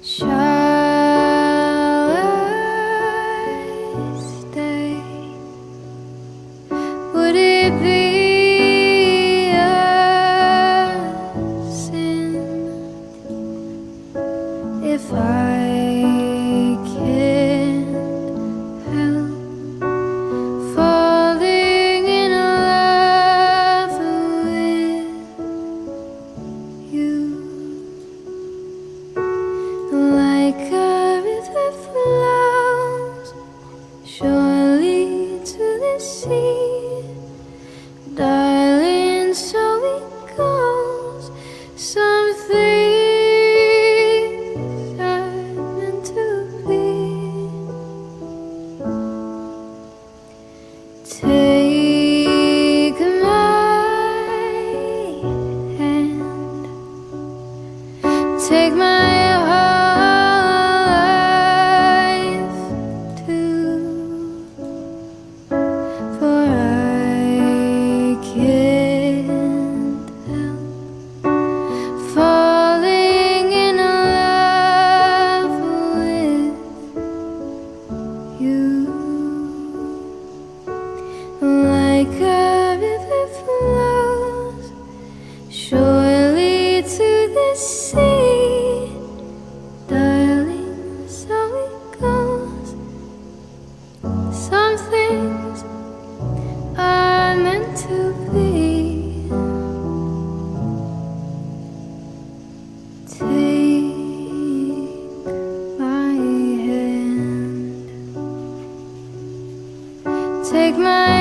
Shall I stay? Would it be a sin if I can't help falling in love with you? Like a river flows surely to the sea, darling, so it goes. Some things are meant to be. Take my hand, take my like a river flows surely to the sea, darling, so it goes. Some things are meant to be. Take my hand, take my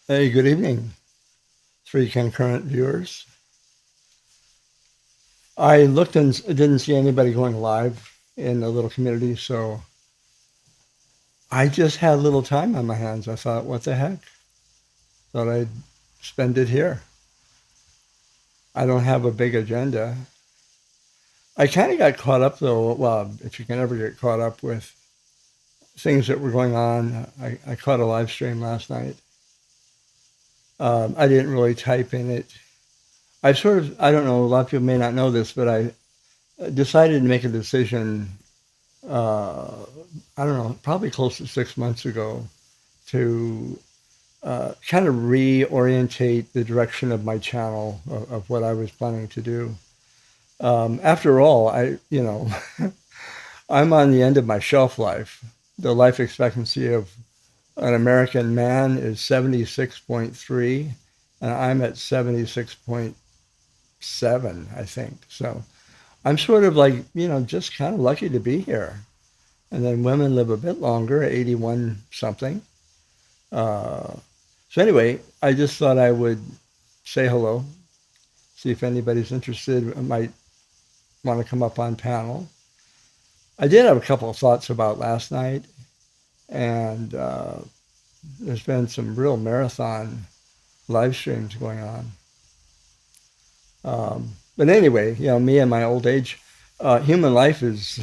Hey, good evening, three concurrent viewers. I looked and didn't see anybody going live in the little community, so I just had a little time on my hands. I thought, what the heck? Thought I'd spend it here. I don't have a big agenda. I kind of got caught up, though. Well, if you can ever get caught up with things that were going on, I caught a live stream last night. I didn't really type in it. I don't know, a lot of people may not know this, but I decided to make a decision, I don't know, probably close to 6 months ago, to kind of reorientate the direction of my channel, of what I was planning to do. After all, I'm on the end of my shelf life. The life expectancy of an American man is 76.3, and I'm at 76.7, I think. So I'm sort of like, just kind of lucky to be here. And then women live a bit longer, 81 something. So anyway, I just thought I would say hello, see if anybody's interested, might want to come up on panel. I did have a couple of thoughts about last night, and there's been some real marathon live streams going on. But anyway, me and my old age, human life is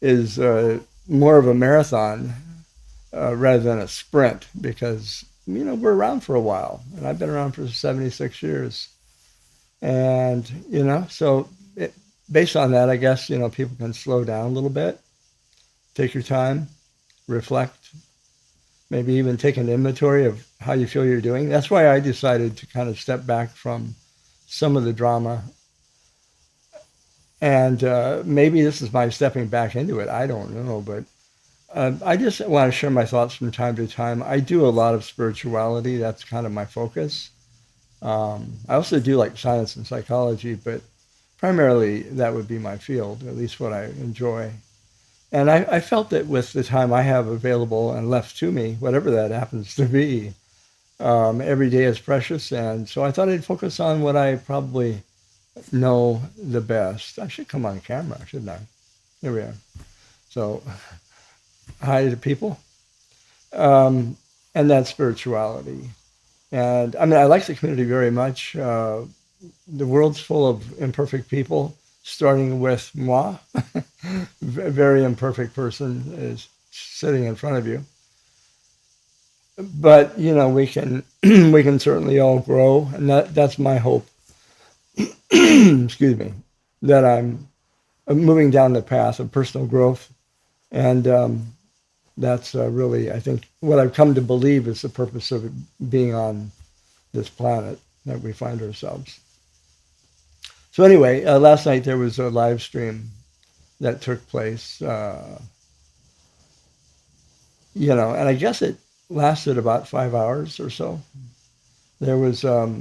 is more of a marathon rather than a sprint, because we're around for a while, and I've been around for 76 years, and so based on that, I guess people can slow down a little bit, take your time, reflect, maybe even take an inventory of how you feel you're doing. That's why I decided to kind of step back from some of the drama. And maybe this is my stepping back into it. I don't know, but I just want to share my thoughts from time to time. I do a lot of spirituality. That's kind of my focus. I also do like science and psychology, but primarily that would be my field, at least what I enjoy. And I felt that with the time I have available and left to me, whatever that happens to be, every day is precious. And so I thought I'd focus on what I probably know the best. I should come on camera, shouldn't I? Here we are. So, hi to people. And that's spirituality. And I mean, I like the community very much. The world's full of imperfect people, starting with moi. A very imperfect person is sitting in front of you. But, we can we can certainly all grow. And that's my hope. Excuse me, that I'm moving down the path of personal growth. And that's really, I think, what I've come to believe is the purpose of being on this planet that we find ourselves. So anyway, last night there was a live stream that took place, and I guess it lasted about 5 hours or so. There was a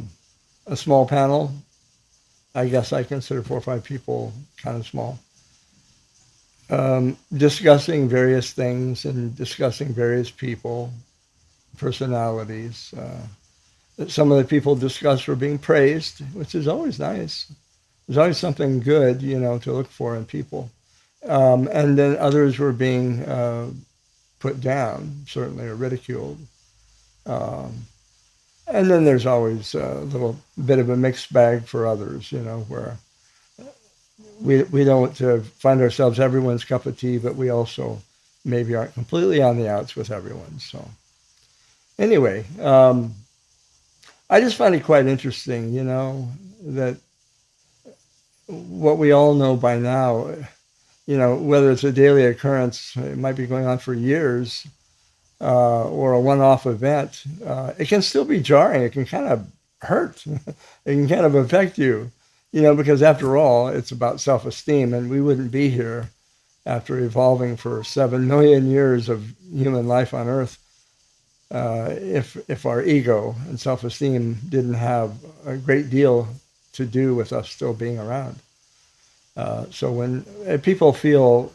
small panel. I guess I consider 4 or 5 people kind of small, discussing various things and discussing various people, personalities. Some of the people discussed were being praised, which is always nice. There's always something good, to look for in people. And then others were being put down, certainly, or ridiculed. And then there's always a little bit of a mixed bag for others, where we don't find ourselves everyone's cup of tea, but we also maybe aren't completely on the outs with everyone. So anyway, I just find it quite interesting, that what we all know by now, whether it's a daily occurrence, it might be going on for years, or a one-off event, it can still be jarring. It can kind of hurt. It can kind of affect you, because after all, it's about self-esteem, and we wouldn't be here after evolving for 7 million years of human life on Earth if our ego and self-esteem didn't have a great deal to do with us still being around. So when people feel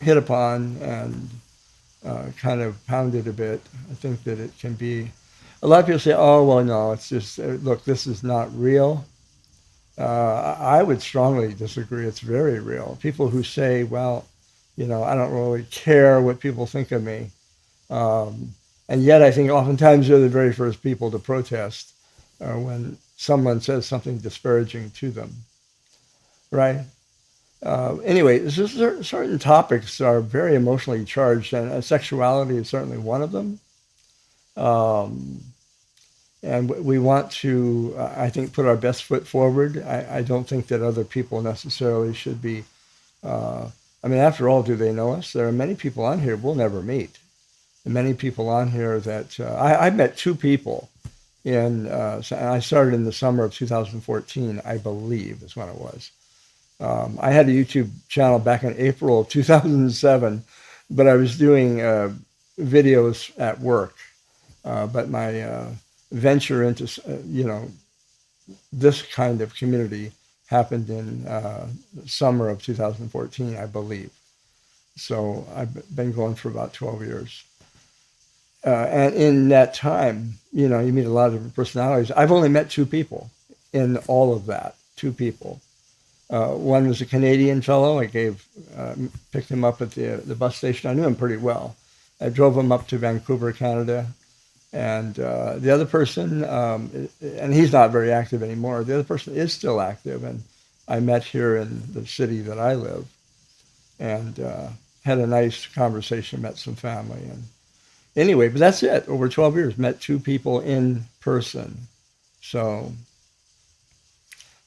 hit upon and kind of pounded a bit, I think that it can be, a lot of people say, oh, well, no, it's just, look, this is not real. I would strongly disagree. It's very real. People who say, well, I don't really care what people think of me. And yet I think oftentimes they're the very first people to protest when someone says something disparaging to them, right? Anyway, certain topics are very emotionally charged, and sexuality is certainly one of them. And we want to, I think, put our best foot forward. I don't think that other people necessarily should be, after all, do they know us? There are many people on here we'll never meet. And many people on here that, I met 2 people I started in the summer of 2014, I believe is when it was. I had a YouTube channel back in April of 2007, but I was doing videos at work. But my venture into, this kind of community happened in summer of 2014, I believe. So I've been going for about 12 years. And in that time, you meet a lot of different personalities. I've only met 2 people in all of that, 2 people. One was a Canadian fellow. I picked him up at the bus station. I knew him pretty well. I drove him up to Vancouver, Canada. And the other person, and he's not very active anymore. The other person is still active. And I met here in the city that I live and had a nice conversation, met some family. And anyway, but that's it. Over 12 years, met 2 people in person. So,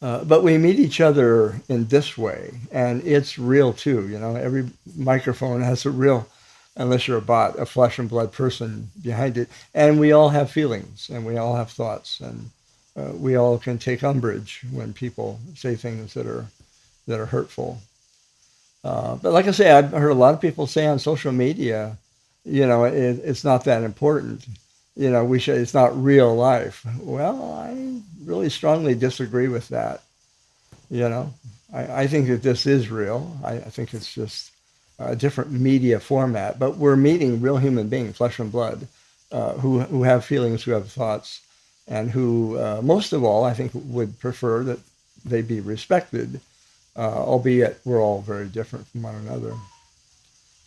but we meet each other in this way, and it's real too. Every microphone has a real, unless you're a bot, a flesh and blood person behind it. And we all have feelings, and we all have thoughts, and we all can take umbrage when people say things that are hurtful. But like I say, I've heard a lot of people say on social media, it's not that important. We should. It's not real life. Well, I really strongly disagree with that. You know, I think that this is real. I think it's just a different media format, but we're meeting real human beings, flesh and blood, who have feelings, who have thoughts, and who, most of all, I think would prefer that they be respected, albeit we're all very different from one another.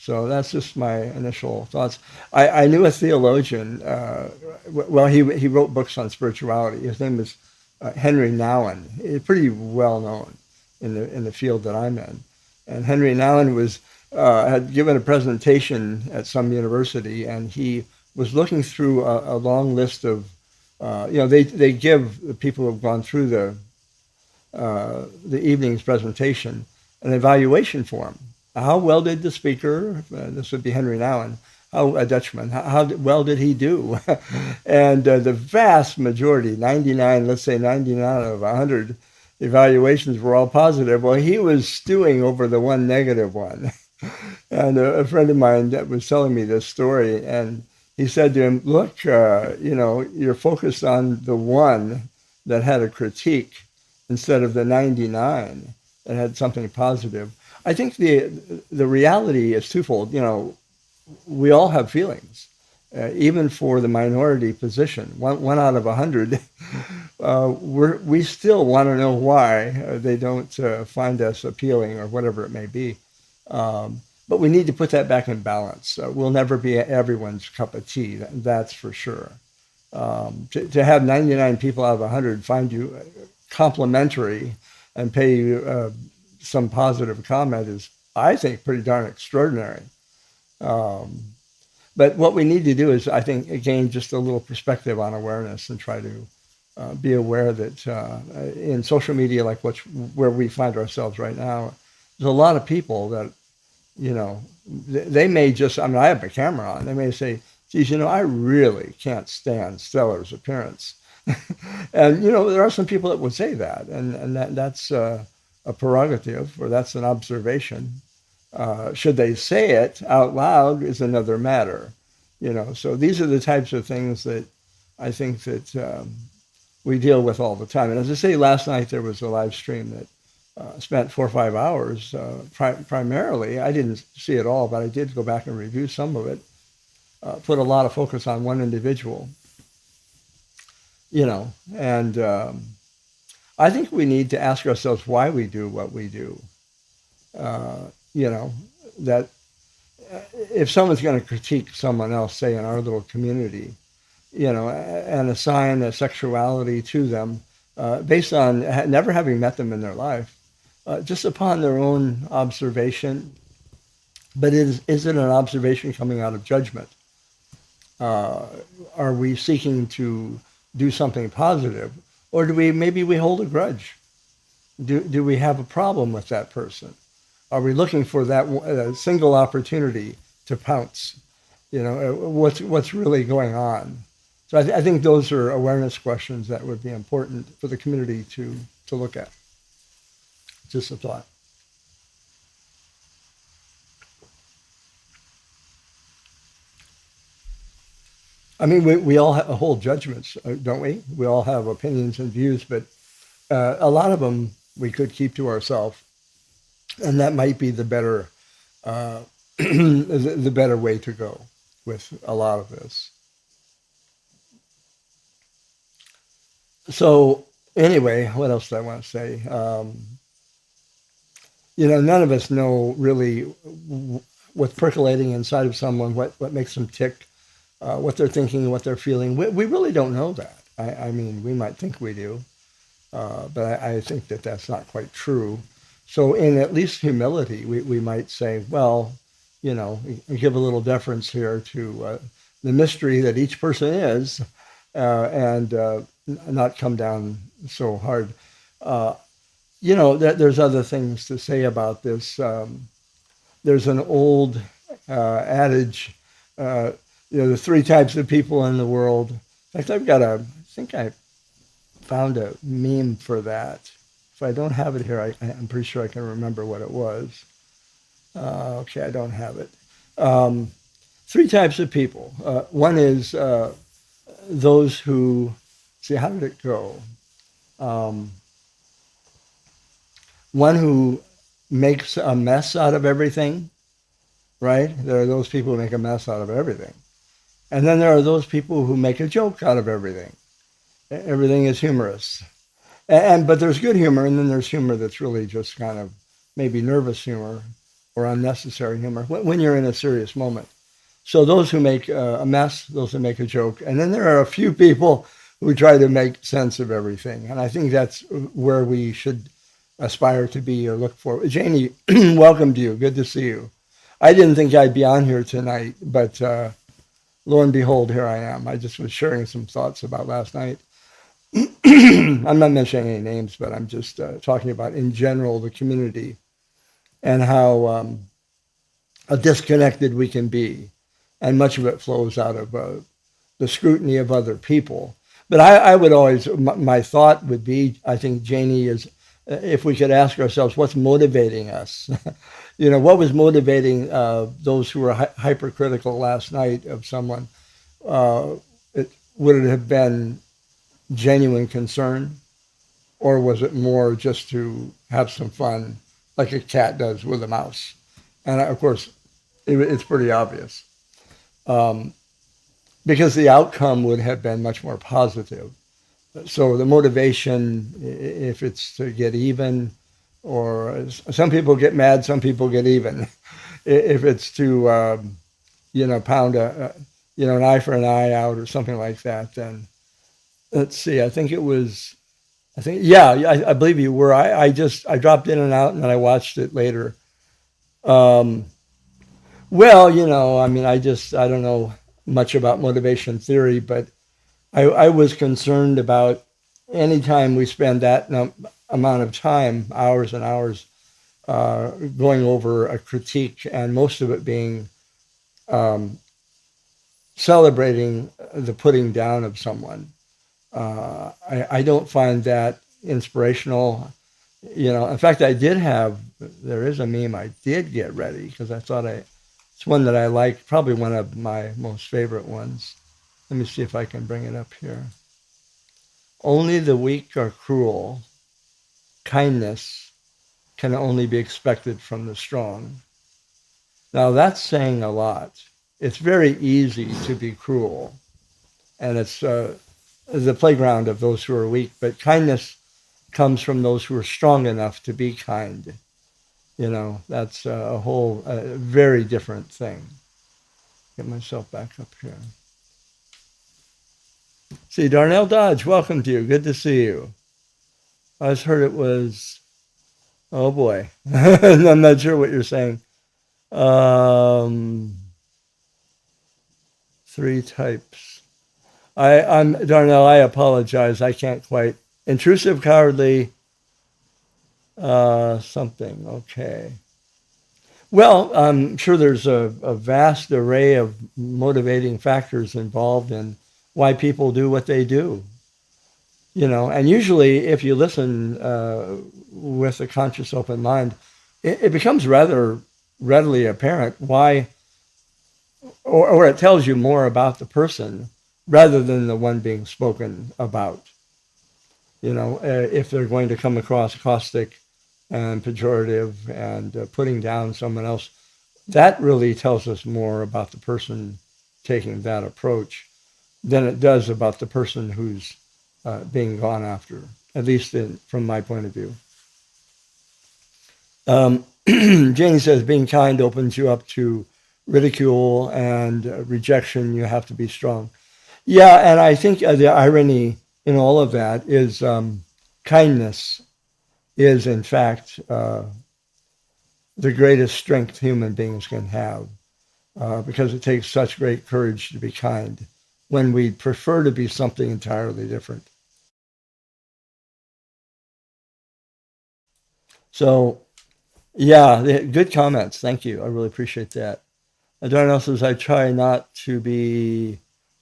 So that's just my initial thoughts. I knew a theologian. Well, he wrote books on spirituality. His name is Henry Nouwen. He's pretty well known in the field that I'm in. And Henry Nouwen had given a presentation at some university, and he was looking through a long list of they give the people who have gone through the evening's presentation an evaluation form. How well did the speaker, this would be Henry Nouwen, a Dutchman, how well did he do? And the vast majority, 99, let's say 99 out of 100 evaluations were all positive. Well, he was stewing over the one negative one. And a friend of mine that was telling me this story, and he said to him, look, you're focused on the one that had a critique instead of the 99 that had something positive. I think the reality is twofold. We all have feelings, even for the minority position. One out of 100, we still want to know why they don't find us appealing or whatever it may be. But we need to put that back in balance. We'll never be everyone's cup of tea, that's for sure. To have 99 people out of 100 find you complimentary and pay you some positive comment is, I think, pretty darn extraordinary. But what we need to do is, I think, gain just a little perspective on awareness and try to be aware that in social media, like where we find ourselves right now, there's a lot of people that, they may just, I have my camera on, they may say, geez, I really can't stand Stellar's appearance. And, there are some people that would say that, and that's a prerogative, or that's an observation. Should they say it out loud is another matter, So these are the types of things that I think that we deal with all the time. And as I say, last night there was a live stream that spent 4 or 5 hours. Primarily, I didn't see it all, but I did go back and review some of it. Put a lot of focus on one individual, and I think we need to ask ourselves why we do what we do. That if someone's going to critique someone else, say in our little community, and assign a sexuality to them based on never having met them in their life, just upon their own observation, but is it an observation coming out of judgment? Are we seeking to do something positive, or maybe we hold a grudge? Do we have a problem with that person? Are we looking for that single opportunity to pounce? What's really going on? So I think those are awareness questions that would be important for the community to look at. Just a thought. We all hold judgments, don't we? We all have opinions and views, but a lot of them we could keep to ourselves, and that might be the better the better way to go with a lot of this. So anyway, what else do I want to say? None of us know really what's percolating inside of someone, what makes them tick, what they're thinking, what they're feeling. We really don't know that. We might think we do, but I think that that's not quite true. So in at least humility, we might say, well, give a little deference here to the mystery that each person is, and not come down so hard. There's other things to say about this. There's an old adage, the 3 types of people in the world. In fact, I think I found a meme for that. If I don't have it here, I'm pretty sure I can remember what it was. Okay, I don't have it. Um, Three types of people. One is those who, see, how did it go? Um, One who makes a mess out of everything, right? There are those people who make a mess out of everything. And then there are those people who make a joke out of everything. Everything is humorous. But there's good humor, and then there's humor that's really just kind of maybe nervous humor or unnecessary humor when you're in a serious moment. So those who make a mess, those who make a joke, and then there are a few people who try to make sense of everything. And I think that's where we should aspire to be or look for. Janie, welcome to you. Good to see you. I didn't think I'd be on here tonight, but lo and behold, here I am. I just was sharing some thoughts about last night. I'm not mentioning any names, but I'm just talking about in general the community and how disconnected we can be. And much of it flows out of the scrutiny of other people. But I would always, my thought would be, I think, Janie, is if we could ask ourselves, what's motivating us? What was motivating those who were hypercritical last night of someone? Would it have been genuine concern, or was it more just to have some fun, like a cat does with a mouse? And of course, it's pretty obvious, because the outcome would have been much more positive. So the motivation, if it's to get even, or some people get mad, some people get even. If it's to, pound an eye for an eye out or something like that, then let's see. I believe you were. I dropped in and out, and then I watched it later. Well, I don't know much about motivation theory, but I was concerned about any time we spend that amount of time, hours and hours, going over a critique, and most of it being celebrating the putting down of someone. I don't find that inspirational. In fact, there is a meme I did get ready because I thought it's one that I like, probably one of my most favorite ones. Let me see if I can bring it up here. Only the weak are cruel. Kindness can only be expected from the strong. Now that's saying a lot. It's very easy to be cruel, and it's the playground of those who are weak, but kindness comes from those who are strong enough to be kind. That's a whole very different thing. Get myself back up here. See, Darnell Dodge, welcome to you. Good to see you. I just heard it was, oh boy, I'm not sure what you're saying. Three types. I'm Darnell, I apologize. I can't quite. Intrusive, cowardly, something. Okay. Well, I'm sure there's a vast array of motivating factors involved in why people do what they do. And usually if you listen with a conscious open mind, it becomes rather readily apparent why, or it tells you more about the person rather than the one being spoken about. If they're going to come across caustic and pejorative and putting down someone else, that really tells us more about the person taking that approach than it does about the person who's being gone after, at least from my point of view. Janie says, being kind opens you up to ridicule and rejection. You have to be strong. Yeah, and I think the irony in all of that is kindness is, in fact, the greatest strength human beings can have, because it takes such great courage to be kind when we prefer to be something entirely different. So, yeah, good comments. Thank you. I really appreciate that. Darnell says, I try not to be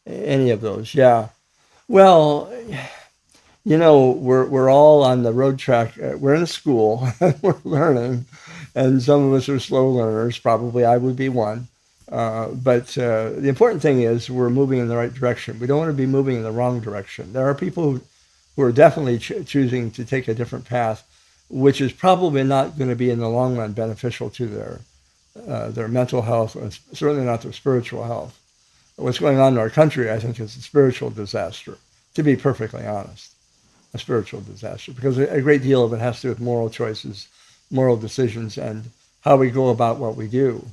any of those. Yeah. Well, we're all on the road track. We're in a school, we're learning, and some of us are slow learners. Probably I would be one. But the important thing is we're moving in the right direction. We don't want to be moving in the wrong direction. There are people who are definitely choosing to take a different path, which is probably not going to be in the long run beneficial to their mental health, and certainly not their spiritual health. What's going on in our country, I think, is a spiritual disaster, to be perfectly honest. A spiritual disaster, because a great deal of it has to do with moral choices, moral decisions, and how we go about what we do.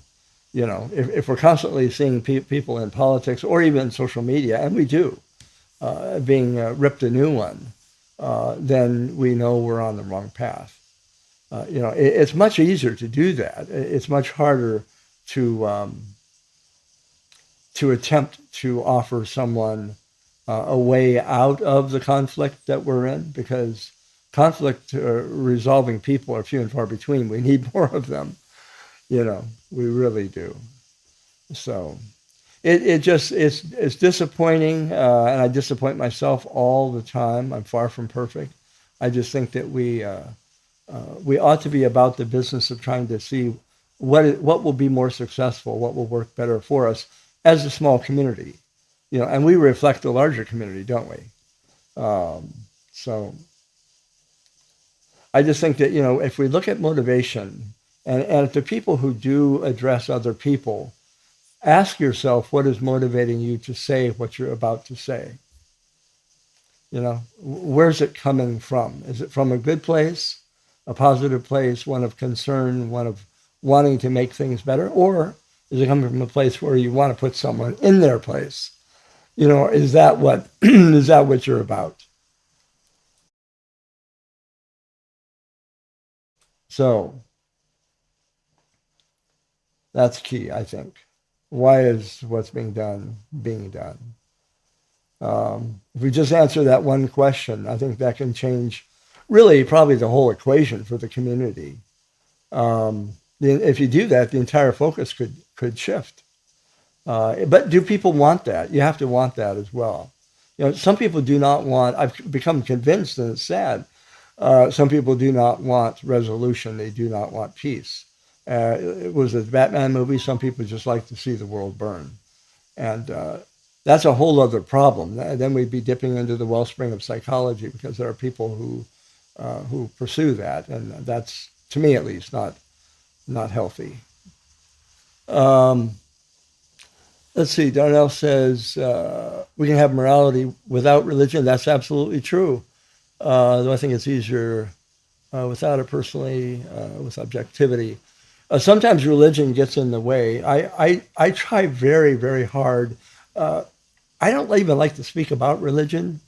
If we're constantly seeing people in politics or even social media, and we do, being ripped a new one, then we know we're on the wrong path. It's much easier to do that. It's much harder to attempt to offer someone a way out of the conflict that we're in, because conflict resolving people are few and far between. We need more of them. We really do. So it's disappointing, and I disappoint myself all the time. I'm far from perfect. I just think that we ought to be about the business of trying to see what will be more successful, what will work better for us as a small community. And we reflect the larger community, don't we? So I just think that, if we look at motivation, and the people who do address other people, ask yourself what is motivating you to say what you're about to say. Where's it coming from? Is it from a good place, a positive place, one of concern, one of wanting to make things better? Or is it coming from a place where you want to put someone in their place? Is that what is that what you're about? So that's key, I think. Why is what's being done being done? If we just answer that one question, I think that can change really probably the whole equation for the community. If you do that, the entire focus could shift. But do people want that? You have to want that as well. Some people do not want, I've become convinced, and it's sad, some people do not want resolution. They do not want peace. It was a Batman movie. Some people just like to see the world burn. And that's a whole other problem. Then we'd be dipping into the wellspring of psychology, because there are people who pursue that. And that's, to me at least, not healthy. Let's see, Darnell says, we can have morality without religion. That's absolutely true. Though I think it's easier without it personally, with objectivity. Sometimes religion gets in the way. I try very, very hard. I don't even like to speak about religion.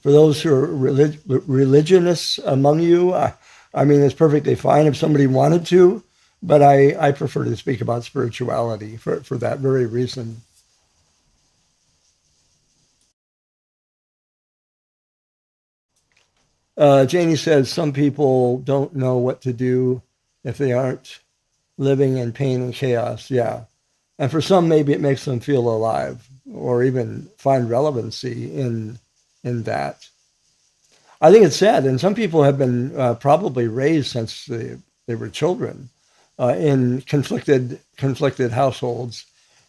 For those who are religionists among you, I mean, it's perfectly fine if somebody wanted to, but I prefer to speak about spirituality for that very reason. Janie says some people don't know what to do if they aren't living in pain and chaos. Yeah. And for some, maybe it makes them feel alive or even find relevancy in that. I think it's sad. And some people have been probably raised since they were children in conflicted households.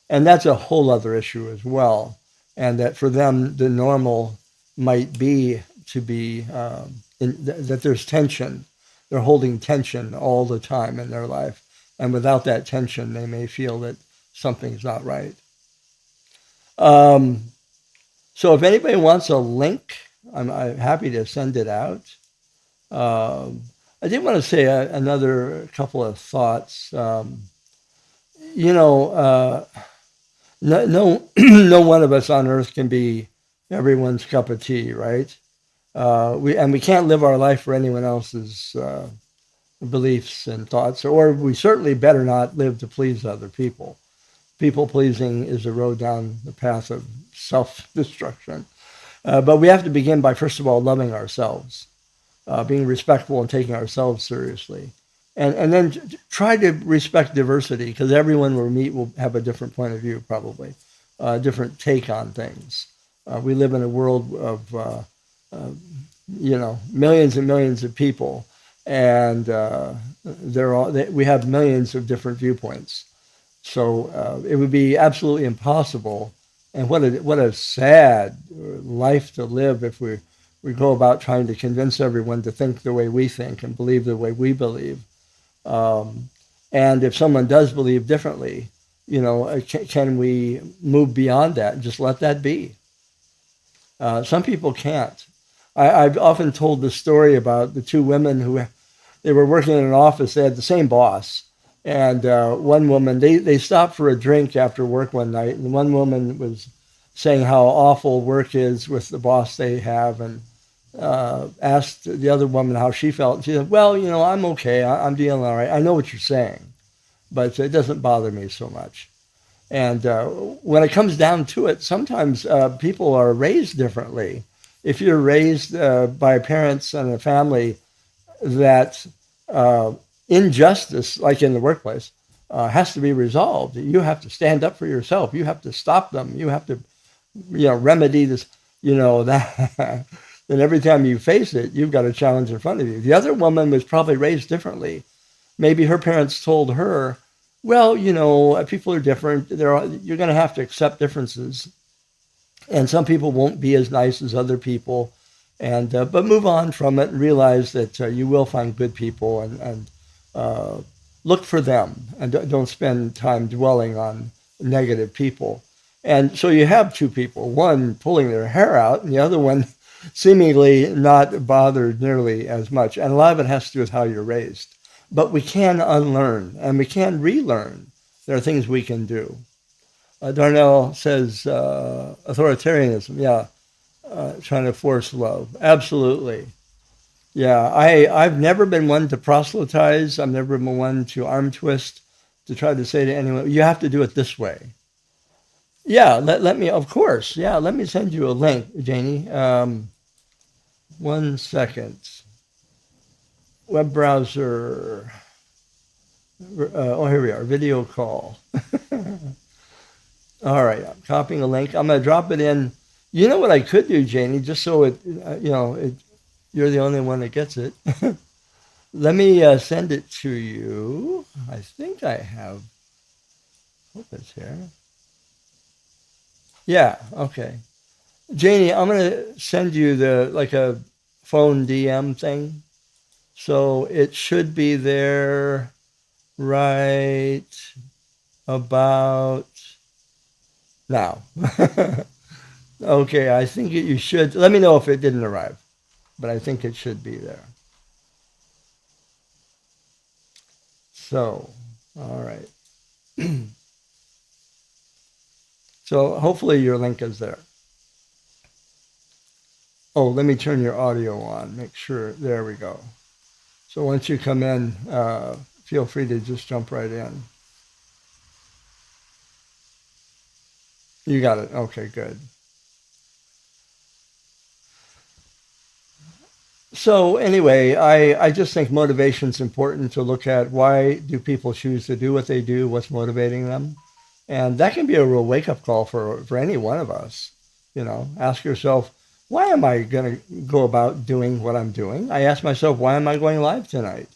And that's a whole other issue as well. And that for them, the normal might be to be, that there's tension. They're holding tension all the time in their life. And without that tension, they may feel that something's not right. So if anybody wants a link, I'm happy to send it out. I did want to say another couple of thoughts. No, no one of us on earth can be everyone's cup of tea, right? We can't live our life for anyone else's beliefs and thoughts, or we certainly better not live to please other people. People pleasing is a road down the path of self-destruction. But we have to begin by, first of all, loving ourselves, being respectful and taking ourselves seriously. And then try to respect diversity, because everyone we meet will have a different point of view, probably, a different take on things. We live in a world of millions and millions of people, and we have millions of different viewpoints. So it would be absolutely impossible, and what a sad life to live if we go about trying to convince everyone to think the way we think and believe the way we believe. Um, and if someone does believe differently, can we move beyond that and just let that be? Some people can't. I've often told the story about the two women who they were working in an office. They had the same boss, and one woman they stopped for a drink after work one night, and one woman was saying how awful work is with the boss they have, and asked the other woman how she felt. She said, "Well, I'm okay. I'm dealing all right. I know what you're saying, but it doesn't bother me so much." And when it comes down to it, sometimes people are raised differently. If you're raised by parents and a family that injustice, like in the workplace, has to be resolved, you have to stand up for yourself. You have to stop them. You have to, remedy this, that. Then every time you face it, you've got a challenge in front of you. The other woman was probably raised differently. Maybe her parents told her, well, people are different. You're going to have to accept differences. And some people won't be as nice as other people. But move on from it and realize that you will find good people and look for them and don't spend time dwelling on negative people. And so you have two people, one pulling their hair out and the other one seemingly not bothered nearly as much. And a lot of it has to do with how you're raised. But we can unlearn and we can relearn. There are things we can do. Darnell says authoritarianism, yeah, trying to force love. Absolutely. Yeah, I've never been one to proselytize. I've never been one to arm twist, to try to say to anyone, you have to do it this way. Yeah, let me, of course. Yeah, let me send you a link, Janie. 1 second. Web browser. Here we are. Video call. All right, I'm copying a link. I'm going to drop it in. You know what I could do, Janie, just so you're the only one that gets it. Let me send it to you. I think I have. Hope it's here. Yeah, okay. Janie, I'm going to send you a phone DM thing. So it should be there right about now. Okay, I think you should. Let me know if it didn't arrive, but I think it should be there. So, all right. So hopefully your link is there. Oh, let me turn your audio on. Make sure. There we go. So once you come in, feel free to just jump right in. You got it. Okay, good. So anyway, I just think motivation is important to look at. Why do people choose to do what they do? What's motivating them? And that can be a real wake-up call for any one of us. Ask yourself, why am I going to go about doing what I'm doing? I ask myself, why am I going live tonight?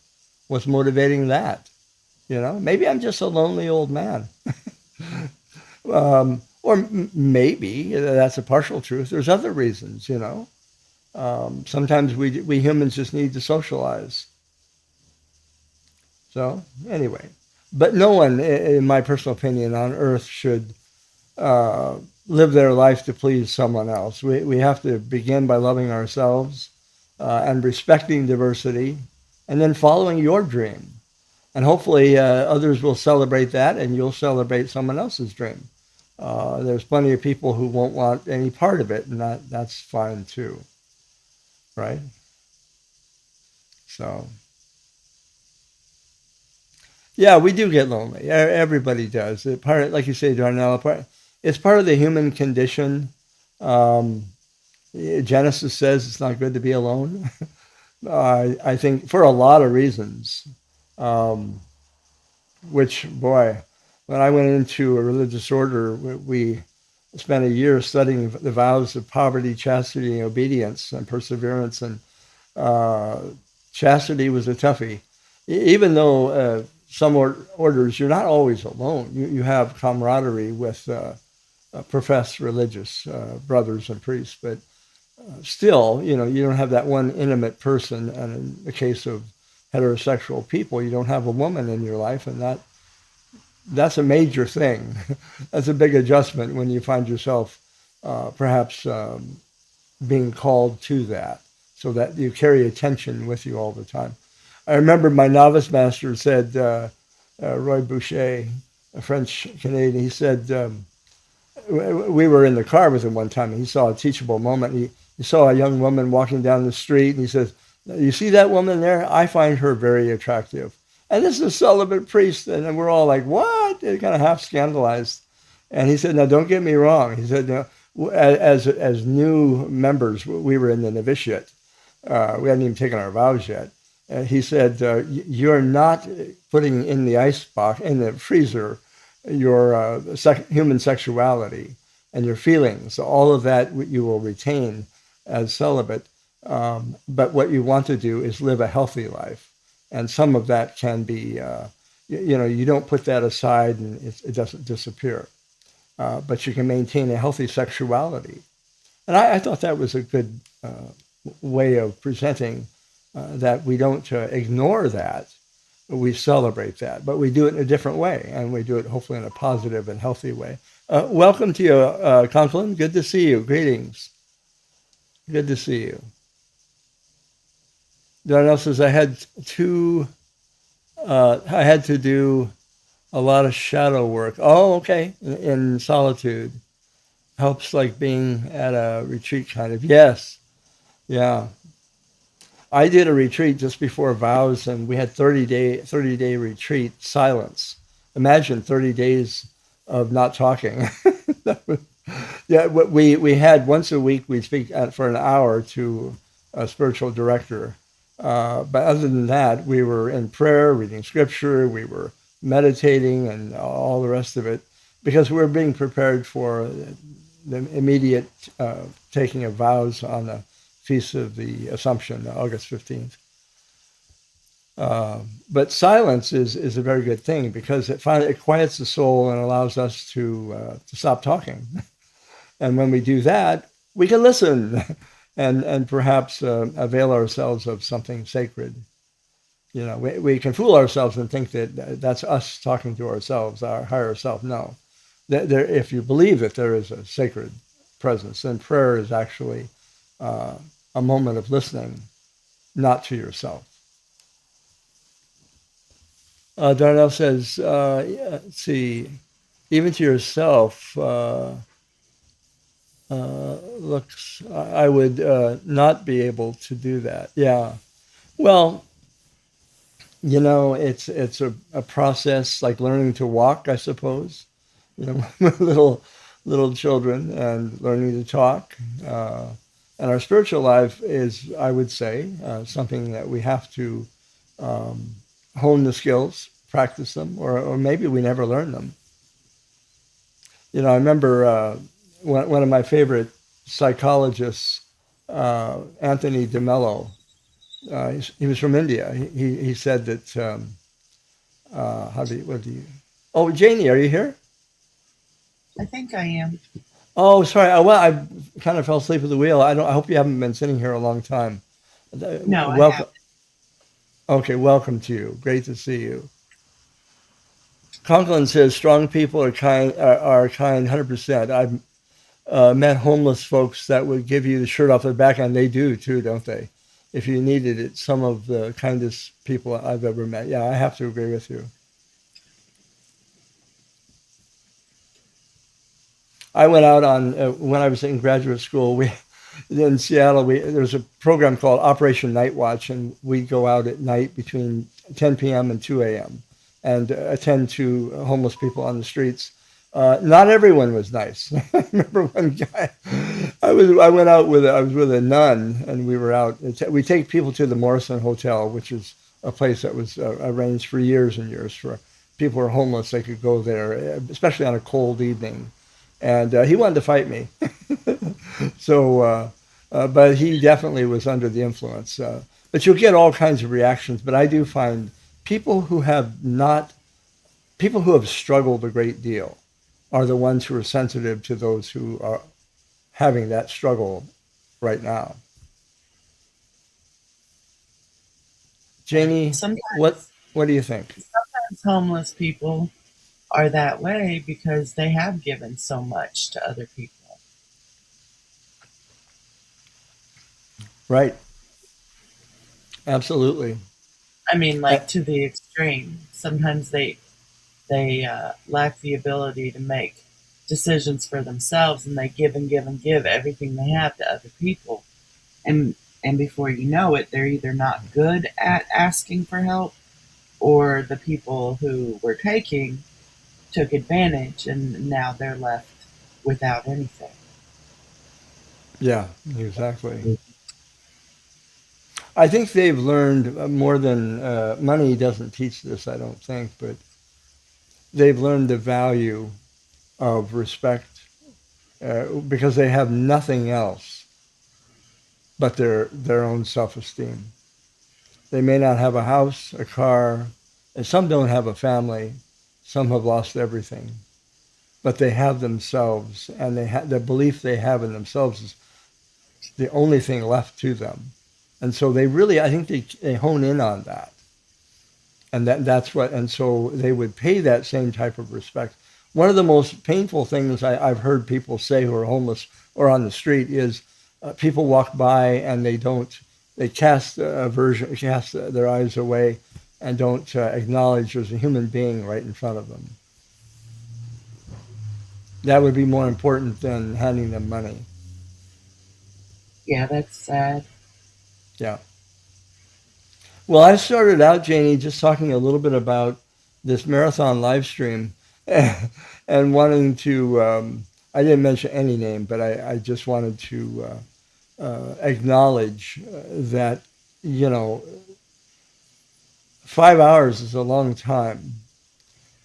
What's motivating that? Maybe I'm just a lonely old man. Or maybe that's a partial truth. There's other reasons, Sometimes we humans just need to socialize. So anyway, but no one, in my personal opinion, on earth should live their life to please someone else. We have to begin by loving ourselves and respecting diversity, and then following your dream. And hopefully others will celebrate that, and you'll celebrate someone else's dream. There's plenty of people who won't want any part of it, and that's fine too, right? So, yeah, we do get lonely. Everybody does. Like you say, Darnell, it's part of the human condition. Genesis says it's not good to be alone. I think for a lot of reasons, which, boy, when I went into a religious order, we spent a year studying the vows of poverty, chastity, and obedience, and perseverance. And uh, chastity was a toughie. Even though some orders, you're not always alone. You have camaraderie with professed religious brothers and priests, but still, you don't have that one intimate person. And in the case of heterosexual people, you don't have a woman in your life, and that's a major thing. That's a big adjustment when you find yourself perhaps being called to that, so that you carry attention with you all the time. I remember my novice master said, Roy Boucher, a French Canadian, he said, we were in the car with him one time, and he saw a teachable moment. He saw a young woman walking down the street, and he says, "You see that woman there? I find her very attractive." And this is a celibate priest, and we're all like, "What?" They're kind of half scandalized. And he said, "Now, don't get me wrong." He said, as new members, we were in the novitiate. We hadn't even taken our vows yet. He said, "You're not putting in the ice box, in the freezer, your human sexuality and your feelings. All of that you will retain as celibate. But what you want to do is live a healthy life. And some of that can be, you don't put that aside and it doesn't disappear. But you can maintain a healthy sexuality." And I thought that was a good way of presenting that we don't ignore that. We celebrate that, but we do it in a different way, and we do it hopefully in a positive and healthy way. Welcome to you, Conklin. Good to see you. Greetings. Good to see you. Darnell says, I had to do a lot of shadow work. Oh, okay. In solitude. Helps like being at a retreat kind of. Yes. Yeah. I did a retreat just before vows, and we had 30-day retreat, silence. Imagine 30 days of not talking. Yeah, we had once a week, we'd speak for an hour to a spiritual director. But other than that, we were in prayer, reading scripture, we were meditating and all the rest of it, because we were being prepared for the immediate taking of vows on the Feast of the Assumption, August 15th. But silence is a very good thing, because it quiets the soul and allows us to stop talking. And when we do that, we can listen and perhaps avail ourselves of something sacred. We can fool ourselves and think that that's us talking to ourselves, our higher self. No. If you believe that there is a sacred presence, then prayer is actually a moment of listening, not to yourself. Darnell says, let's see, even to yourself, looks, I would not be able to do that. Yeah. Well, it's a process like learning to walk, I suppose. Little children and learning to talk. And our spiritual life is, I would say, something that we have to hone the skills, practice them, or maybe we never learn them. I remember one of my favorite psychologists, Anthony de Mello. He was from India. He said that. Oh, Janie, are you here? I think I am. Oh, sorry. Well, I kind of fell asleep at the wheel. I hope you haven't been sitting here a long time. No, I Welcome. haven't. Okay, welcome to you. Great to see you. Conklin says strong people are kind. Are kind 100%. I've met homeless folks that would give you the shirt off their back, and they do too, don't they? If you needed it, some of the kindest people I've ever met. Yeah, I have to agree with you. I went out on when I was in graduate school. In Seattle, there was a program called Operation Night Watch, and we'd go out at night between 10 p.m. and 2 a.m. and attend to homeless people on the streets. Not everyone was nice. I remember one guy. I went out I was with a nun, and we were out. We take people to the Morrison Hotel, which is a place that was arranged for years and years for people who are homeless. They could go there, especially on a cold evening. and he wanted to fight me. So, but he definitely was under the influence. But you'll get all kinds of reactions. But I do find people who have not, people who have struggled a great deal are the ones who are sensitive to those who are having that struggle right now. Janie, what Sometimes, what do you think? sometimes homeless people are that way because they have given so much to other people. Right, absolutely. I mean, Uh, like to the extreme. Sometimes they lack the ability to make decisions for themselves, and they give and give and give everything they have to other people. And and before you know it, they're either not good at asking for help, or the people who were taking took advantage, and now they're left without anything. yeah, exactly. I think they've learned more than money doesn't teach this, I don't think, but they've learned the value of respect because they have nothing else but their own self-esteem. They may not have a house, a car, and some don't have a family. Some have lost everything, but they have themselves, and the belief they have in themselves is the only thing left to them. And so they really, I think they hone in on that. And that's what, and so they would pay that same type of respect. One of the most painful things I've heard people say who are homeless or on the street is people walk by and they cast aversion, cast their eyes away and don't acknowledge there's a human being right in front of them. That would be more important than handing them money. Yeah, that's sad. Yeah. Well, I started out, Janie, just talking a little bit about this marathon live stream and wanting to, I didn't mention any name, but I just wanted to acknowledge that, you know, 5 hours is a long time,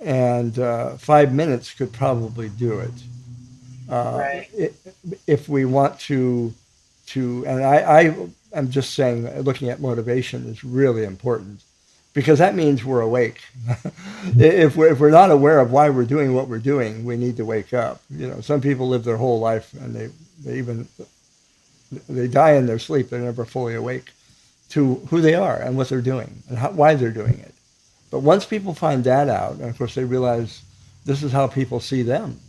and 5 minutes could probably do it. Uh, Right. i if we want to, and I am just saying, looking at motivation is really important because that means we're awake. If we're not aware of why we're doing what we're doing, we need to wake up. You know, some people live their whole life and they even they die in their sleep. They're never fully awake to who they are and what they're doing and why they're doing it. But once people find that out, and of course they realize this is how people see them,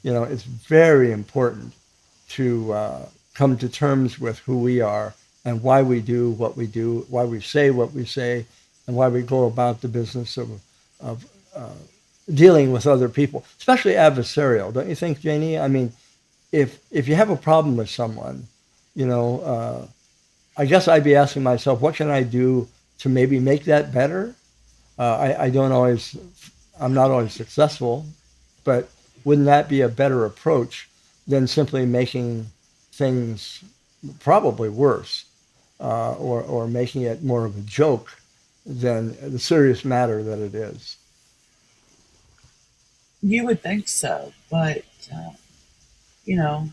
you know, it's very important to come to terms with who we are and why we do what we do, why we say what we say, and why we go about the business of dealing with other people, especially adversarial. Don't you think, Janie? I mean, if you have a problem with someone, you know, I guess I'd be asking myself, what can I do to maybe make that better? I don't always, I'm not always successful, but wouldn't that be a better approach than simply making things probably worse or making it more of a joke than the serious matter that it is? You would think so, but you know,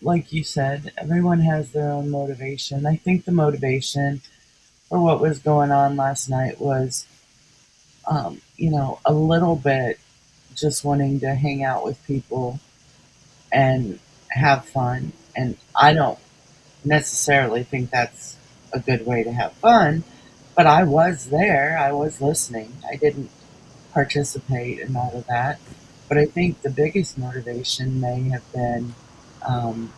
like you said, everyone has their own motivation. I think the motivation for what was going on last night was, a little bit just wanting to hang out with people and have fun. And I don't necessarily think that's a good way to have fun, but I was there. I was listening. I didn't participate in all of that. But I think the biggest motivation may have been um,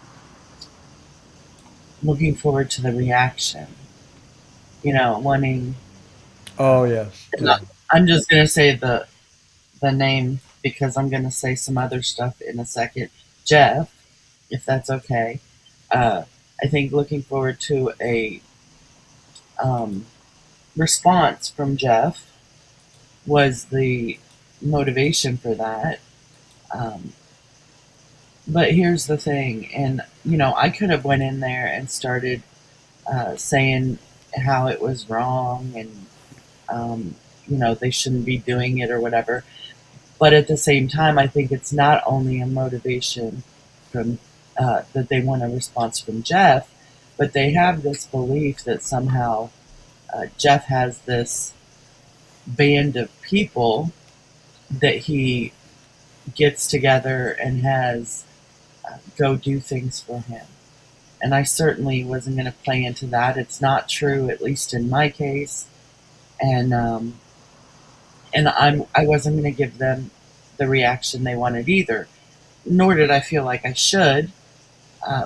looking forward to the reaction, wanting. Oh, yes. And Yeah. I'm just going to say the name because I'm going to say some other stuff in a second. Jeff, if that's okay. Uh, I think looking forward to a um, response from Jeff was the motivation for that. Um, but here's the thing, and I could have went in there and started saying how it was wrong and they shouldn't be doing it or whatever. But at the same time, I think it's not only a motivation from that they want a response from Jeff, but they have this belief that somehow Jeff has this band of people that he gets together and has go do things for him. And I certainly wasn't going to play into that. It's not true, at least in my case. And I wasn't going to give them the reaction they wanted either. Nor did I feel like I should,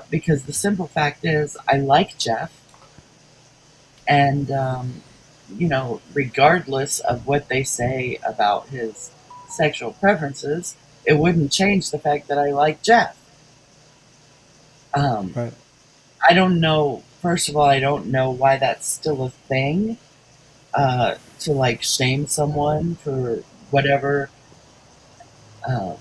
because the simple fact is I like Jeff, and regardless of what they say about his sexual preferences, it wouldn't change the fact that I like Jeff. Um, Right. I don't know. First of all, I don't know why that's still a thing, to like shame someone for whatever. Um,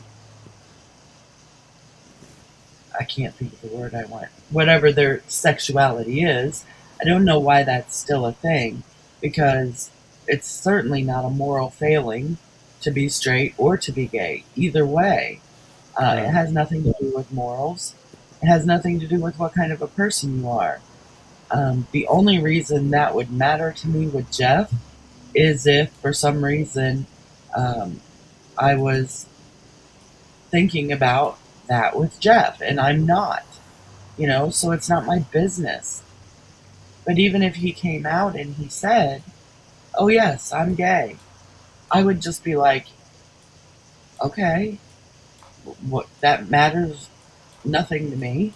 I can't think of the word I want. Whatever their sexuality is, I don't know why that's still a thing, because it's certainly not a moral failing to be straight or to be gay. Either way, it Right. has nothing to do with morals. It has nothing to do with what kind of a person you are. The only reason that would matter to me with Jeff is if, for some reason, um, I was thinking about that with Jeff, and I'm not, so it's not my business. But even if he came out and he said, "Oh, yes, I'm gay," I would just be like, "Okay, what, that matters nothing to me.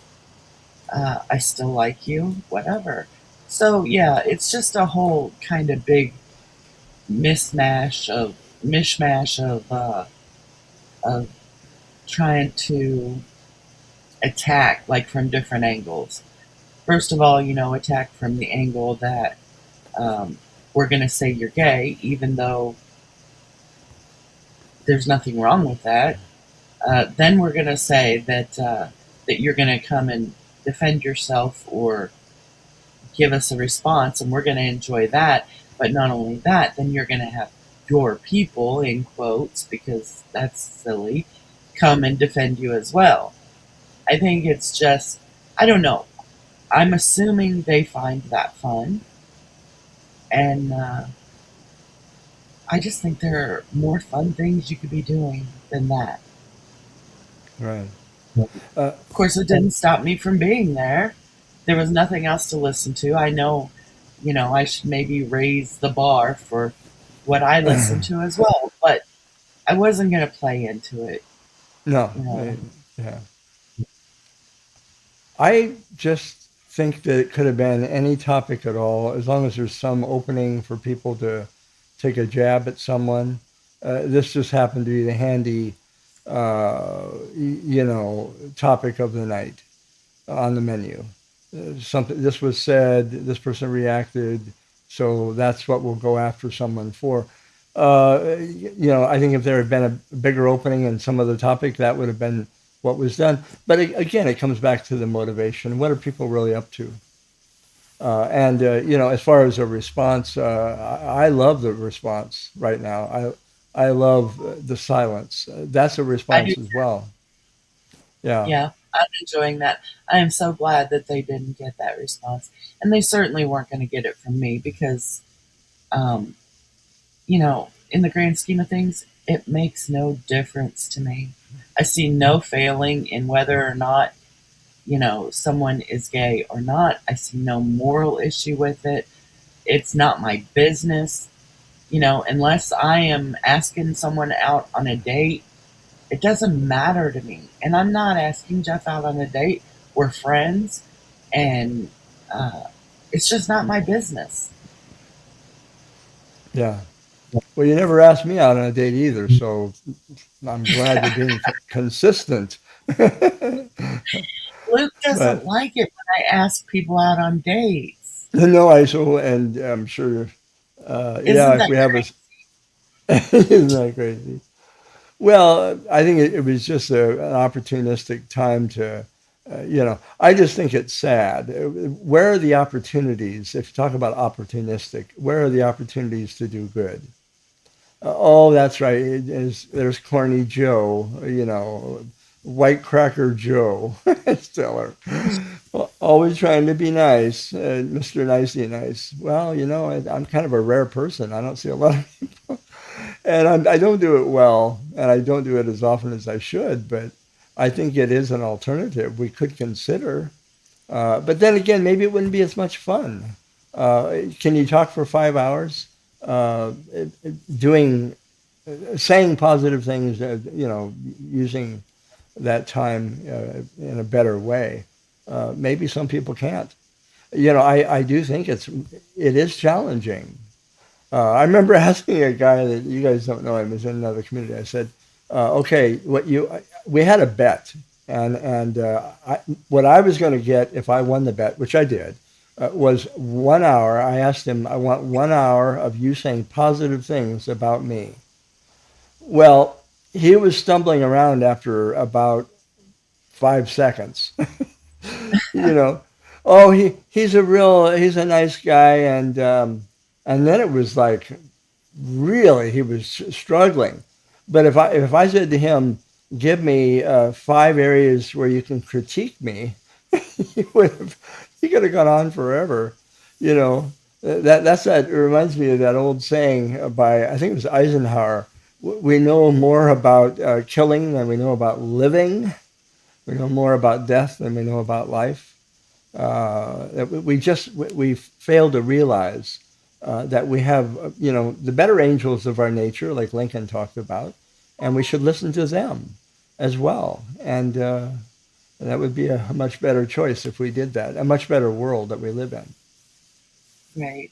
I still like you, whatever." So, yeah, it's just a whole kind of big mishmash of trying to attack like from different angles. First of all, attack from the angle that we're going to say you're gay, even though there's nothing wrong with that. Then we're going to say that you're going to come and defend yourself or give us a response, and we're going to enjoy that. But not only that, then you're going to have your people, in quotes, because that's silly, come and defend you as well. I think it's just, I don't know. I'm assuming they find that fun, and I just think there are more fun things you could be doing than that. Right. Uh, Of course, it didn't stop me from being there. There was nothing else to listen to. I know, I should maybe raise the bar for what I listen to as well, but I wasn't going to play into it, no. you know. Yeah. I just think that it could have been any topic at all, as long as there's some opening for people to take a jab at someone. This just happened to be the handy, topic of the night on the menu. Something this was said, this person reacted, so that's what we'll go after someone for. I think if there had been a bigger opening in some other topic, that would have been what was done. But again, it comes back to the motivation. What are people really up to? As far as a response, I love the response right now. I love the silence. That's a I do, response as well. Yeah, yeah, I'm enjoying that. I am so glad that they didn't get that response. And they certainly weren't going to get it from me because, um, in the grand scheme of things, it makes no difference to me. I see no failing in whether or not, someone is gay or not. I see no moral issue with it. It's not my business. Unless I am asking someone out on a date, it doesn't matter to me. And I'm not asking Jeff out on a date. We're friends, and uh, it's just not my business. yeah. Well, you never asked me out on a date either, so I'm glad you're being consistent. Luke doesn't But like it when I ask people out on dates. no, I so, and I'm sure, yeah, Isn't if that we have a, isn't that crazy? Well, I think it was just an opportunistic time to, I just think it's sad. Where are the opportunities? If you talk about opportunistic, where are the opportunities to do good? Oh, that's right. There's Corny Joe, White Cracker Joe, Stiller. Always trying to be nice, Mr. Nicey Nice. Well, I'm kind of a rare person. I don't see a lot of people, and I don't do it well, and I don't do it as often as I should, but I think it is an alternative we could consider. But then again, maybe it wouldn't be as much fun. Can you talk for 5 hours? Doing saying positive things, using that time in a better way. Maybe some people can't. I do think it is challenging. I remember asking a guy that you guys don't know him, is in another community. I said, "Okay, we had a bet, and what I was going to get if I won the bet, which I did, was 1 hour. I asked him, I want 1 hour of you saying positive things about me. Well, he was stumbling around after about 5 seconds. you know, oh, he's a nice guy, and then it was like really he was struggling. But if I said to him, "Give me 5 areas where you can critique me," he could have gone on forever. You know, it reminds me of that old saying by, I think it was Eisenhower. We know more about killing than we know about living. We know more about death than we know about life. That we fail to realize that we have, the better angels of our nature, like Lincoln talked about, and we should listen to them as well. And that would be a much better choice if we did that, a much better world that we live in. Right.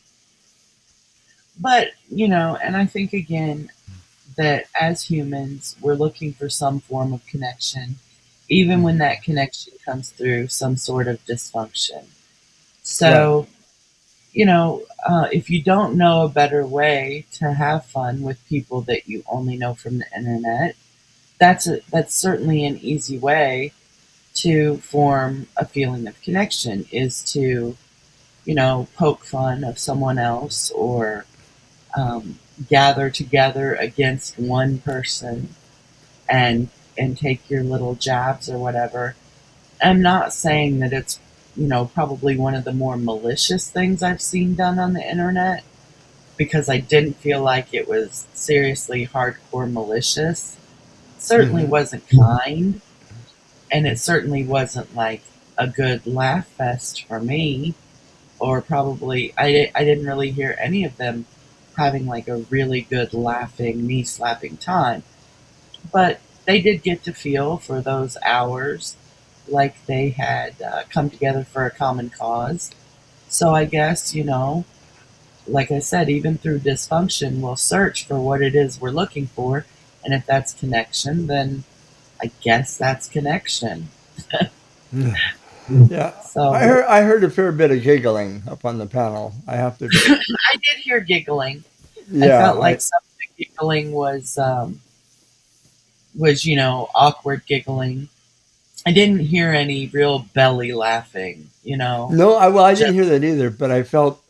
But, and I think again that as humans, we're looking for some form of connection, even when that connection comes through some sort of dysfunction. Right. So, if you don't know a better way to have fun with people that you only know from the internet, that's certainly an easy way to form a feeling of connection, is to, poke fun of someone else, or gather together against one person and take your little jabs or whatever. I'm not saying that it's, probably one of the more malicious things I've seen done on the internet, because I didn't feel like it was seriously hardcore malicious. It certainly hmm wasn't kind, and it certainly wasn't like a good laugh fest for me. Or probably I didn't really hear any of them having like a really good laughing, knee slapping time. But they did get to feel for those hours like they had come together for a common cause. So I guess, like I said, even through dysfunction, we'll search for what it is we're looking for. And if that's connection, then I guess that's connection. Yeah, So I heard a fair bit of giggling up on the panel. I have to. I did hear giggling. I Yeah, felt like some of the giggling was, awkward giggling. I didn't hear any real belly laughing. no, I didn't Just hear that either. But I felt,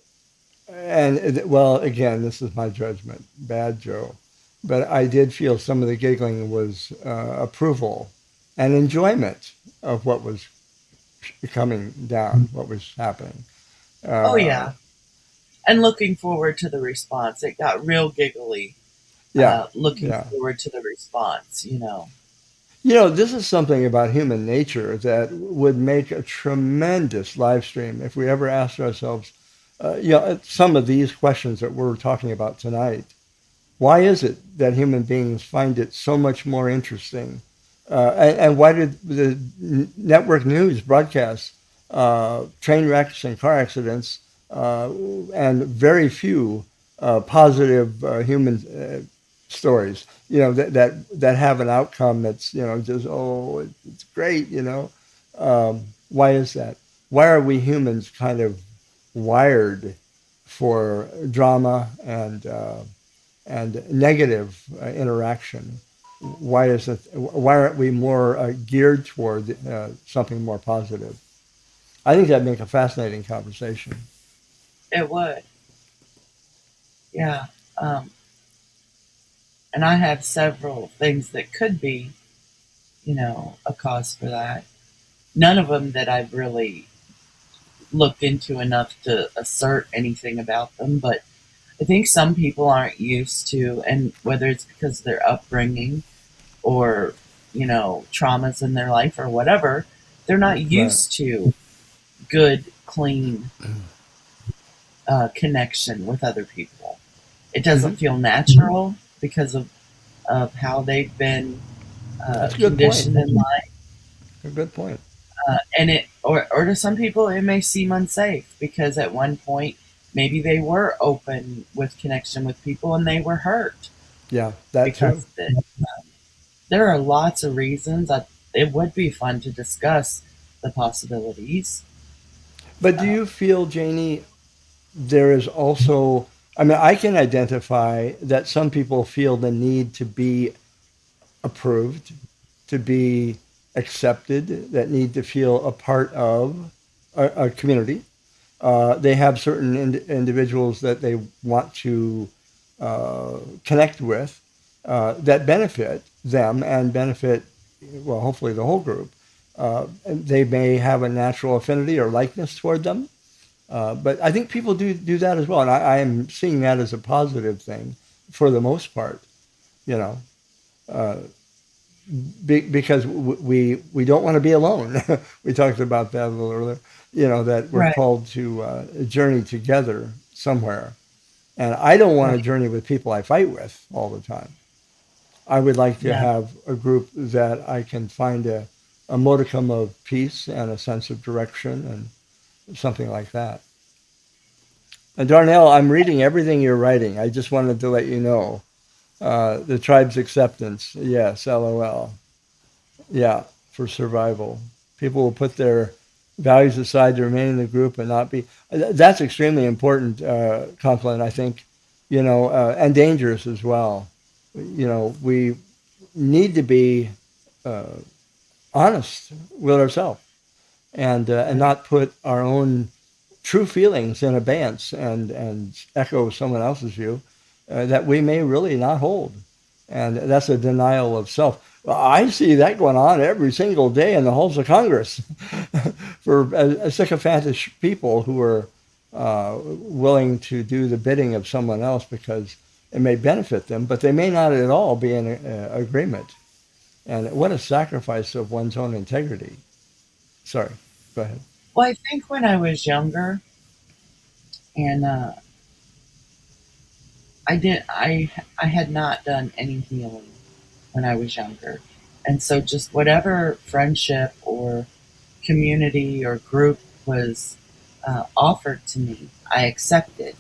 well, again, this is my judgment, bad Joe. But I did feel some of the giggling was approval and enjoyment of what was coming down, what was happening. oh Uh, yeah, and looking forward to the response. It got real giggly. yeah, Looking yeah. forward to the response. This is something about human nature that would make a tremendous live stream if we ever asked ourselves, some of these questions that we're talking about tonight. Why is it that human beings find it so much more interesting? And why did the network news broadcast train wrecks and car accidents and very few positive human stories? That have an outcome that's just, oh, it's great. Why is that? Why are we humans kind of wired for drama and negative interaction? Why is it? Why aren't we more geared toward something more positive? I think that'd make a fascinating conversation. It would. Yeah. Um, And I have several things that could be, a cause for that. None of them that I've really looked into enough to assert anything about them, but I think some people aren't used to, and whether it's because of their upbringing or, traumas in their life or whatever, they're not Right. used to good, clean connection with other people. It Hmm. doesn't feel natural because of how they've been That's a good point. conditioned in life. A good point. And or to some people, it may seem unsafe because at one point, maybe they were open with connection with people and they were hurt Yeah, that too. because of it. There are lots of reasons. It would be fun to discuss the possibilities. But do Uh, you feel, Janie, there is also, I mean, I can identify that some people feel the need to be approved, to be accepted, that need to feel a part of a community. They have certain individuals that they want to connect with that benefit them and benefit, well, hopefully the whole group. They may have a natural affinity or likeness toward them. But I think people do that as well, and I am seeing that as a positive thing for the most part. You know, uh, because we don't want to be alone. We talked about that a little earlier. You know that we're right, called to journey together somewhere, and I don't want to right, journey with people I fight with all the time. I would like to yeah, have a group that I can find a modicum of peace and a sense of direction and something like that. And Darnell, I'm reading everything you're writing. I just wanted to let you know. The tribe's acceptance. Yes, LOL. Yeah, for survival. People will put their values aside to remain in the group and not be. That's extremely important, Conklin, I think, and dangerous as well. We need to be uh, honest with ourselves and right, not put our own true feelings in abeyance and echo someone else's view that we may really not hold. And that's a denial of self. Well, I see that going on every single day in the halls of Congress for sycophantish people who are willing to do the bidding of someone else because it may benefit them, but they may not at all be in agreement. And what a sacrifice of one's own integrity. Sorry, go ahead. well, I think when I was younger, and I had not done any healing when I was younger, and so just whatever friendship or community or group was offered to me, I accepted.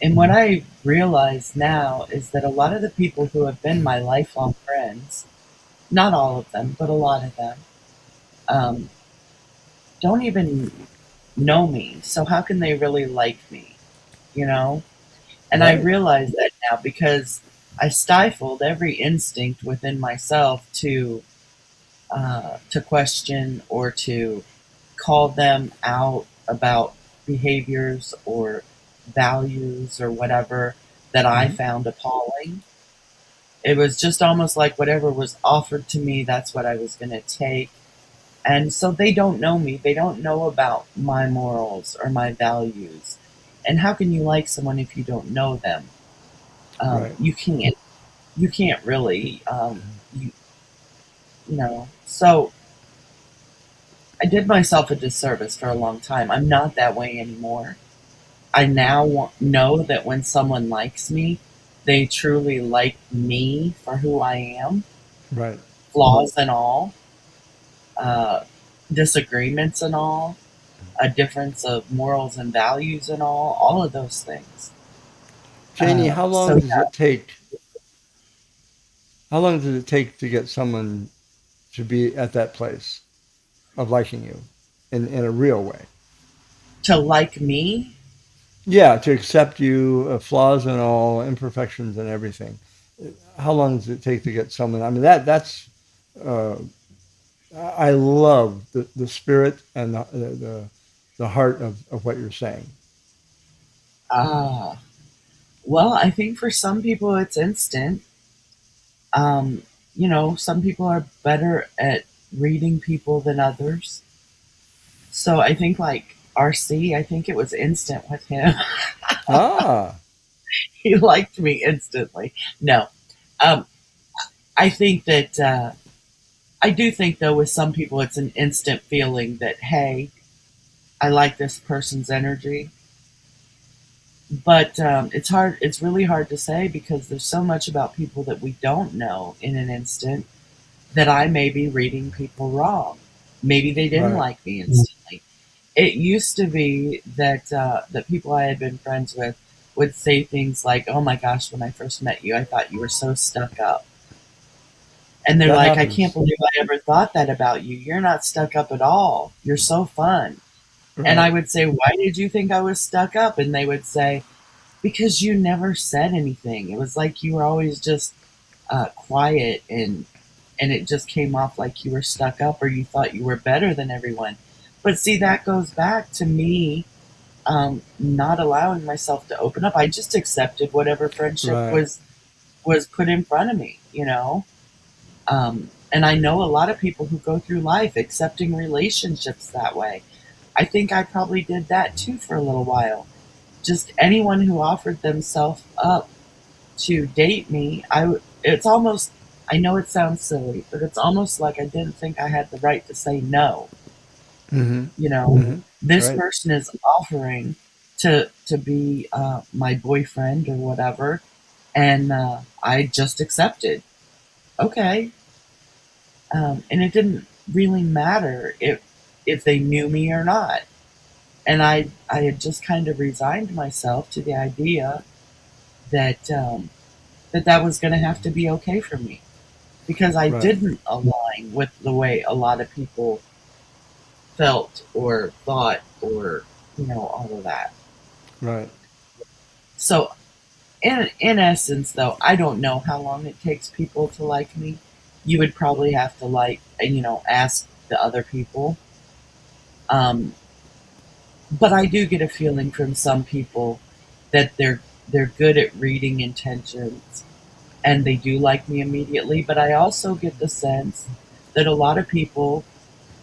And what I realize now is that a lot of the people who have been my lifelong friends, not all of them, but a lot of them, um, don't even know me. So how can they really like me? You know? And I Right. realize that now because I stifled every instinct within myself to question or to call them out about behaviors or values or whatever that I Hmm. found appalling. It was just almost like whatever was offered to me, that's what I was going to take. And so they don't know me. They don't know about my morals or my values. And how can you like someone if you don't know them? Right. You can't. You can't really. You, So I did myself a disservice for a long time. I'm not that way anymore. I now know that when someone likes me, they truly like me for who I am, Right. flaws and all, uh, disagreements and all, a difference of morals and values and all of those things. Janie, how So long does it take? How long does it take to get someone to be at that place of liking you in a real way? to like me, Yeah, to accept you, flaws and all, imperfections and everything. How long does it take to get someone? I mean, that's. Uh, I love the spirit and the heart of what you're saying. ah, Well, I think for some people it's instant. Um, some people are better at reading people than others. So I think like RC, I think it was instant with him. Ah, He liked me instantly. No, um, I think that I do think though with some people it's an instant feeling that hey, I like this person's energy. But it's hard. It's really hard to say because there's so much about people that we don't know in an instant that I may be reading people wrong. Maybe they didn't right, like me instantly. It used to be that that people I had been friends with would say things like, "Oh my gosh, when I first met you, I thought you were so stuck up," and they're that like, "I can't happens. believe I ever thought that about you. You're not stuck up at all. You're so fun." And I Right, would say, "Why did you think I was stuck up?" And they would say, "Because you never said anything. It was like you were always just quiet and it just came off like you were stuck up or you thought you were better than everyone." But see, that goes back to me not allowing myself to open up. I just accepted whatever friendship right, was put in front of me, and I know a lot of people who go through life accepting relationships that way. I think I probably did that too for a little while. Just anyone who offered themselves up to date me, it's almost, I know it sounds silly, but it's almost like I didn't think I had the right to say no. mm-hmm, You know, this right, person is offering to be my boyfriend or whatever, and I just accepted. Okay, and it didn't really matter if they knew me or not. And I had just kind of resigned myself to the idea that that was going to have to be okay for me because I right, didn't align with the way a lot of people felt or thought or all of that. right. So in essence, though, I don't know how long it takes people to like me. You would probably have to like ask the other people. Um, but I do get a feeling from some people that they're good at reading intentions and they do like me immediately. But I also get the sense that a lot of people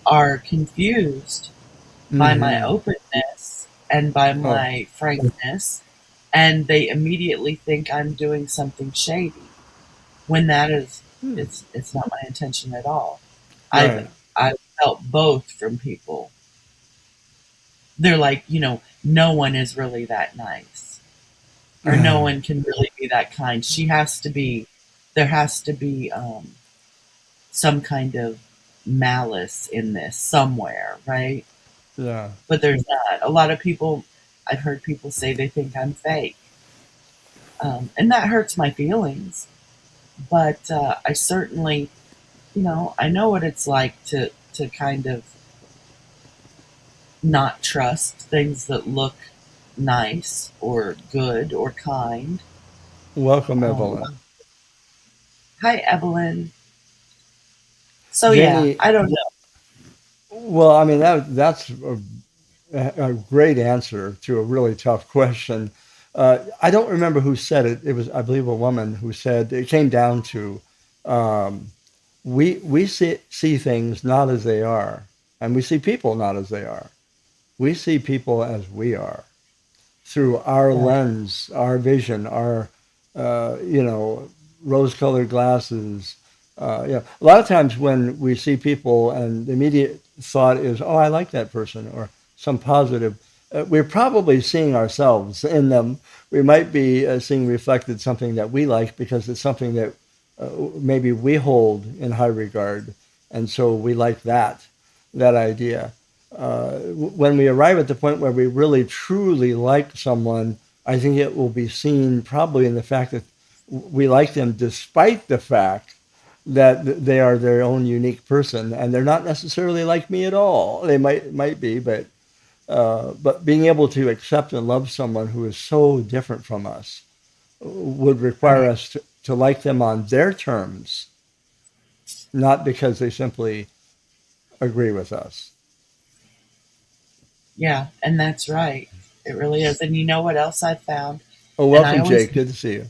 are confused by my Mm-hmm. openness and by Oh, my frankness, and they immediately think I'm doing something shady when that is hmm, it's not my intention at all. I've right, I've felt both from people. They're like, no one is really that nice, or no one can really be that kind. There has to be some kind of malice in this somewhere, right? yeah. But there's not. A lot of people, I've heard people say they think I'm fake. And that hurts my feelings. But I certainly, I know what it's like to kind of not trust things that look nice or good or kind. Welcome, Um, Evelyn. Hi, Evelyn. So, yeah, Janie, I don't know. well, I mean, that's a great answer to a really tough question. I don't remember who said it. It was, I believe, a woman who said it came down to um, we see things not as they are, and we see people not as they are. We see people as we are through our Right. lens, our vision, our you know rose-colored glasses. A lot of times when we see people and the immediate thought is, "Oh, I like that person," or some positive, we're probably seeing ourselves in them. We might be seeing reflected something that we like because it's something that maybe we hold in high regard, and so we like that idea. When we arrive at the point where we really truly like someone, I think it will be seen probably in the fact that we like them despite the fact that they are their own unique person and they're not necessarily like me at all. They might be, but being able to accept and love someone who is so different from us would require Right. us to like them on their terms, not because they simply agree with us. Yeah, and that's right. It really is. And you know what else I found? Oh, And I welcome, always Jake. Good to see you.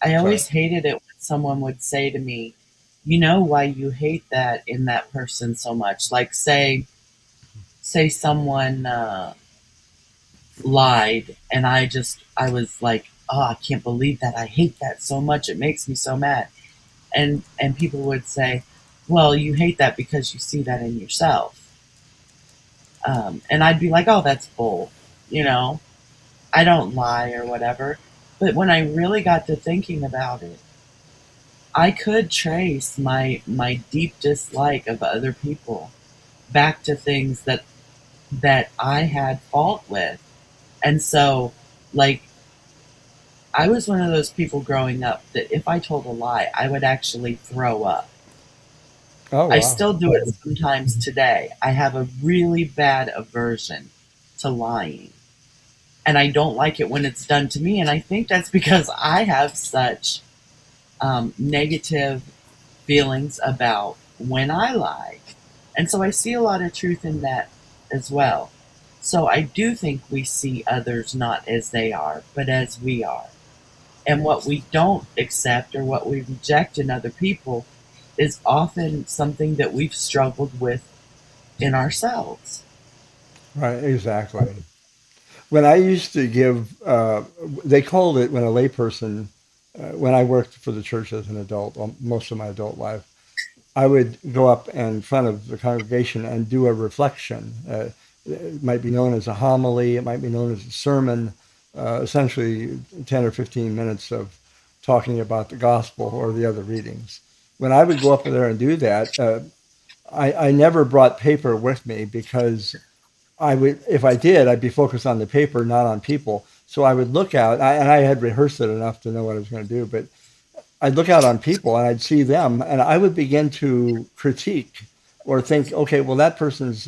I Sorry. always hated it when someone would say to me, "You know why you hate that in that person so much?" Like say someone lied, and I was like, "Oh, I can't believe that. I hate that so much. It makes me so mad." And people would say, "Well, you hate that because you see that in yourself." And I'd be like, "Oh, that's bull," you know. I don't lie or whatever. But when I really got to thinking about it, I could trace my deep dislike of other people back to things that I had fault with. And so, like, I was one of those people growing up that if I told a lie, I would actually throw up. Oh, I wow. still do it sometimes today. I have a really bad aversion to lying. And I don't like it when it's done to me. And I think that's because I have such negative feelings about when I lie. And so I see a lot of truth in that as well. So I do think we see others not as they are, but as we are. And what we don't accept or what we reject in other people is often something that we've struggled with in ourselves. Right, exactly. When I used to give, they called it when a layperson, when I worked for the church as an adult, most of my adult life, I would go up in front of the congregation and do a reflection. It might be known as a homily, it might be known as a sermon, essentially 10 or 15 minutes of talking about the gospel or the other readings. When I would go up there and do that, I never brought paper with me because I would, if I did, I'd be focused on the paper, not on people. So I would look out, and I had rehearsed it enough to know what I was going to do, but I'd look out on people and I'd see them, and I would begin to critique or think, okay, well, that person's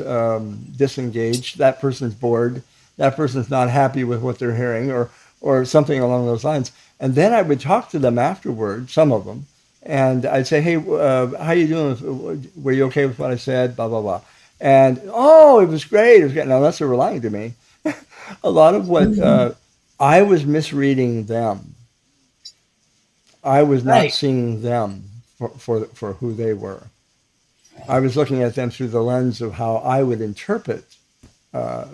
disengaged, that person's bored, that person's not happy with what they're hearing, or something along those lines. And then I would talk to them afterward, some of them, and I'd say, hey, how you doing? Were you okay with what I said? Blah blah blah. And oh, it was great. It was great. Now unless they were lying to me, a lot of what I was misreading them. I was not Right. seeing them for who they were. I was looking at them through the lens of how I would interpret uh,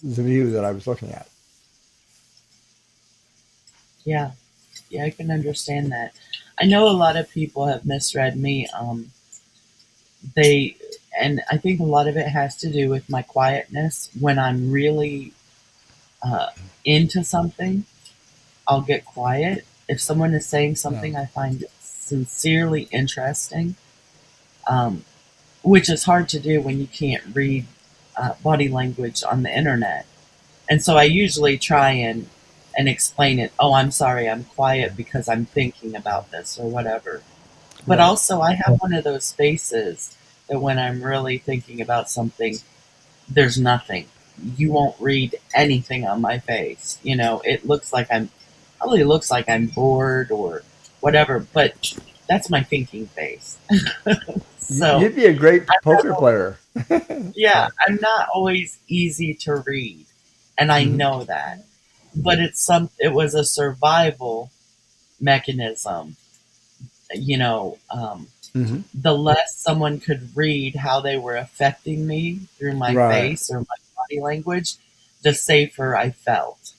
the view that I was looking at. Yeah. Yeah, I can understand that. I know a lot of people have misread me. They, and I think a lot of it has to do with my quietness. When I'm really uh, into something, I'll get quiet. If someone is saying Yeah. something I find sincerely interesting, um, which is hard to do when you can't read body language on the internet. And so I usually try and explain it. Oh, I'm sorry, I'm quiet because I'm thinking about this or whatever. But Right. also, I have one of those spaces that when I'm really thinking about something, there's nothing. You won't read anything on my face. You know, it looks like I'm probably looks like I'm bored or whatever, but that's my thinking face. So You'd be a great I'm not, poker player. yeah, Sorry. I'm not always easy to read, and I Hmm. know that. But it was a survival mechanism. You know, Hmm. the less someone could read how they were affecting me through my Right. face or my body language, the safer I felt.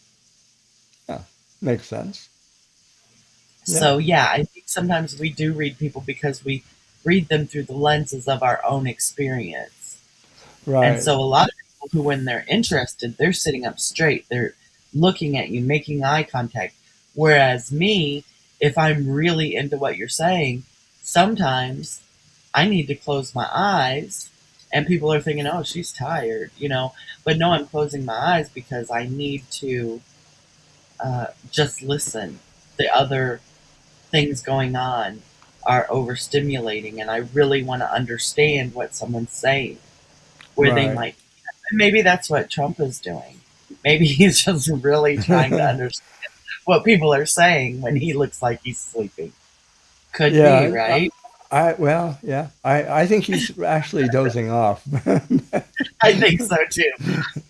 Yeah. Makes sense. Yeah. So, yeah, I think sometimes we do read people because we read them through the lenses of our own experience. And Right. so, a lot of people who, when they're interested, they're sitting up straight, they're looking at you, making eye contact. Whereas me, if I'm really into what you're saying, sometimes I need to close my eyes and people are thinking, oh, she's tired, you know. But no, I'm closing my eyes because I need to just listen. The other things going on are overstimulating, and I really want to understand what someone's saying, where they Right. might. Maybe that's what Trump is doing. Maybe he's just really trying to understand what people are saying when he looks like he's sleeping. Could be, Yeah. right? Well, yeah. I think he's actually dozing off. I think so too.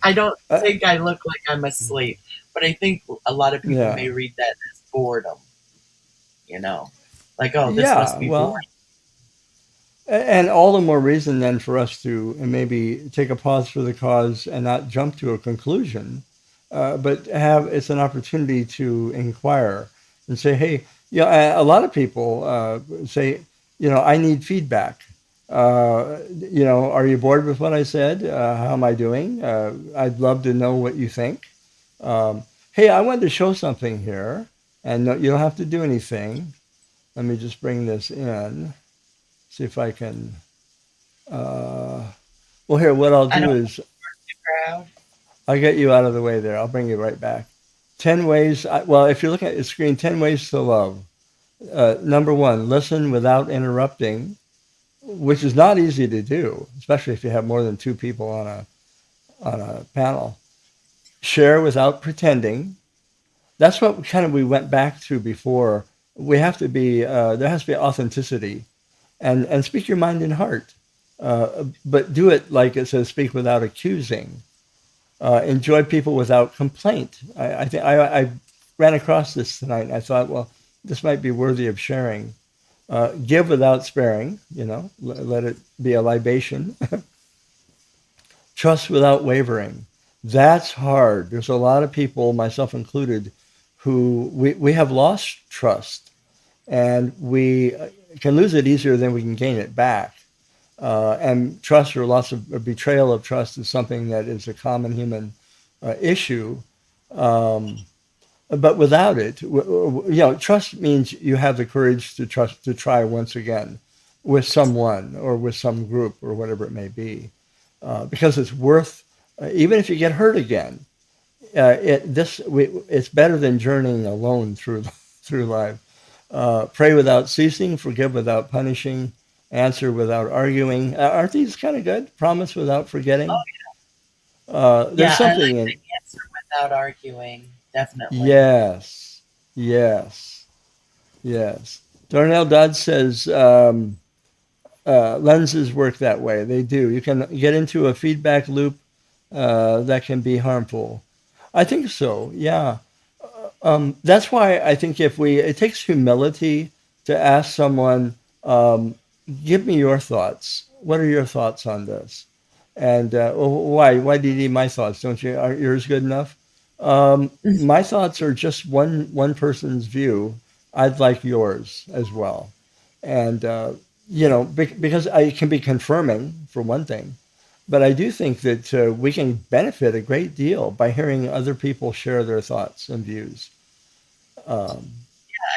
I don't Uh, think I look like I'm asleep, But I think a lot of people Yeah. may read that as boredom, you know, like, oh, this must Yeah. be boring. Well, and all the more reason then for us to maybe take a pause for the cause and not jump to a conclusion, but have it's an opportunity to inquire and say, hey, yeah, a lot of people say, I need feedback. Are you bored with what I said? How am I doing? I'd love to know what you think. Um, hey, I wanted to show something here, and no, you don't have to do anything. Let me just bring this in. See if I can. Uh, well, here, what I'll I do don't is crowd. I'll get you out of the way there. I'll bring you right back. 10 ways. Well, if you're looking at your screen, 10 ways to love. Number one, listen without interrupting, which is not easy to do, especially if you have more than two people on a panel. Share without pretending. That's what kind of we went back to before. We have to be. There has to be authenticity, and speak your mind and heart. But do it like it says, speak without accusing. Enjoy people without complaint. I ran across this tonight, and I thought, well, this might be worthy of sharing. Give without sparing. Let it be a libation. Trust without wavering. That's hard. There's a lot of people, myself included, who we have lost trust, and we can lose it easier than we can gain it back. And trust or loss of or betrayal of trust is something that is a common human issue. Um, but without it, trust means you have the courage to trust to try once again with someone or with some group or whatever it may be, because it's worth. Even if you get hurt again, it's better than journeying alone through life. Pray without ceasing, forgive without punishing, answer without arguing. Aren't these kind of good? Promise without Oh, forgetting. There's yeah, I something like in the answer without arguing. Definitely. yes, yes, yes. Darnell Dodd says lenses work that way. They do. You can get into a feedback loop that can be harmful. I think so. Yeah. That's why I think it takes humility to ask someone, um, give me your thoughts. What are your thoughts on this? And why? Why do you need my thoughts? Don't you? Aren't yours good enough? My thoughts are just one person's view. I'd like yours as well, and because I can be confirming for one thing, but I do think that we can benefit a great deal by hearing other people share their thoughts and views. Um,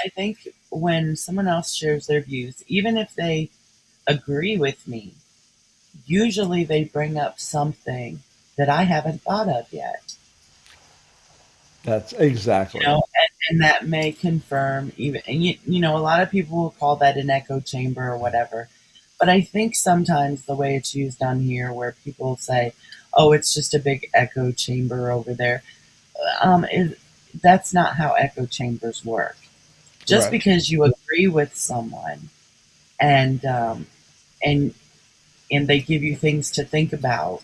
I think when someone else shares their views, even if they agree with me, usually they bring up something that I haven't thought of yet. that's exactly And that may confirm even, and a lot of people will call that an echo chamber or whatever. But I think sometimes the way it's used on here, where people say, "Oh, it's just a big echo chamber over there," is that's not how echo chambers work. Just right. because you agree with someone and and and they give you things to think about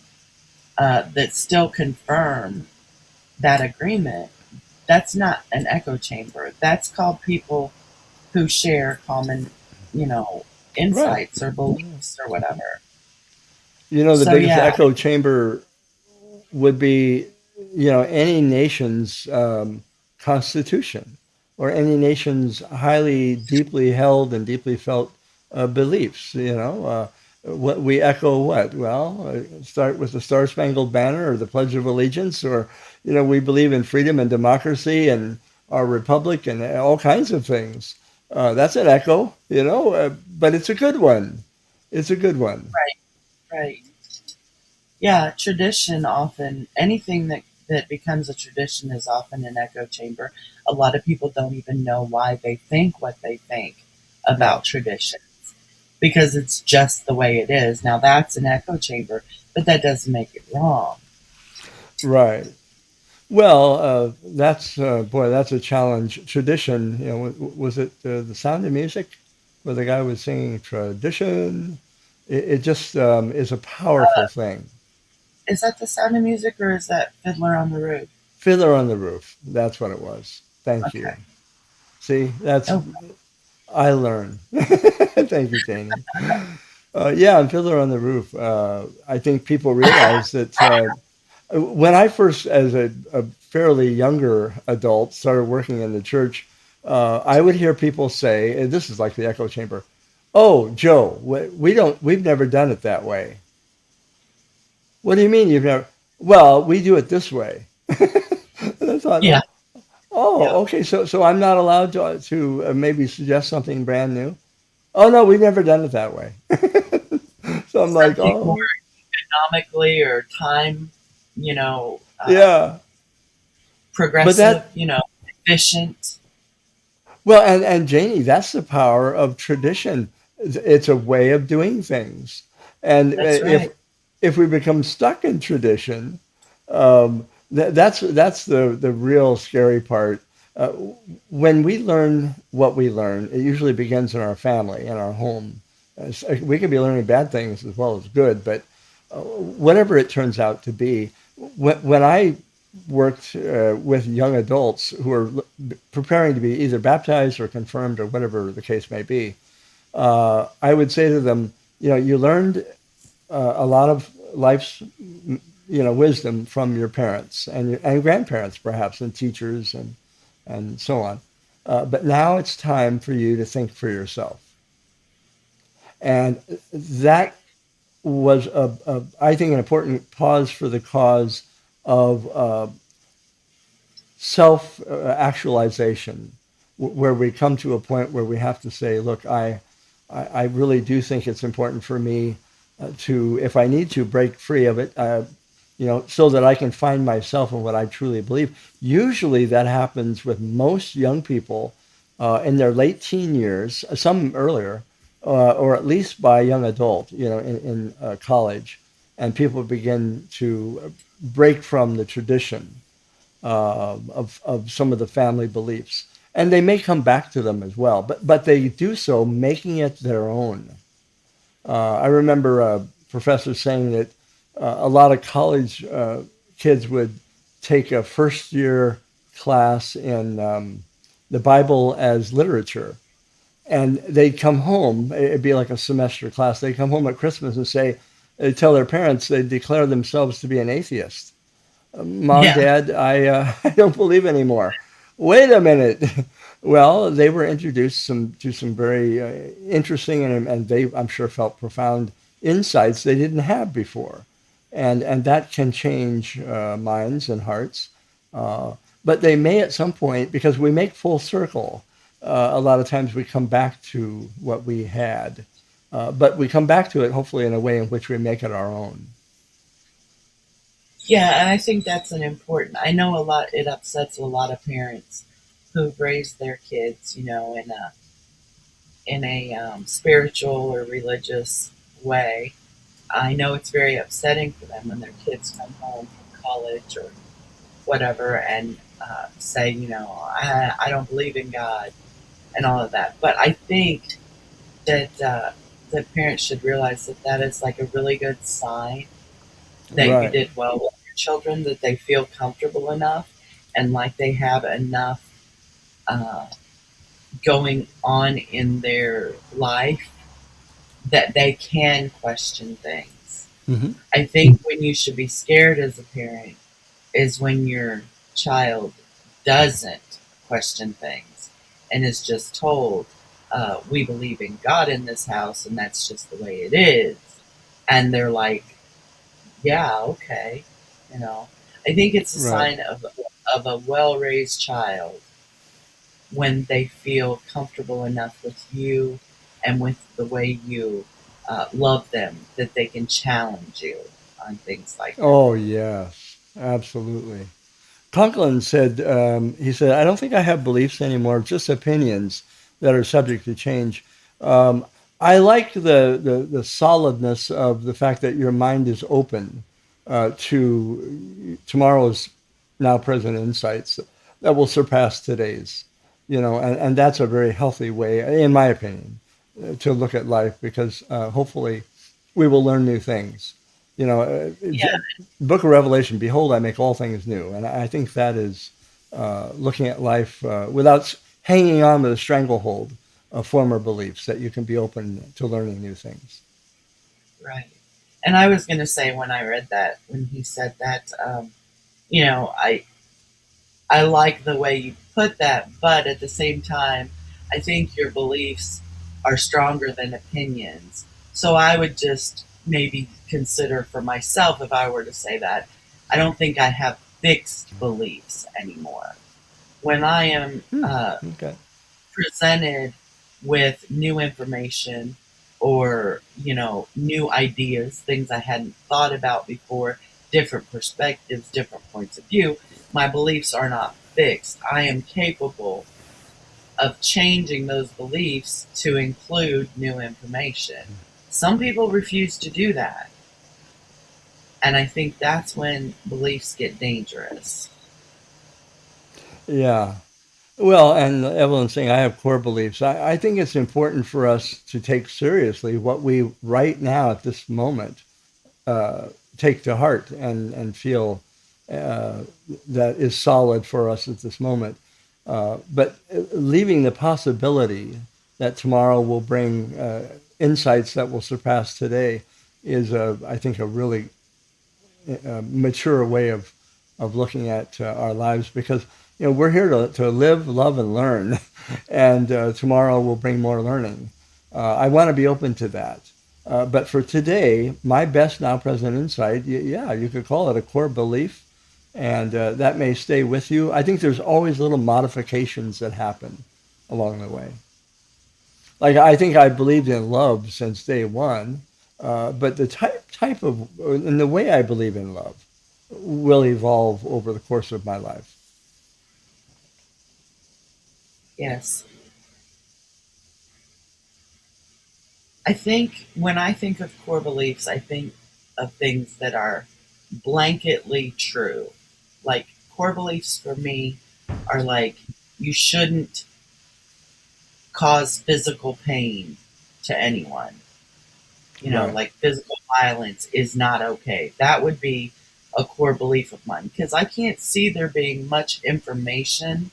that still confirm that agreement, that's not an echo chamber. That's called people who share common, you know, Right. insights or beliefs or whatever. The So biggest yeah, echo chamber would be, any nation's constitution or any nation's highly, deeply held and deeply felt beliefs. What we echo what? Well, start with the Star Spangled Banner or the Pledge of Allegiance, or we believe in freedom and democracy and our republic and all kinds of things. That's an echo, but it's a good one. It's a good one. right. Yeah, tradition often anything that becomes a tradition is often an echo chamber. A lot of people don't even know why they think what they think Yeah. about traditions because it's just the way it is. Now that's an echo chamber, but that doesn't make it wrong. Right. Well, that's a challenge. Tradition, was it The Sound of Music, where the guy was singing tradition? It just is a powerful thing. Is that the Sound of Music or is that Fiddler on the Roof? Fiddler on the Roof. That's what it was. Thank you. Okay. See, that's Oh, I learn. Thank you, Janie. Yeah, on Fiddler on the Roof, I think people realize that when I first, as a fairly younger adult, started working in the church, I would hear people say, and this is like the echo chamber, "Oh, Joe, we've never done it that way." What do you mean you've never? Well, we do it this way. And I thought, yeah, yeah. oh, okay, so I'm not allowed to maybe suggest something brand new. Oh no, we've never done it that way. So I'm like, Something more oh, economically or time, you know, yeah. But progressive, that efficient. Well, and Janie, that's the power of tradition. It's a way of doing things, and That's right. if we become stuck in tradition, that's the real scary part. Uh, when we learn what we learn, it usually begins in our family, in our home. We could be learning bad things as well as good, but whatever it turns out to be, when I worked with young adults who are preparing to be either baptized or confirmed or whatever the case may be, I would say to them, you learned a lot of life's, wisdom from your parents and grandparents, perhaps, and teachers and so on. But now it's time for you to think for yourself. And that was, I think, an important pause for the cause of self actualization, where we come to a point where we have to say, look, I really do think it's important for me to, if I need to, break free of it, so that I can find myself in what I truly believe. Usually that happens with most young people in their late teen years, some earlier, or at least by young adult, in college, and people begin to break from the tradition of some of the family beliefs. And they may come back to them as well, but they do so making it their own. I remember a professor saying that a lot of college kids would take a first year class in the Bible as literature. And they'd come home, it'd be like a semester class. They'd come home at Christmas and say, they'd tell their parents, they'd declare themselves to be an atheist. Mom, Yeah. Dad, I don't believe anymore. Wait a minute. Well, they were introduced to some very interesting and they, I'm sure, felt profound insights they didn't have before, and that can change minds and hearts. Uh, but they may at some point, because we make full circle. A lot of times we come back to what we had, but we come back to it hopefully in a way in which we make it our own. Yeah, and I think that's an important. I know a lot. It upsets a lot of parents who've raised their kids, in a spiritual or religious way. I know it's very upsetting for them when their kids come home from college or whatever and say, I don't believe in God and all of that. But I think that that parents should realize that that is like a really good sign that you Right. did well with your children, that they feel comfortable enough and like they have enough uh, going on in their life that they can question things. Hmm. I think when you should be scared as a parent is when your child doesn't question things and is just told, we believe in God in this house and that's just the way it is. And they're like, yeah, okay. You know, I think it's a Right. sign of a well raised child when they feel comfortable enough with you and with the way you love them that they can challenge you on things like that. Oh, yes, absolutely. Conklin said, he said, I don't think I have beliefs anymore, just opinions that are subject to change. Um, I like the solidness of the fact that your mind is open to tomorrow's now present insights that will surpass today's, and that's a very healthy way, in my opinion, to look at life because hopefully we will learn new things. You know, Yeah, Book of Revelation, behold, I make all things new. And I think that is looking at life without hanging on to the stranglehold of former beliefs, that you can be open to learning new things. right. And I was going to say when I read that, when he said that, you know, I like the way you put that, but at the same time, I think your beliefs are stronger than opinions. So I would just maybe consider for myself, if I were to say that, I don't think I have fixed beliefs anymore. When I am Hmm. Okay. presented with new information or, new ideas, things I hadn't thought about before, different perspectives, different points of view, my beliefs are not fixed. I am capable of changing those beliefs to include new information. Some people refuse to do that, and I think that's when beliefs get dangerous. Yeah. Well, and Evelyn saying I have core beliefs. I think it's important for us to take seriously what we right now at this moment uh, take to heart and feel uh, that is solid for us at this moment. But leaving the possibility that tomorrow will bring insights that will surpass today is, I think, a really mature way of looking at our lives, because we're here to live, love, and learn, and tomorrow will bring more learning. I want to be open to that. But for today, my best now present insight, yeah, you could call it a core belief, and that may stay with you. I think there's always little modifications that happen along the way. Like, I think I believed in love since day one, but the type of and the way I believe in love will evolve over the course of my life. Yes. I think when I think of core beliefs, I think of things that are blanketly true. Like core beliefs for me are like you shouldn't cause physical pain to anyone. Right. Like physical violence is not okay. That would be a core belief of mine because I can't see there being much information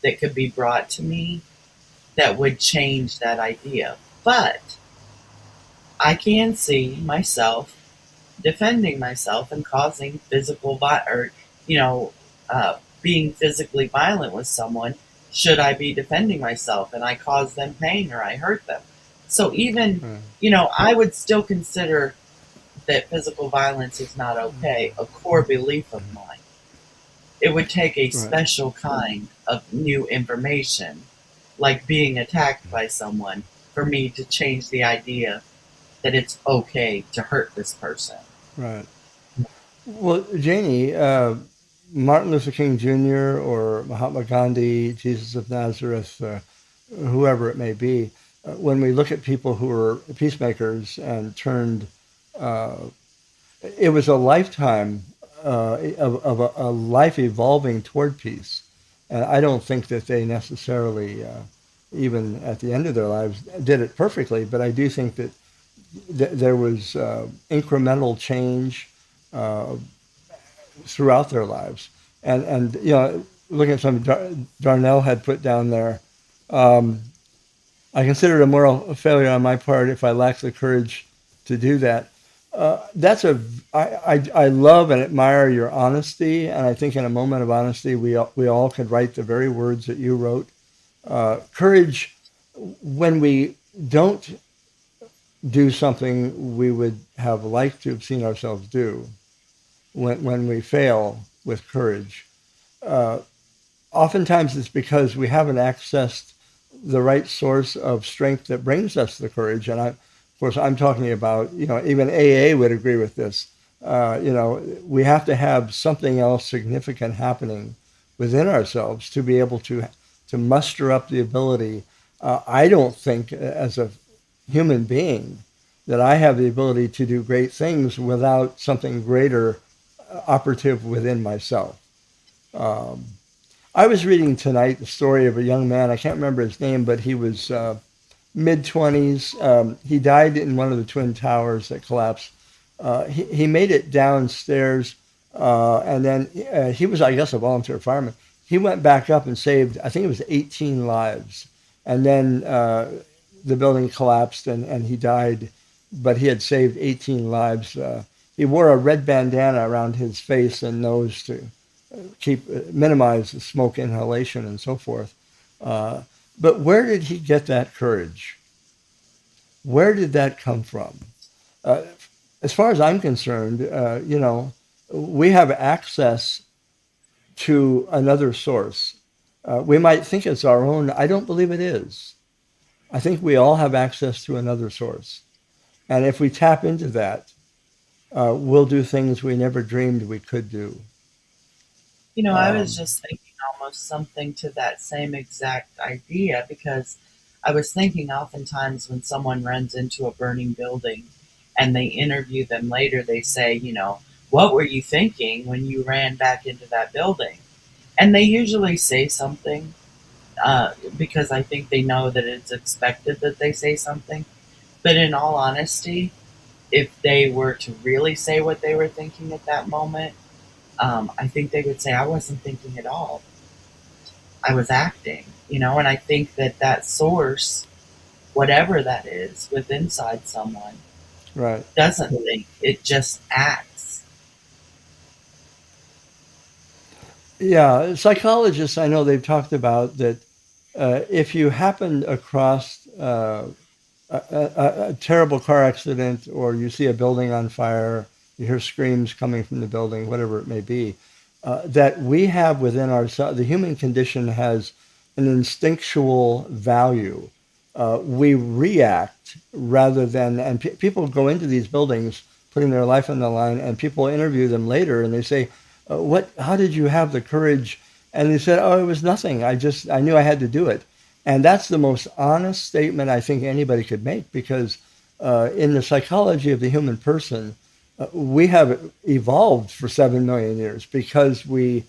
that could be brought to me that would change that idea. But I can see myself defending myself and causing or you know being physically violent with someone should I be defending myself and I cause them pain or I hurt them. So even Right. I would still consider that physical violence is not okay a core belief of mine. It would take a Right. special kind of new information like being attacked by someone for me to change the idea that it's okay to hurt this person. Right. Well, Janie, Martin Luther King Jr. or Mahatma Gandhi, Jesus of Nazareth, whoever it may be, when we look at people who were peacemakers and turned uh, it was a lifetime of a life evolving toward peace. And I don't think that they necessarily, even at the end of their lives, did it perfectly. But I do think that there was incremental change uh, throughout their lives. And looking at something Darnell had put down there, um, I consider it a moral failure on my part if I lack the courage to do that. I love and admire your honesty, and I think in a moment of honesty, we all could write the very words that you wrote. Courage when we don't do something we would have liked to have seen ourselves do. When we fail with courage, uh, oftentimes it's because we haven't accessed the right source of strength that brings us the courage. And of course, I'm talking about, even AA would agree with this. We have to have something else significant happening within ourselves to be able to muster up the ability. I don't think, as a human being, that I have the ability to do great things without something greater operative within myself. Um, I was reading tonight the story of a young man. I can't remember his name, but he was mid 20s. He died in one of the twin towers that collapsed He made it downstairs, and then he was, I guess, a volunteer fireman. He went back up and saved, I think it was 18 lives. And then the building collapsed and he died, but he had saved 18 lives. He wore a red bandana around his face and nose to keep minimize the smoke inhalation and so forth. Uh, but where did he get that courage? Where did that come from? Uh, as far as I'm concerned, we have access to another source. We might think it's our own. I don't believe it is. I think we all have access to another source. And if we tap into that, we'll do things we never dreamed we could do. I was Um, just thinking almost something to that same exact idea because I was thinking oftentimes when someone runs into a burning building and they interview them later, they say, what were you thinking when you ran back into that building? And they usually say something because I think they know that it's expected that they say something. But in all honesty, if they were to really say what they were thinking at that moment, I think they would say, I wasn't thinking at all. I was acting. And I think that that source, whatever that is, with inside someone, right. doesn't think, it just acts. Yeah, psychologists, I know they've talked about that if you happen across a terrible car accident or you see a building on fire, you hear screams coming from the building, whatever it may be, that we have within ourselves, the human condition has an instinctual value. We react rather than, and people go into these buildings putting their life on the line, and people interview them later and they say, how did you have the courage? And they said, oh, it was nothing. I knew I had to do it. And that's the most honest statement I think anybody could make because in the psychology of the human person, we have evolved for 7 million years because we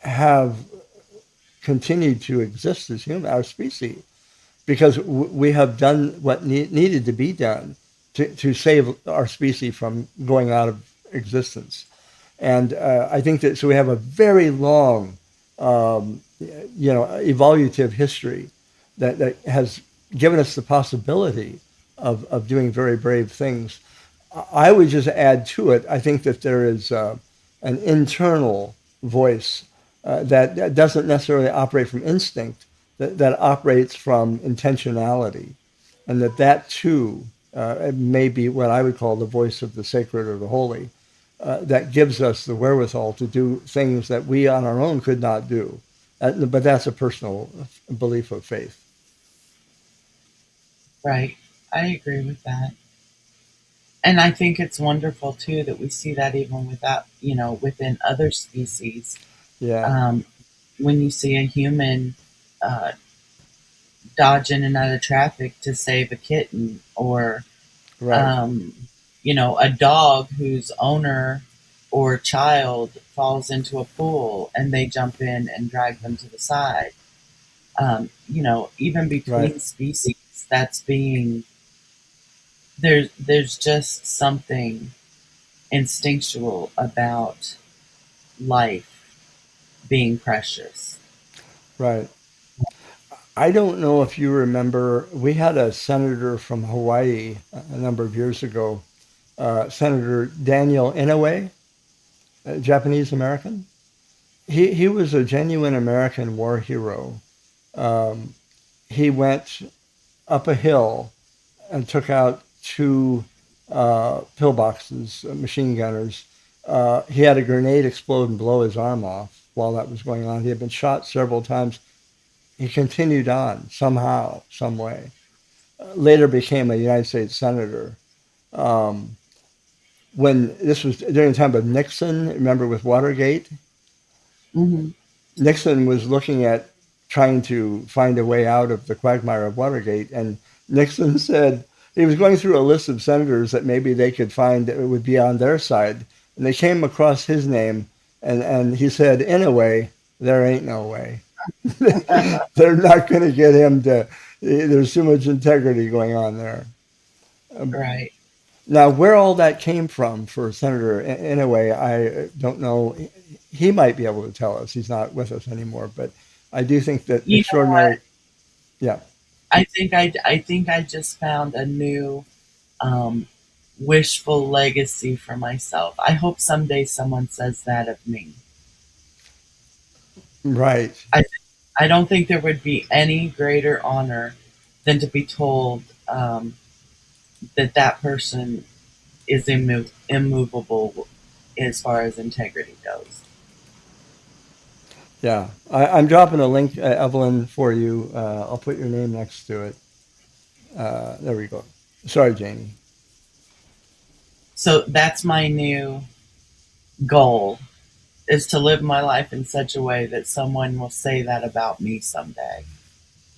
have continued to exist as human, our species, because we have done what needed to be done to save our species from going out of existence. And I think that so we have a very long, evolutive history that has given us the possibility of doing very brave things. I would just add to it. I think that there is an internal voice that doesn't necessarily operate from instinct, that operates from intentionality, and that too may be what I would call the voice of the sacred or the holy that gives us the wherewithal to do things that we on our own could not do. But that's a personal belief of faith. Right. I agree with that. And I think it's wonderful too that we see that even within other species. Yeah, Um, when you see a human uh, dodge in and out of traffic to save a kitten, or right, um, a dog whose owner or child falls into a pool and they jump in and drag them to the side. Even right, between species, that's being there's just something instinctual about life being precious. right. I don't know if you remember, we had a senator from Hawaii a number of years ago, Senator Daniel Inouye, a Japanese American. He was a genuine American war hero. Um, he went up a hill and took out two pillboxes, machine gunners. He had a grenade explode and blow his arm off while that was going on. He had been shot several times. He continued on somehow, some way. Later became a United States senator. Um, when this was during the time of Nixon, remember with Watergate, Hmm. Nixon was looking at trying to find a way out of the quagmire of Watergate, and Nixon said he was going through a list of senators that maybe they could find that would be on their side, and they came across his name, and he said, "In a way, there ain't no way. They're not going to get him to. There's too much integrity going on there." Um, Right. Now, where all that came from for Senator Inouye, I don't know. He might be able to tell us. He's not with us anymore, but I do think that You know extraordinary. what? Yeah, I think I just found a new um, wishful legacy for myself. I hope someday someone says that of me. right. I I don't think there would be any greater honor than to be told that that person is immovable as far as integrity goes. Yeah, I'm dropping a link, Evelyn, for you. I'll put your name next to it. There we go. Sorry, Janie. So that's my new goal, is to live my life in such a way that someone will say that about me someday.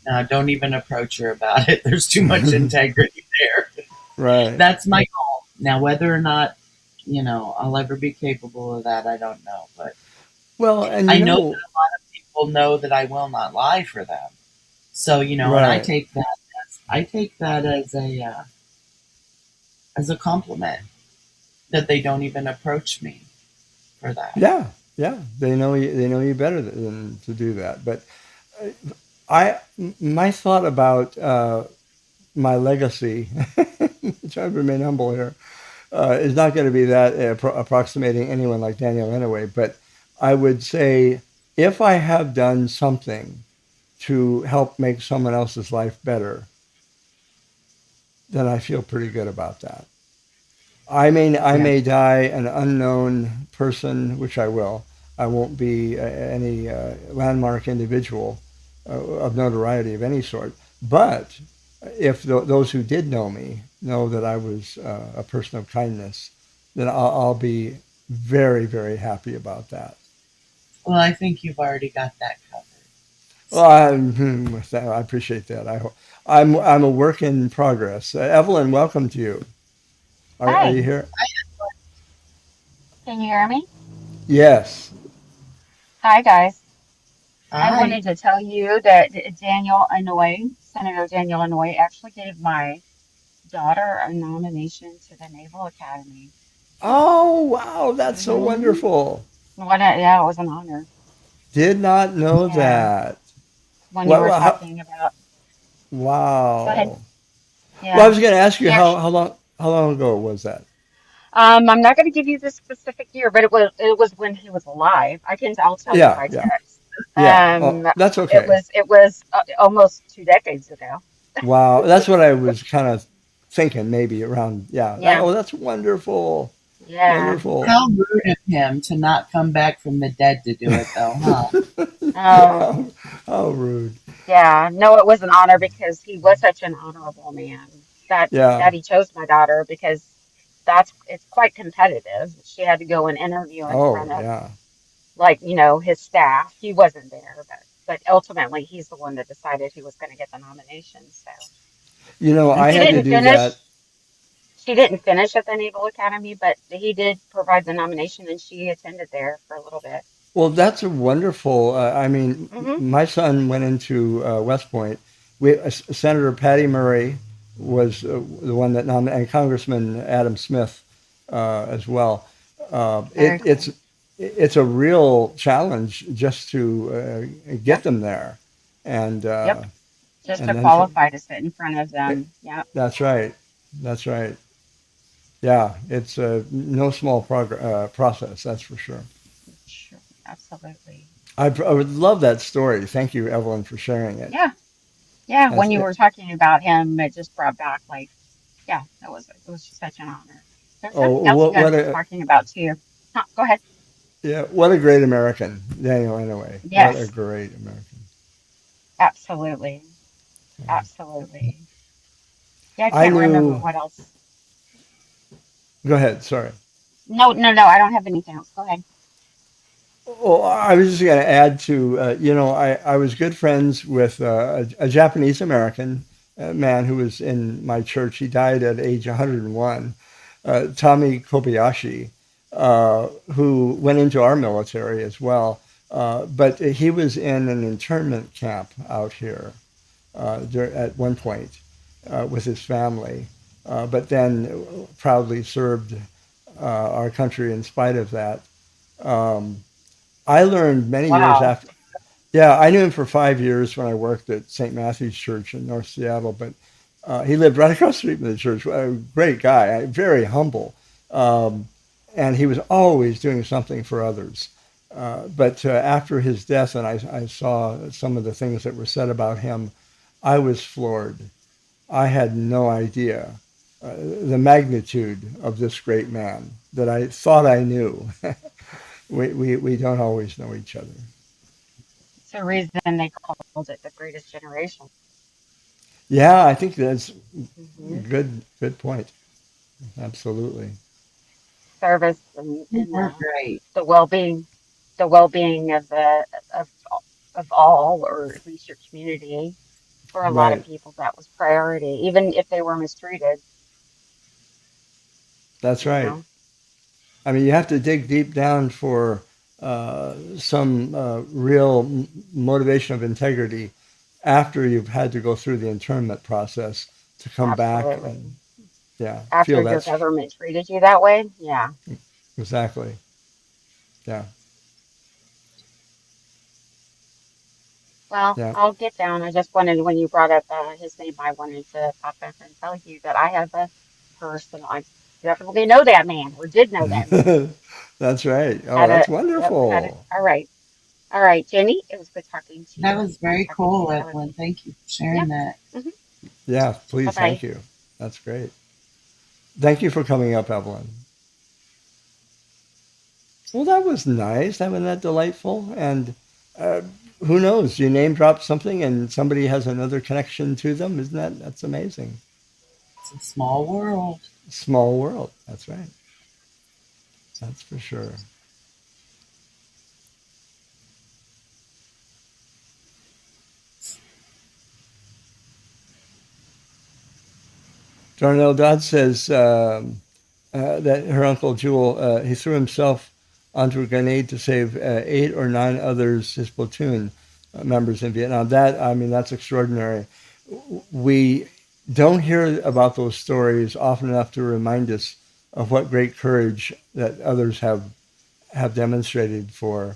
Now, don't even approach her about it. There's too much integrity there. Right. That's my goal. Now, whether or not, I'll ever be capable of that, I don't know. But Well, and I know that a lot of people know that I will not lie for them. So, and I right. take that as a compliment that they don't even approach me for that. Yeah, yeah. They know you better than to do that. But uh, my thought about my legacy, which I remain humble here, is not going to be that approximating anyone like Daniel Inouye. But I would say if I have done something to help make someone else's life better, then I feel pretty good about that. I Yeah. may die an unknown person, which I will. I won't be any landmark individual of notoriety of any sort. But if those who did know me know that I was a person of kindness, then I'll be very, very happy about that. Well, I think you've already got that covered. Well, So, I appreciate that. I'm a work in progress. Evelyn, welcome to you. Are you Hi, here? can you hear me? Yes. Hi, guys. I hi. wanted to tell you that Daniel Inouye, Senator Daniel Inouye, actually gave my daughter a nomination to the Naval Academy. Oh, wow, that's so Hmm. wonderful. Yeah, it was an honor. Did not know Yeah, that. when you were How, talking about, go ahead. wow. Well, I Yeah, was going to ask you yeah. how long ago was that? I'm not going to give you the specific year, but it was when he was alive. I'll tell you Yeah, by yeah, text. yeah. Oh, that's It okay. was it was almost 2 decades ago. Wow, that's what I was kind of thinking. Maybe around. Yeah. Yeah, Oh, that's wonderful. yeah. Wonderful. How rude of him to not come back from the dead to do it, though, huh? Oh. how, how rude. Yeah, no, it was an honor because he was such an honorable man that Yeah. he chose my daughter because it's quite competitive. She had to go and interview in Oh, front of yeah. his staff. He wasn't there, but ultimately he's the one that decided he was going to get the nomination. So I she That's had to didn't do that. finish. She didn't finish at the Naval Academy, but he did provide the nomination and she attended there for a little bit. Well, that's a wonderful. I mean, Hmm. my son went into West Point. Senator Patty Murray was the one that nominated, and Congressman Adam Smith as well. Very cool. It's a real challenge just to get Yep, them there, and yep. Just to then for, qualify to sit in front of it, them. Yep. that's right, that's right. Yeah, it's no small process, that's for sure. Sure. Absolutely. I would love that story. Thank you, Evelyn, for sharing it. Yeah. Yeah. That's When you it. were talking about him, it just brought back yeah, it was just such an honor. There's Oh, something else you guys what were a talking about too. Huh, go ahead. yeah, what a great American, Daniel Inouye. What a Yes, great American. absolutely. Absolutely. Yeah, I I can't remember knew. what else. Go ahead. Sorry. No, no, no, I don't have anything else. Go ahead. Well, I was just going to add to, I was good friends with a Japanese American man who was in my church. He died at age 101, Tommy Kobayashi, who went into our military as well. But he was in an internment camp out here at one point with his family. but then proudly served our country in spite of that. Um, I learned many years Wow. after. Yeah, I knew him for 5 years when I worked at St. Matthew's Church in North Seattle, but he lived right across the street from the church. A great guy, very humble, um, and he was always doing something for others. But after his death, and I saw some of the things that were said about him, I was floored. I had no idea the magnitude of this great man that I thought I knew. We don't always know each other. It's the reason they called it the greatest generation. Yeah, I think that's Hmm. good point. Absolutely. Service You and were great. the well-being, the well-being of of of all, or at least your community. For a lot of Right. people, that was priority, even if they were mistreated. That's You right. know, I mean, you have to dig deep down for some real motivation of integrity after you've had to go through the internment process to come back absolutely. and, yeah, After feel your that's government treated you that way, yeah. exactly. Yeah. Well, Yeah. I'll get down. I just wanted, when you brought up his name, I wanted to pop up and tell you that I have a personal, I definitely know that man, or did know that man. That's right. Oh, Had that's a, yep, had it. wonderful. All right. All right, Jenny, it was good talking to That you. was Nice very talking to cool, you. Evelyn. Thank you for Yep. sharing that. Hmm. Yeah, Bye please. bye. Thank you. That's great. Thank you for coming up, Evelyn. Well, that was nice. Wasn't that delightful? And uh, who knows? You name drop something and somebody has another connection to them. Isn't that's amazing? It's a small world. Small world. That's right. That's for sure. Darnell Dodd says that her uncle Jewel, he threw himself onto a grenade to save 8 or 9 others, his platoon members in Vietnam. That, I mean, that's extraordinary. We don't hear about those stories often enough to remind us of what great courage that others have demonstrated for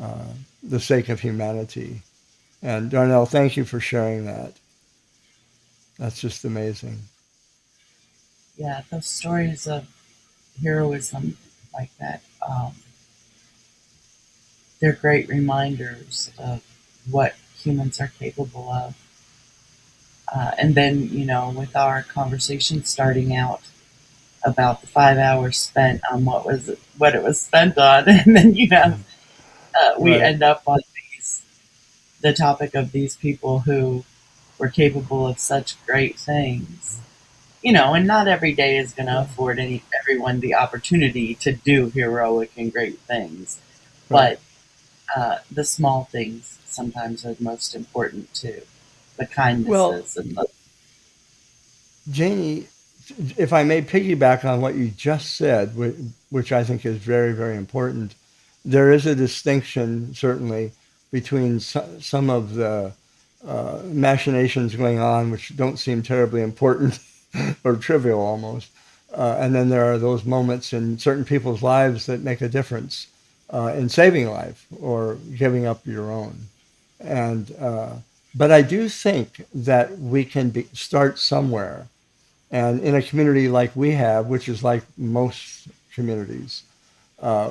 uh, the sake of humanity. And Darnell, thank you for sharing that. That's just amazing. Yeah, those stories of heroism like that, they're great reminders of what humans are capable of. And then, with our conversation starting out about the 5 hours spent on what it was spent on, and then we Right. end up on the topic of these people who were capable of such great things. And not every day is going to afford everyone the opportunity to do heroic and great things, Right. but the small things sometimes are the most important too. The Well, kindnesses and the Janie, if I may piggyback on what you just said, which I think is very, very important, there is a distinction, certainly, between some of the machinations going on, which don't seem terribly important or trivial almost. And then there are those moments in certain people's lives that make a difference in saving life or giving up your own. And but I do think that we can start somewhere, and in a community like we have, which is like most communities, uh,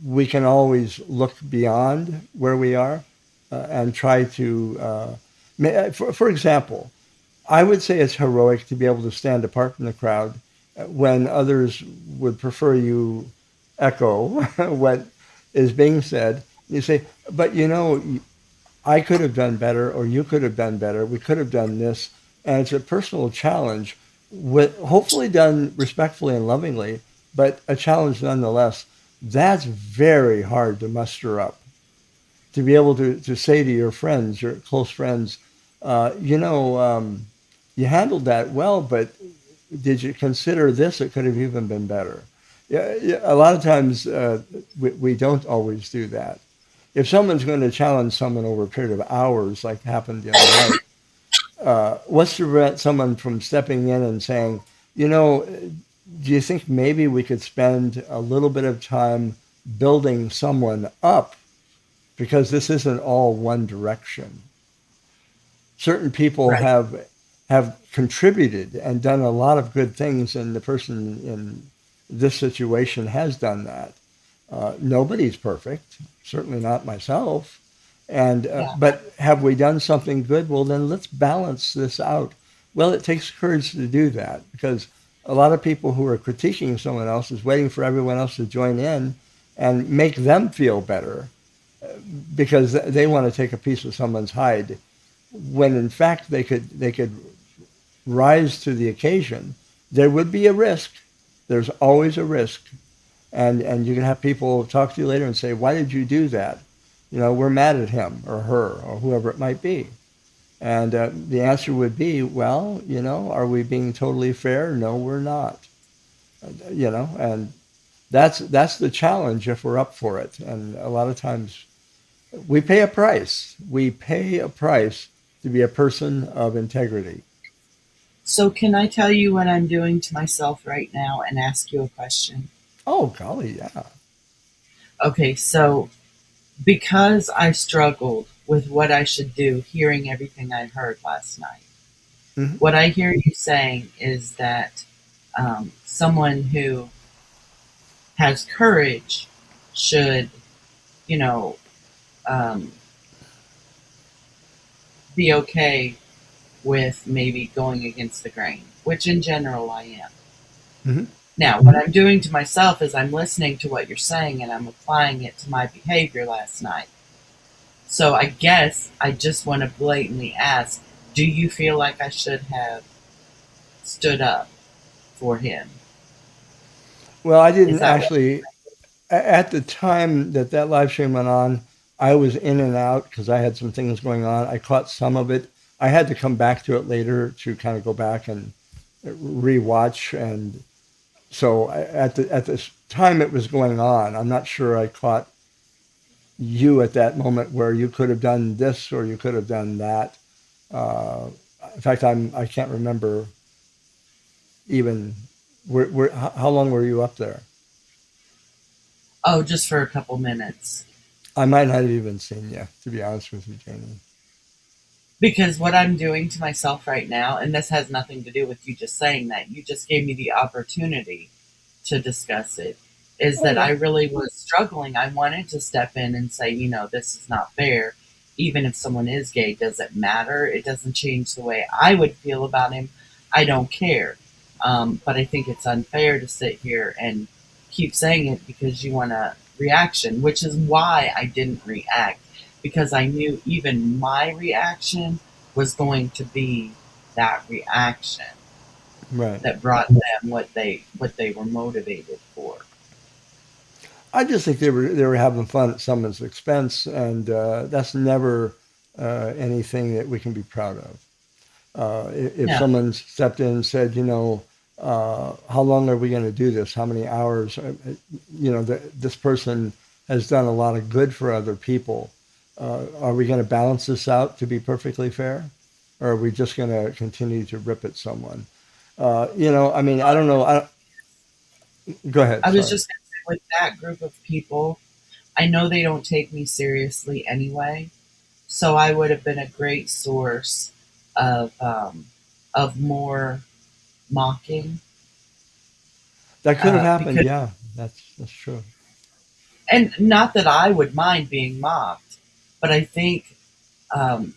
we can always look beyond where we are and try to, for example, I would say it's heroic to be able to stand apart from the crowd when others would prefer you echo what is being said. You say, but I could have done better, or you could have done better. We could have done this. And it's a personal challenge, with hopefully done respectfully and lovingly, but a challenge nonetheless. That's very hard to muster up. To be able to say to your friends, your close friends, you handled that well, but did you consider this? It could have even been better. Yeah, yeah, a lot of times we don't always do that. If someone's going to challenge someone over a period of hours, like happened the other night, what's to prevent someone from stepping in and saying, You know, do you think maybe we could spend a little bit of time building someone up? Because this isn't all one direction. Certain people Right. have contributed and done a lot of good things, and the person in this situation has done that. Nobody's perfect, certainly not myself. And Yeah. but have we done something good? Well, then let's balance this out. Well, it takes courage to do that because a lot of people who are critiquing someone else is waiting for everyone else to join in and make them feel better because they want to take a piece of someone's hide when in fact they could rise to the occasion. There would be a risk. There's always a risk, and you can have people talk to you later and say, "Why did you do that?" We're mad at him or her or whoever it might be, and the answer would be, "Well, are we being totally fair? No, we're not." And that's the challenge if we're up for it. And a lot of times we pay a price. We pay a price to be a person of integrity. So can I tell you what I'm doing to myself right now and ask you a question? Oh, golly, yeah. Okay, so because I struggled with what I should do, hearing everything I heard last night, Hmm. what I hear you saying is that someone who has courage should, you know, um, be okay with maybe going against the grain, which in general I am. Hmm. Now, what I'm doing to myself is I'm listening to what you're saying and I'm applying it to my behavior last night. So I guess I just want to blatantly ask, do you feel like I should have stood up for him? Well, I Is didn't that what? actually. At the time that that live stream went on, I was in and out because I had some things going on. I caught some of it. I had to come back to it later to kind of go back and rewatch. And so at this time it was going on, I'm not sure I caught you at that moment where you could have done this or you could have done that. Uh, in fact, I can't remember even how long were you up there? Oh, just for a couple minutes. I might not have even seen you, to be honest with you, Janie. Because what I'm doing to myself right now, and this has nothing to do with you just saying that, you just gave me the opportunity to discuss it, is Oh that I yeah. really was struggling. I wanted to step in and say, this is not fair. Even if someone is gay, does it matter? It doesn't change the way I would feel about him. I don't care. But I think it's unfair to sit here and keep saying it because you want a reaction, which is why I didn't react because I knew even my reaction was going to be that reaction Right. that brought them what they were motivated for. I just think they were having fun at someone's expense, and that's never anything that we can be proud of. If Yeah, someone stepped in and said, how long are we going to do this? How many hours? This person has done a lot of good for other people. Are we going to balance this out to be perfectly fair? Or are we just going to continue to rip at someone? I mean, I don't know. Go ahead. I was Sorry. just gonna say with that group of people, I know they don't take me seriously anyway, so I would have been a great source of more mocking, That could have happened. because Yeah, that's true. and not that I would mind being mocked, but I think um,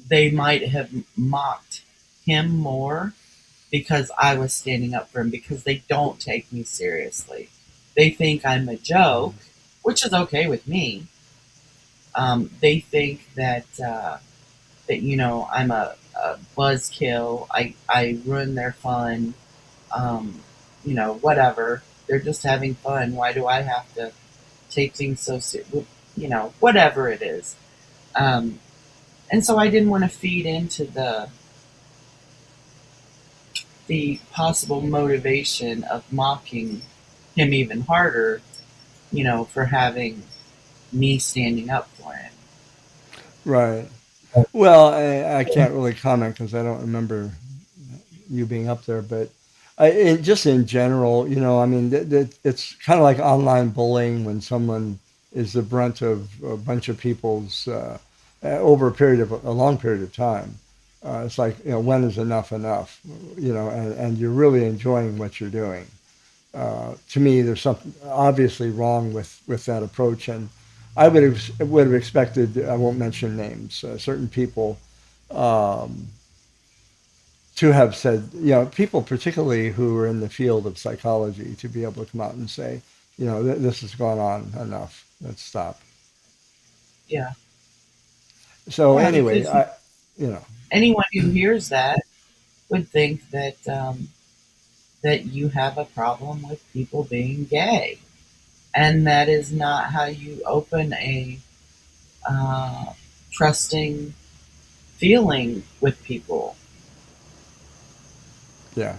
they might have mocked him more because I was standing up for him because they don't take me seriously. They think I'm a joke, which is okay with me. They think that I'm a buzzkill. I ruin their fun. Um, whatever. They're just having fun. Why do I have to take things so serious? Whatever it is. Um, and so I didn't want to feed into the possible motivation of mocking him even harder, for having me standing up for him. Right. Well, I can't really comment because I don't remember you being up there, but just in general, I mean, it's kind of like online bullying when someone is the brunt of a bunch of people's over a long period of time. It's like, when is enough enough? And you're really enjoying what you're doing. To me, there's something obviously wrong with that approach, and I would have expected. I won't mention names. Certain people um, to have said, people particularly who are in the field of psychology, to be able to come out and say, this has gone on enough. Let's stop. Yeah. So Yeah, anyway, because you know, anyone who hears that would think that that you have a problem with people being gay, and that is not how you open a uh, trusting feeling with people. yeah,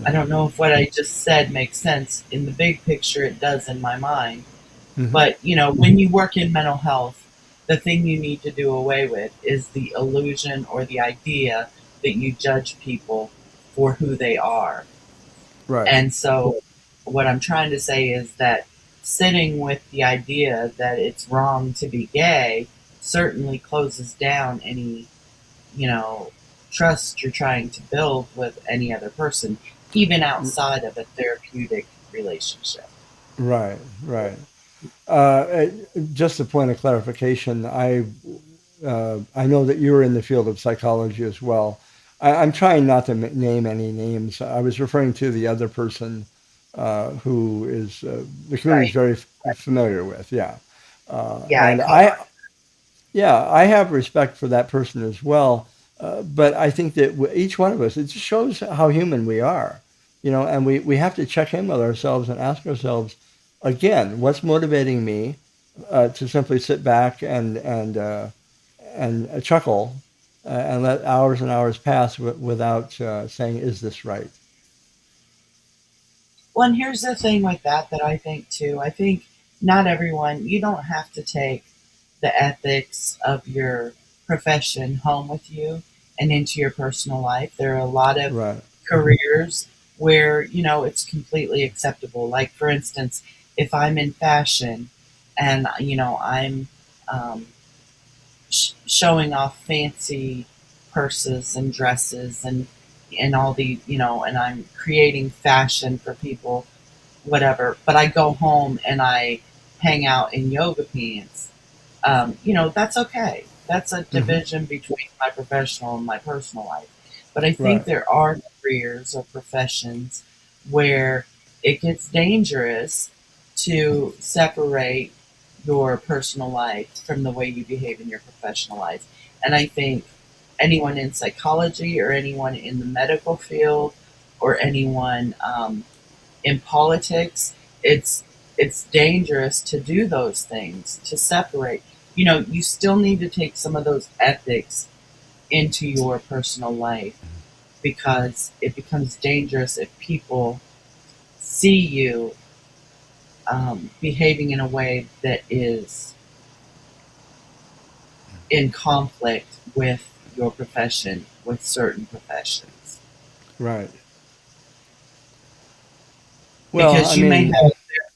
I yeah. don't know if what I just said makes sense. In the big picture, it does in my mind. Hmm. But, when you work in mental health, the thing you need to do away with is the illusion or the idea that you judge people for who they are. Right. And so, what I'm trying to say is that sitting with the idea that it's wrong to be gay certainly closes down any, you know, trust you're trying to build with any other person, even outside of a therapeutic relationship. Right. Right. Uh, just a point of clarification. I know that you're in the field of psychology as well. I'm trying not to name any names. I was referring to the other person who is the community is Right. very familiar with. Yeah, Yeah, I and caught on. I have respect for that person as well. But I think that each one of us, it just shows how human we are, and we have to check in with ourselves and ask ourselves again, what's motivating me to simply sit back and chuckle and let hours and hours pass without saying, "Is this right?" Well, and here's the thing with that I think too. I think not everyone, you don't have to take the ethics of your profession home with you and into your personal life. There are a lot of Right. careers where, it's completely acceptable. Like, for instance, if I'm in fashion and, I'm um, showing off fancy purses and dresses and all the, and I'm creating fashion for people, whatever, but I go home and I hang out in yoga pants, that's okay. That's a Hmm. division between my professional and my personal life. But I think Right. there are careers or professions where it gets dangerous to separate your personal life from the way you behave in your professional life. And I think anyone in psychology or anyone in the medical field or anyone in politics, it's it's dangerous to do those things, to separate. You still need to take some of those ethics into your personal life because it becomes dangerous if people see you behaving in a way that is in conflict with your profession, with certain professions. Right. Well, Because I you may mean, have a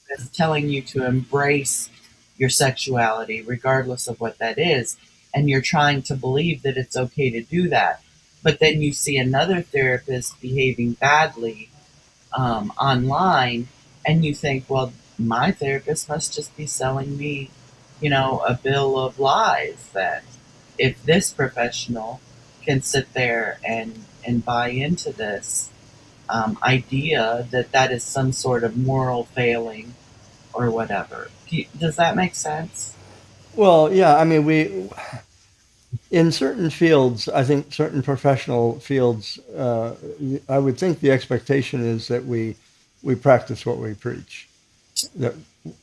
therapist telling you to embrace your sexuality, regardless of what that is, and you're trying to believe that it's okay to do that. But then you see another therapist behaving badly online, and you think, well, my therapist must just be selling me, a bill of lies. That if this professional can sit there and buy into this idea that that is some sort of moral failing or whatever. Does that make sense? well, yeah, I mean, in certain fields, I think certain professional fields, I would think the expectation is that we practice what we preach. That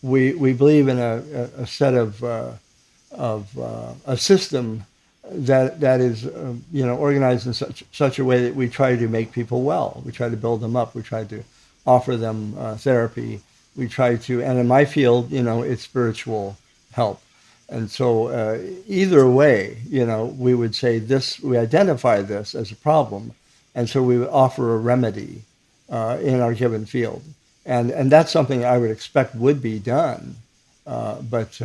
we believe in a set of a system that is organized in such a way that we try to make people well. We try to build them up. We try to offer them therapy. We try to, and in my field, it's spiritual help. And so either way, we would say this. We identify this as a problem, and so we would offer a remedy. in our given field, and that's something I would expect would be done, but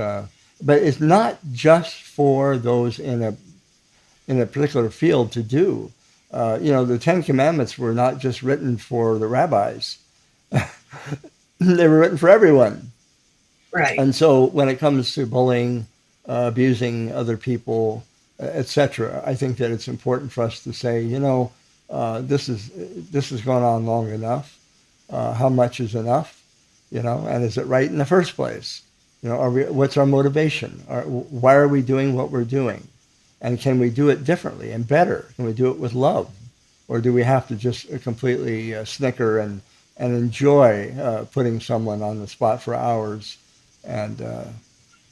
but it's not just for those in a particular field to do. The Ten Commandments were not just written for the rabbis; they were written for everyone. Right. And so, when it comes to bullying, abusing other people, etc., I think that it's important for us to say, this has gone on long enough. How much is enough? And is it right in the first place? What's our motivation? Why are we doing what we're doing? And can we do it differently and better? Can we do it with love? Or do we have to just completely snicker and enjoy putting someone on the spot for hours and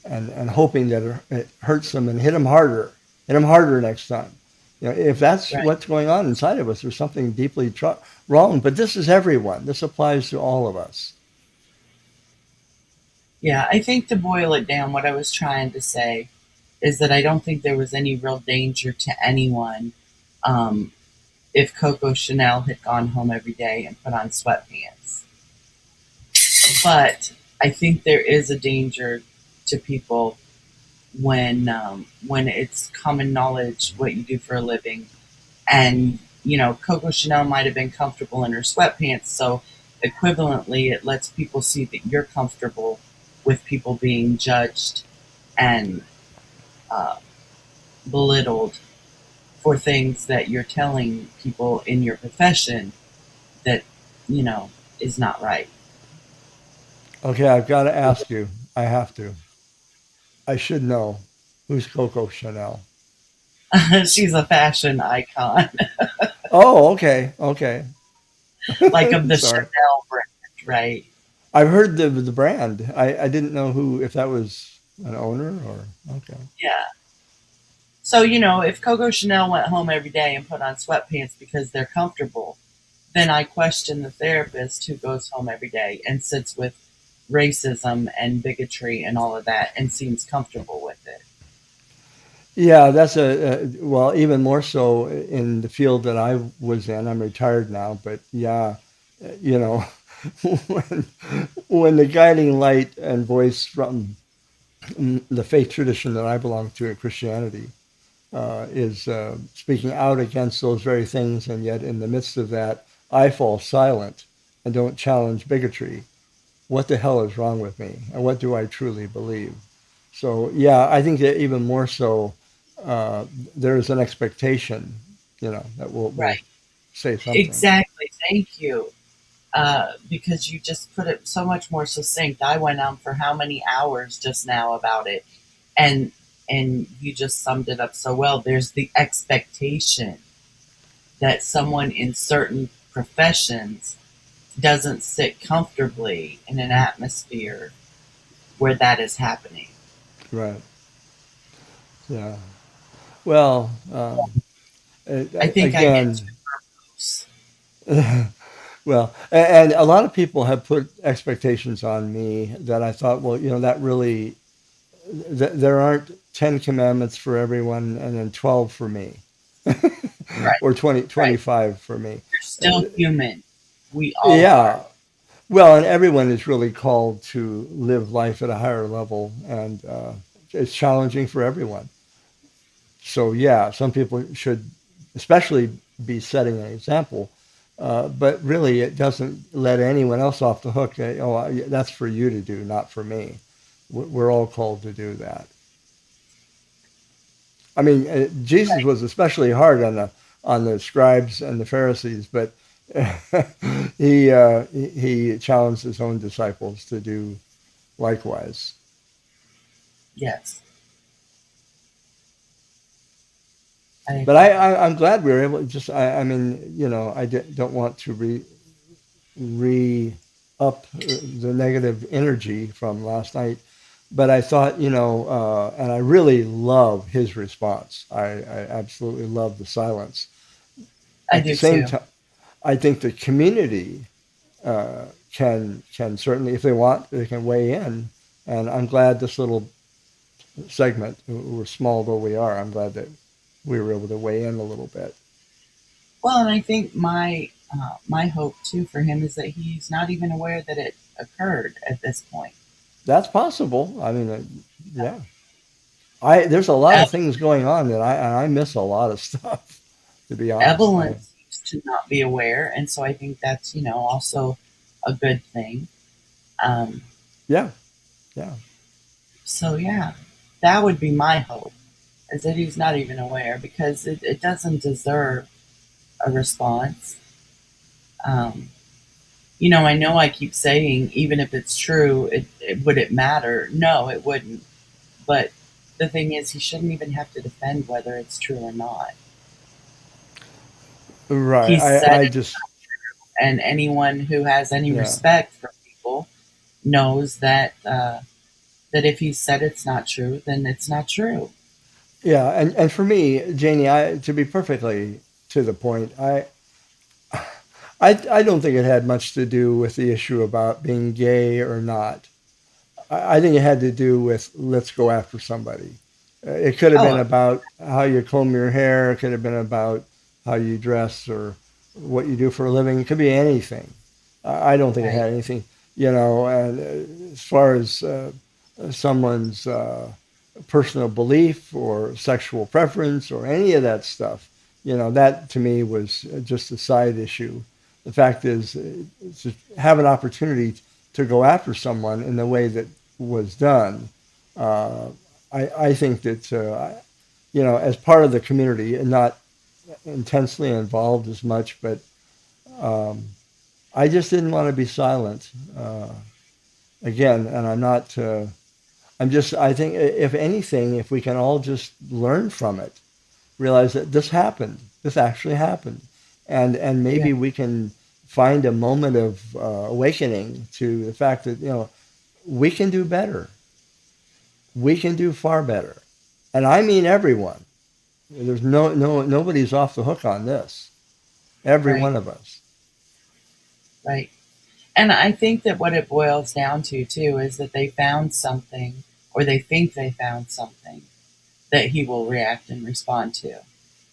and hoping that it hurts them and hit them harder next time? If that's Right. what's going on inside of us, there's something deeply wrong. But this is everyone. This applies to all of us. Yeah, I think to boil it down, what I was trying to say is that I don't think there was any real danger to anyone um, if Coco Chanel had gone home every day and put on sweatpants. But I think there is a danger to people when it's common knowledge what you do for a living, and Coco Chanel might have been comfortable in her sweatpants, so equivalently, it lets people see that you're comfortable with people being judged and uh, belittled for things that you're telling people in your profession that you know is not right. Okay, I've got to ask you. I have to. I should know. Who's Coco Chanel? She's a fashion icon, Oh, okay, okay. like of the Sorry. Chanel brand, right? I've heard the brand. I didn't know who if that was an owner or okay. Yeah. So, if Coco Chanel went home every day and put on sweatpants because they're comfortable, then I question the therapist who goes home every day and sits with racism and bigotry and all of that and seems comfortable with it. Yeah, that's well, even more so in the field that I was in. I'm retired now, but yeah, you know, when when the guiding light and voice from the faith tradition that I belong to in Christianity is speaking out against those very things, and yet in the midst of that, I fall silent and don't challenge bigotry. What the hell is wrong with me? And what do I truly believe? So, yeah, I think that even more so, uh, there is an expectation, that we'll Right. say something. Exactly. Thank you. Because you just put it so much more succinct. I went on for how many hours just now about it, and and you just summed it up so well. There's the expectation that someone in certain professions doesn't sit comfortably in an atmosphere where that is happening. Right. Yeah. Well, I think I get again, too close. well, and a lot of people have put expectations on me that I thought, well, that really, there aren't 10 commandments for everyone and then 12 for me Right, or 20, right. 25 for me. You're Uh, still human. We all are. yeah. Well, and everyone is really called to live life at a higher level, and it's challenging for everyone. So, yeah, some people should, especially, be setting an example. But really, it doesn't let anyone else off the hook. That's for you to do, not for me. We're all called to do that. I mean, Jesus was especially hard on the scribes and the Pharisees, but he challenged his own disciples to do likewise. Yes, I But agree. I'm glad we were able to just. I mean, don't want to re up the negative energy from last night. But I thought, and I really love his response. I absolutely love the silence. I At the do same too. time, I think the community can certainly, if they want, they can weigh in. And I'm glad this little segment, we're small though we are, I'm glad that we were able to weigh in a little bit. Well, and I think my my hope too for him is that he's not even aware that it occurred at this point. That's possible. I mean, yeah. I there's a lot of Ev- things going on that I miss a lot of stuff. To be honest, Evelyn seems to not be aware, and so I think that's also a good thing. Um, yeah, yeah. so yeah, that would be my hope is that he's not even aware because it doesn't deserve a response. Um, I know I keep saying even if it's true, would it matter? No, it wouldn't. But the thing is, he shouldn't even have to defend whether it's true or not. Right. He said I it, just and anyone who has any yeah. respect for people knows that if he said it's not true, then it's not true. Yeah, and for me, Janie, I to be perfectly to the point, I don't think it had much to do with the issue about being gay or not. I think it had to do with let's go after somebody. It could have been Oh, about how you comb your hair. It could have been about how you dress or what you do for a living. It could be anything. I don't think it right, had anything, and as far as someone's personal belief or sexual preference or any of that stuff, that to me was just a side issue. The fact is, to have an opportunity to go after someone in the way that was done, uh, I think that, as part of the community and not intensely involved as much, but um, I just didn't want to be silent. Again, and I'm not. I think, if anything, if we can all just learn from it, realize that this happened, this actually happened, and yeah, maybe we can find a moment of awakening to the fact that we can do better, we can do far better, and I mean everyone. There's nobody's off the hook on this. Every right, one of us. right. And I think that what it boils down to too is that they found something, or they think they found something that he will react and respond to.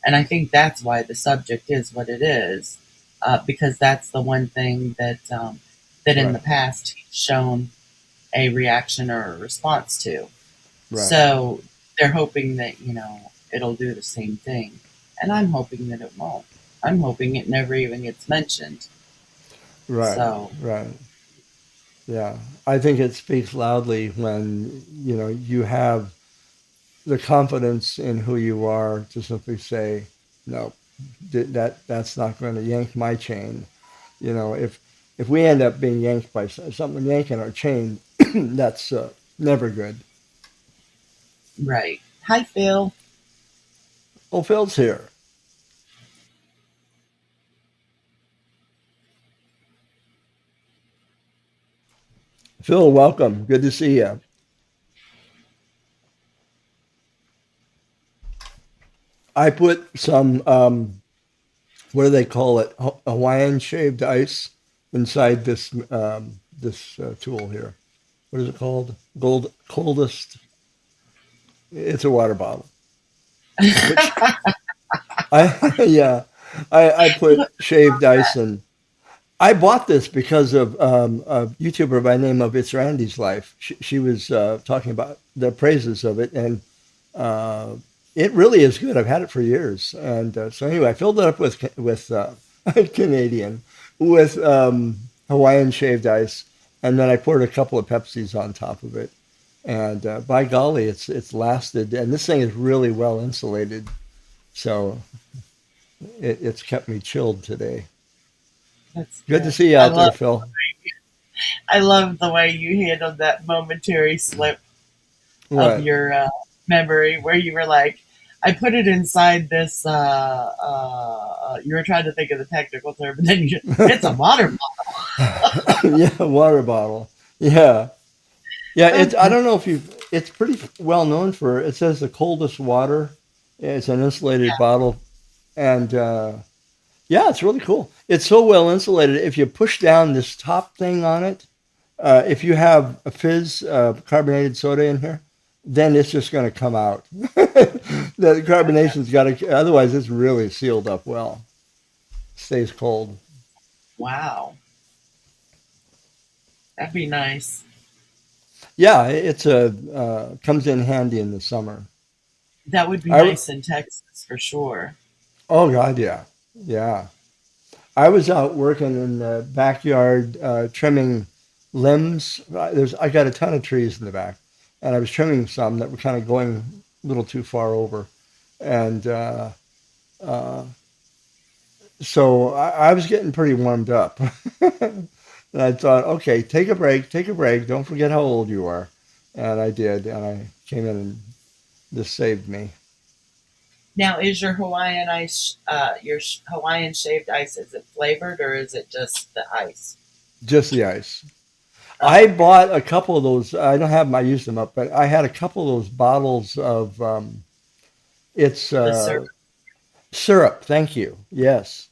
And I think that's why the subject is what it is, because that's the one thing that in the Right, past he's shown a reaction or a response to. right, So they're hoping that it'll do the same thing, and I'm hoping that it won't. I'm hoping it never even gets mentioned. right, So right. Yeah, I think it speaks loudly when you have the confidence in who you are to simply say, no, that's not going to yank my chain. If we end up being yanked by something yanking our chain, that's never good. right. Hi, Phil. Oh, Phil's here. Phil, welcome. Good to see you. I put some, what do they call it? Hawaiian shaved ice inside this tool here. What is it called? Coldest. It's a water bottle. Which I yeah, I put shaved ice in. I bought this because of a YouTuber by the name of It's Randy's Life. She was talking about the praises of it, and uh, it really is good. I've had it for years, and so anyway, I filled it up with Canadian with Hawaiian shaved ice, and then I poured a couple of Pepsis on top of it. And by golly, it's lasted, and this thing is really well insulated, so it's kept me chilled today. That's Good to good. see you out there, Phil. I love the way you handled that momentary slip of What? your memory, where you were like, "I put it inside this." You were trying to think of the technical term, but then it's a water Yeah, water bottle. Yeah, yeah. bottle. It's I don't know if you. It's pretty well known for. It says the coldest water. It's an insulated bottle, and yeah, it's really cool. It's so well insulated. If you push down this top thing on it, if you have a fizz, carbonated soda in here, then it's just going to come out. The carbonation's got to. Otherwise, it's really sealed up well. Stays cold. Wow, that'd be nice. Yeah, it's a comes in handy in the summer. That would be I w- nice in Texas for sure. oh God, yeah, yeah. I was out working in the backyard trimming limbs. I got a ton of trees in the back, and I was trimming some that were kind of going a little too far over, and uh, so I was getting pretty warmed up. And I thought, okay, take a break. Don't forget how old you are. And I did, and I came in and this saved me. Now, is your Hawaiian ice, Hawaiian shaved ice, is it flavored or is it just the ice? Just the ice. I Oh, okay. bought a couple of those. I don't have them. I used them up, but I had a couple of those bottles of it's The syrup. syrup. Thank you. Yes,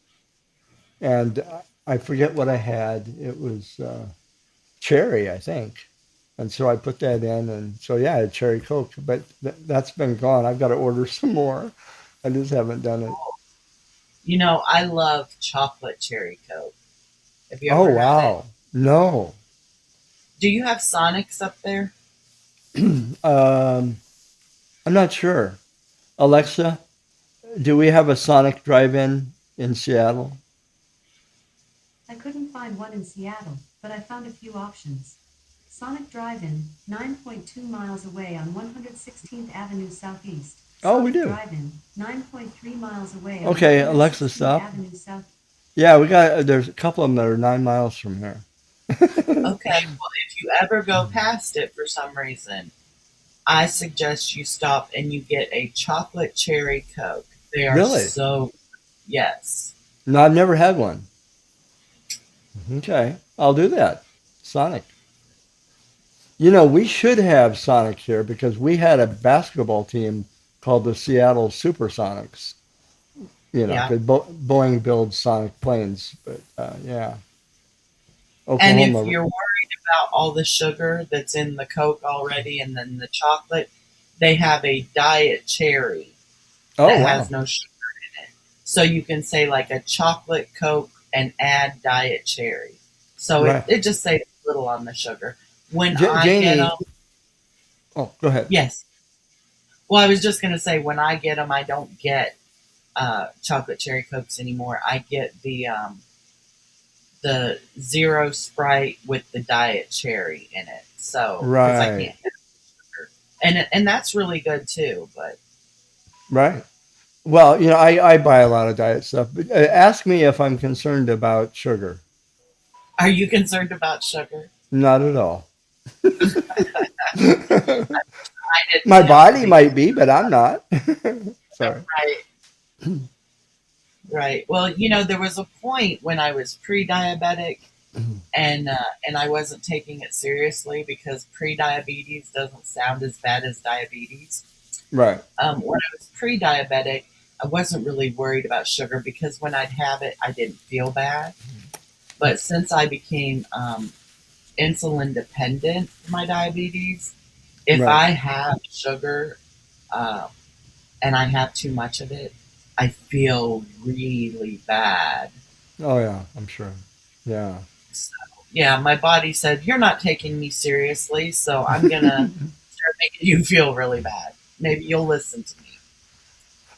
and I forget what I had. It was cherry, I think. And so I put that in, and so yeah, I had cherry Coke, but that's been gone. I've got to order some more. I just haven't done it. You know, I love chocolate cherry Coke. Have you Oh ever had it? wow, no. Do you have Sonics up there? I'm not sure. Alexa, do we have a Sonic drive-in in Seattle? I couldn't find one in Seattle, but I found a few options. Sonic Drive-In, 9.2 miles away on 116th Avenue Southeast. Oh, we Sonic do. Drive-In, 9.3 miles away on Okay, Alexa, 116th stop. Avenue South. Yeah, we got. There's a couple of them that are 9 miles from here. Okay, well, if you ever go past it for some reason, I suggest you stop and you get a chocolate cherry Coke. They are Really? so, yes. No, I've never had one. Okay, I'll do that. Sonic. You know, we should have Sonic here because we had a basketball team called the Seattle Supersonics. You know, Yeah. because Boeing builds Sonic planes. But yeah, And if Oklahoma. you're worried about all the sugar that's in the Coke already and then the chocolate, they have a diet cherry Oh that has wow. no sugar in it. So you can say like a chocolate Coke and add diet cherry. So it, Right. it just saves a little on the sugar. When I get Janie. them, Oh, go ahead. yes. Well, I was just going to say when I get them, I don't get chocolate cherry Cokes anymore. I get the zero Sprite with the diet cherry in it. So because I Right. can't have sugar, and that's really good too. But Right. Well, you know, I buy a lot of diet stuff, but ask me if I'm concerned about sugar. are you concerned about sugar? Not at all. I didn't My know body because might be, but I'm not. Sorry. right, right. Well, there was a point when I was pre-diabetic and I wasn't taking it seriously because pre-diabetes doesn't sound as bad as diabetes. Right. When I was pre-diabetic, I wasn't really worried about sugar because when I'd have it, I didn't feel bad. But since I became insulin dependent for my diabetes, if Right. I have sugar uh, and I have too much of it, I feel really bad. Oh yeah, I'm sure. Yeah. So, yeah, my body said, "You're not taking me seriously, so I'm going to start making you feel really bad. Maybe you'll listen to me."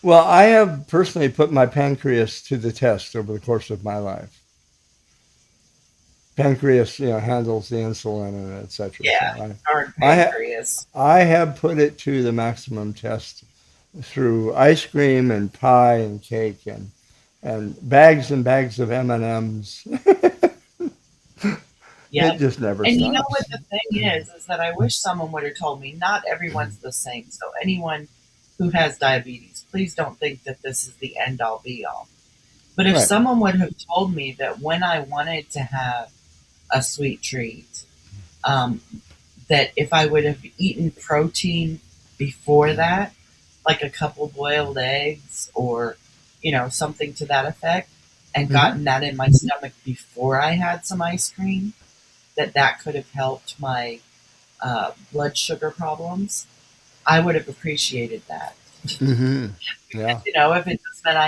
Well, I have personally put my pancreas to the test over the course of my life. Pancreas, you know, handles the insulin and etc. So Yeah, darn I, ha- pancreas. I have put it to the maximum test through ice cream and pie and cake and bags of M&Ms. It Yep. just never And you know what stops. the thing is that I wish someone would have told me not everyone's the same. So anyone who has diabetes, please don't think that this is the end all be all. But if Right. someone would have told me that when I wanted to have a sweet treat, um, that if I would have eaten protein before that, like a couple boiled eggs or, something to that effect, and Hmm. gotten that in my stomach before I had some ice cream, that could have helped my blood sugar problems, I would have appreciated that. Hmm. Yeah. If it just meant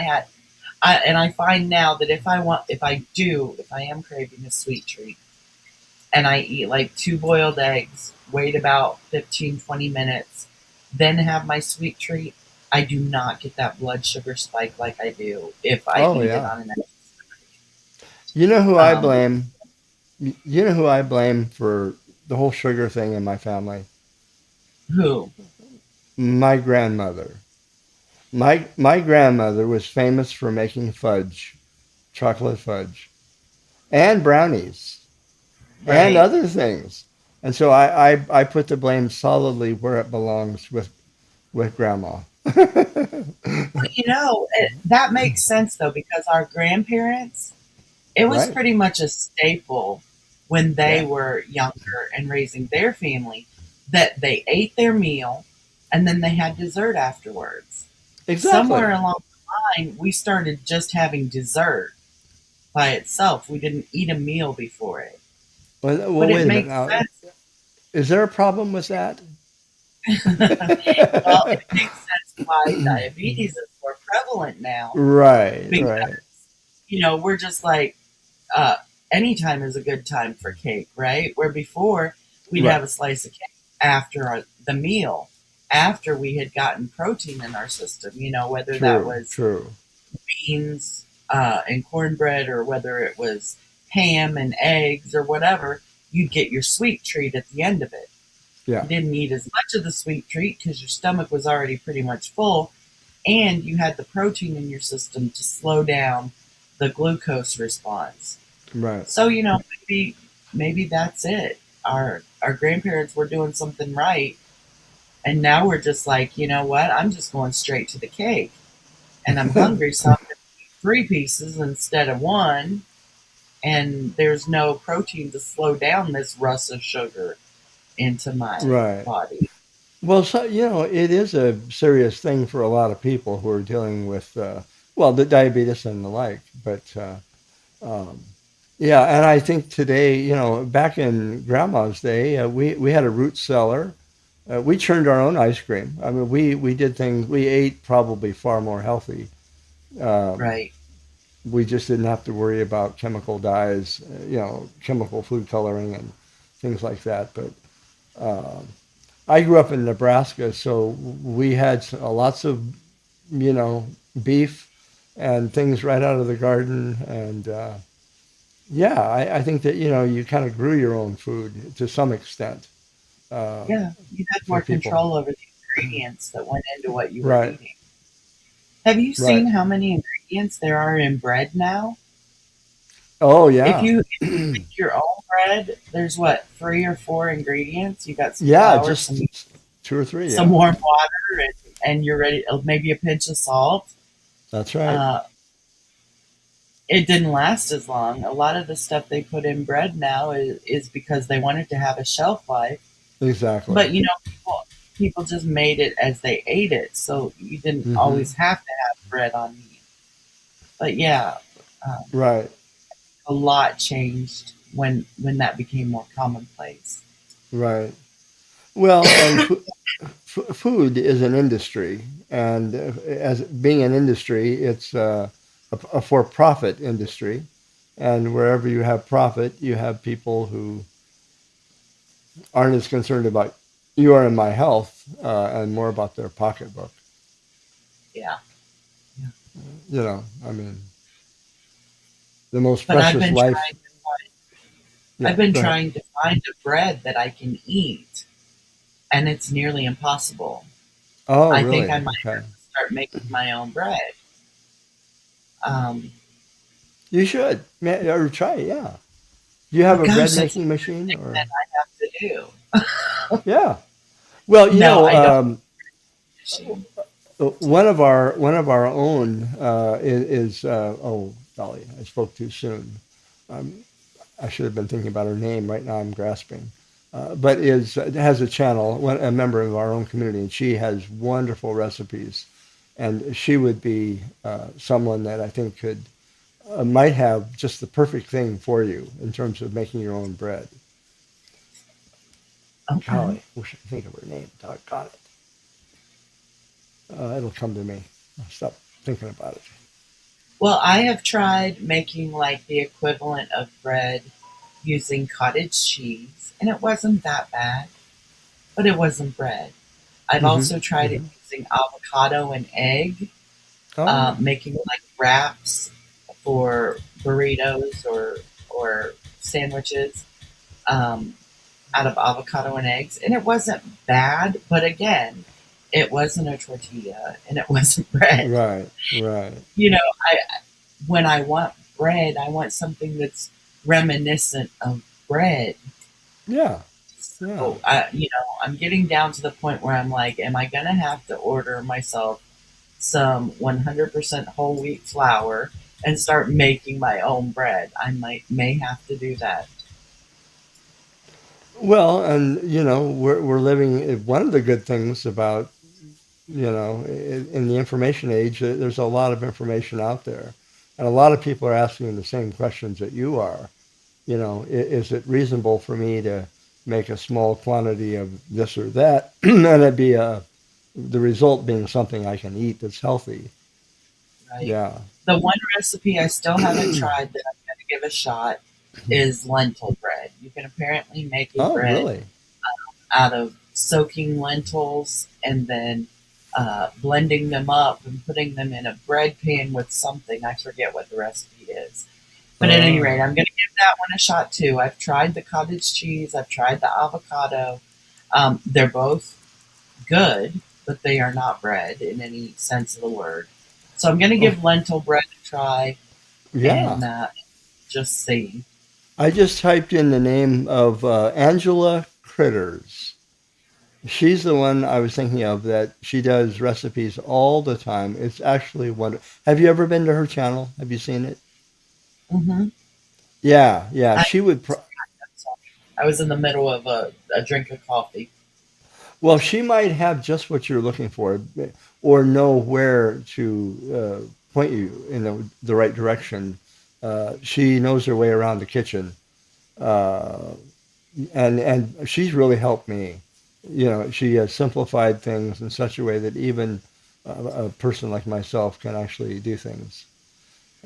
And I find now that if I am craving a sweet treat, and I eat like two boiled eggs, wait about 15-20 minutes, then have my sweet treat, I do not get that blood sugar spike like I do if I Oh eat it yeah. on an You know who I um blame? You know who I blame for the whole sugar thing in my family? who? My grandmother. My grandmother was famous for making fudge, chocolate fudge, and brownies, and Right. other things. And so I put the blame solidly where it belongs with grandma. Well, that makes sense though because our grandparents, it was Right? pretty much a staple when they Yeah, were younger and raising their family that they ate their meal and then they had dessert afterwards. Somewhere exactly. along the line, we started just having dessert by itself. We didn't eat a meal before it. Well, But it wait a minute makes now. sense. Is there a problem with that? Well, it makes sense why diabetes is more prevalent now Right, because, right, we're just like, uh, any time is a good time for cake, right? Where before we'd have right. a slice of cake after the meal, after we had gotten protein in our system, whether that True, was true. beans and cornbread or whether it was ham and eggs or whatever, you'd get your sweet treat at the end of it. Yeah, You didn't eat as much of the sweet treat because your stomach was already pretty much full, and you had the protein in your system to slow down the glucose response. right. So maybe that's it. Our grandparents were doing something right, and now we're just like, you know what? I'm just going straight to the cake, and I'm hungry, so I'm going to eat three pieces instead of one. And there's no protein to slow down this rush of sugar into my Right. body. Well, so, it is a serious thing for a lot of people who are dealing with, well, the diabetes and the like. But um, yeah, and I think today, back in Grandma's day, we had a root cellar. We churned our own ice cream. I mean, we did things. We ate probably far more healthy. Um, Right. we just didn't have to worry about chemical dyes, chemical food coloring and things like that. But um I grew up in Nebraska, so we had lots of, you know, beef and things right out of the garden. And yeah, I think that, you kind of grew your own food to some extent uh, Yeah, you had for more people. control over the ingredients that went into what you were Right, eating. Have you right. seen how many ingredients there are in bread now? Oh, If yeah. you make your own bread, there's what, three or four ingredients? You got some Yeah, flour, just two or three. some Yeah, warm water, and you're ready. Maybe a pinch of salt. that's right. Uh, it didn't last as long. A lot of the stuff they put in bread now is because they wanted to have a shelf life. Exactly. But people just made it as they ate it, so you didn't Hmm. always have to have bread on meat. But yeah, um, Right, a lot changed when that became more commonplace. right. Well, and food is an industry, and as being an industry, it's a for-profit industry, and wherever you have profit, you have people who aren't as concerned about your and my health and more about their pocketbook. Yeah, yeah. I mean, the most But I've precious been life. trying to find, Yeah, I've been go ahead. trying to find a bread that I can eat, and it's nearly impossible. Oh, I think really? I might Okay. have to start making my own bread. Um, You should, or try it. Yeah. Do you have but a bread gosh, that's making machine, something or that I have to do. yeah? Well, No, I don't machine. one of our own is oh golly, I spoke too soon. Um, I should have been thinking about her name. Right now, I'm grasping. But has a channel, a member of our own community, and she has wonderful recipes. And she would be someone that I think might have just the perfect thing for you in terms of making your own bread. Okay. Golly, wish I could think of her name. Doggone it. It'll come to me. I'll stop thinking about it. Well, I have tried making like the equivalent of bread using cottage cheese, and it wasn't that bad, but it wasn't bread. I've Hmm. also tried it Hmm. using avocado and egg, Oh, making like wraps for burritos or sandwiches um, out of avocado and eggs, and it wasn't bad. But again, it wasn't a tortilla, and it wasn't bread. right, right. You know, I when I want bread, I want something that's reminiscent of bread. Yeah, yeah. So, I'm getting down to the point where I'm like, am I gonna have to order myself some 100% whole wheat flour and start making my own bread? I may have to do that. Well, and we're living. One of the good things about in the information age, there's a lot of information out there, and a lot of people are asking the same questions that you are. Is it reasonable for me to make a small quantity of this or that, and it be the result being something I can eat that's healthy? Right. Yeah. The one recipe I still haven't tried that I'm gonna give a shot is lentil bread. You can apparently make a Oh, bread really? out of soaking lentils and then blending them up and putting them in a bread pan with something. I forget what the recipe is. But at any rate, Oh, I'm going to give that one a shot too. I've tried the cottage cheese, I've tried the avocado. They're both good, but they are not bread in any sense of the word. So I'm going to oh, give lentil bread a try yeah. and just see. I just typed in the name of Angela Critters. She's the one I was thinking of that she does recipes all the time. It's actually wonderful. Have you ever been to her channel? Have you seen it? Hmm. Yeah, yeah. I, She would. I was in the middle of a drink of coffee. Well, she might have just what you're looking for, or know where to point you in the right direction. She knows her way around the kitchen, uh, and she's really helped me. She has simplified things in such a way that even a person like myself can actually do things.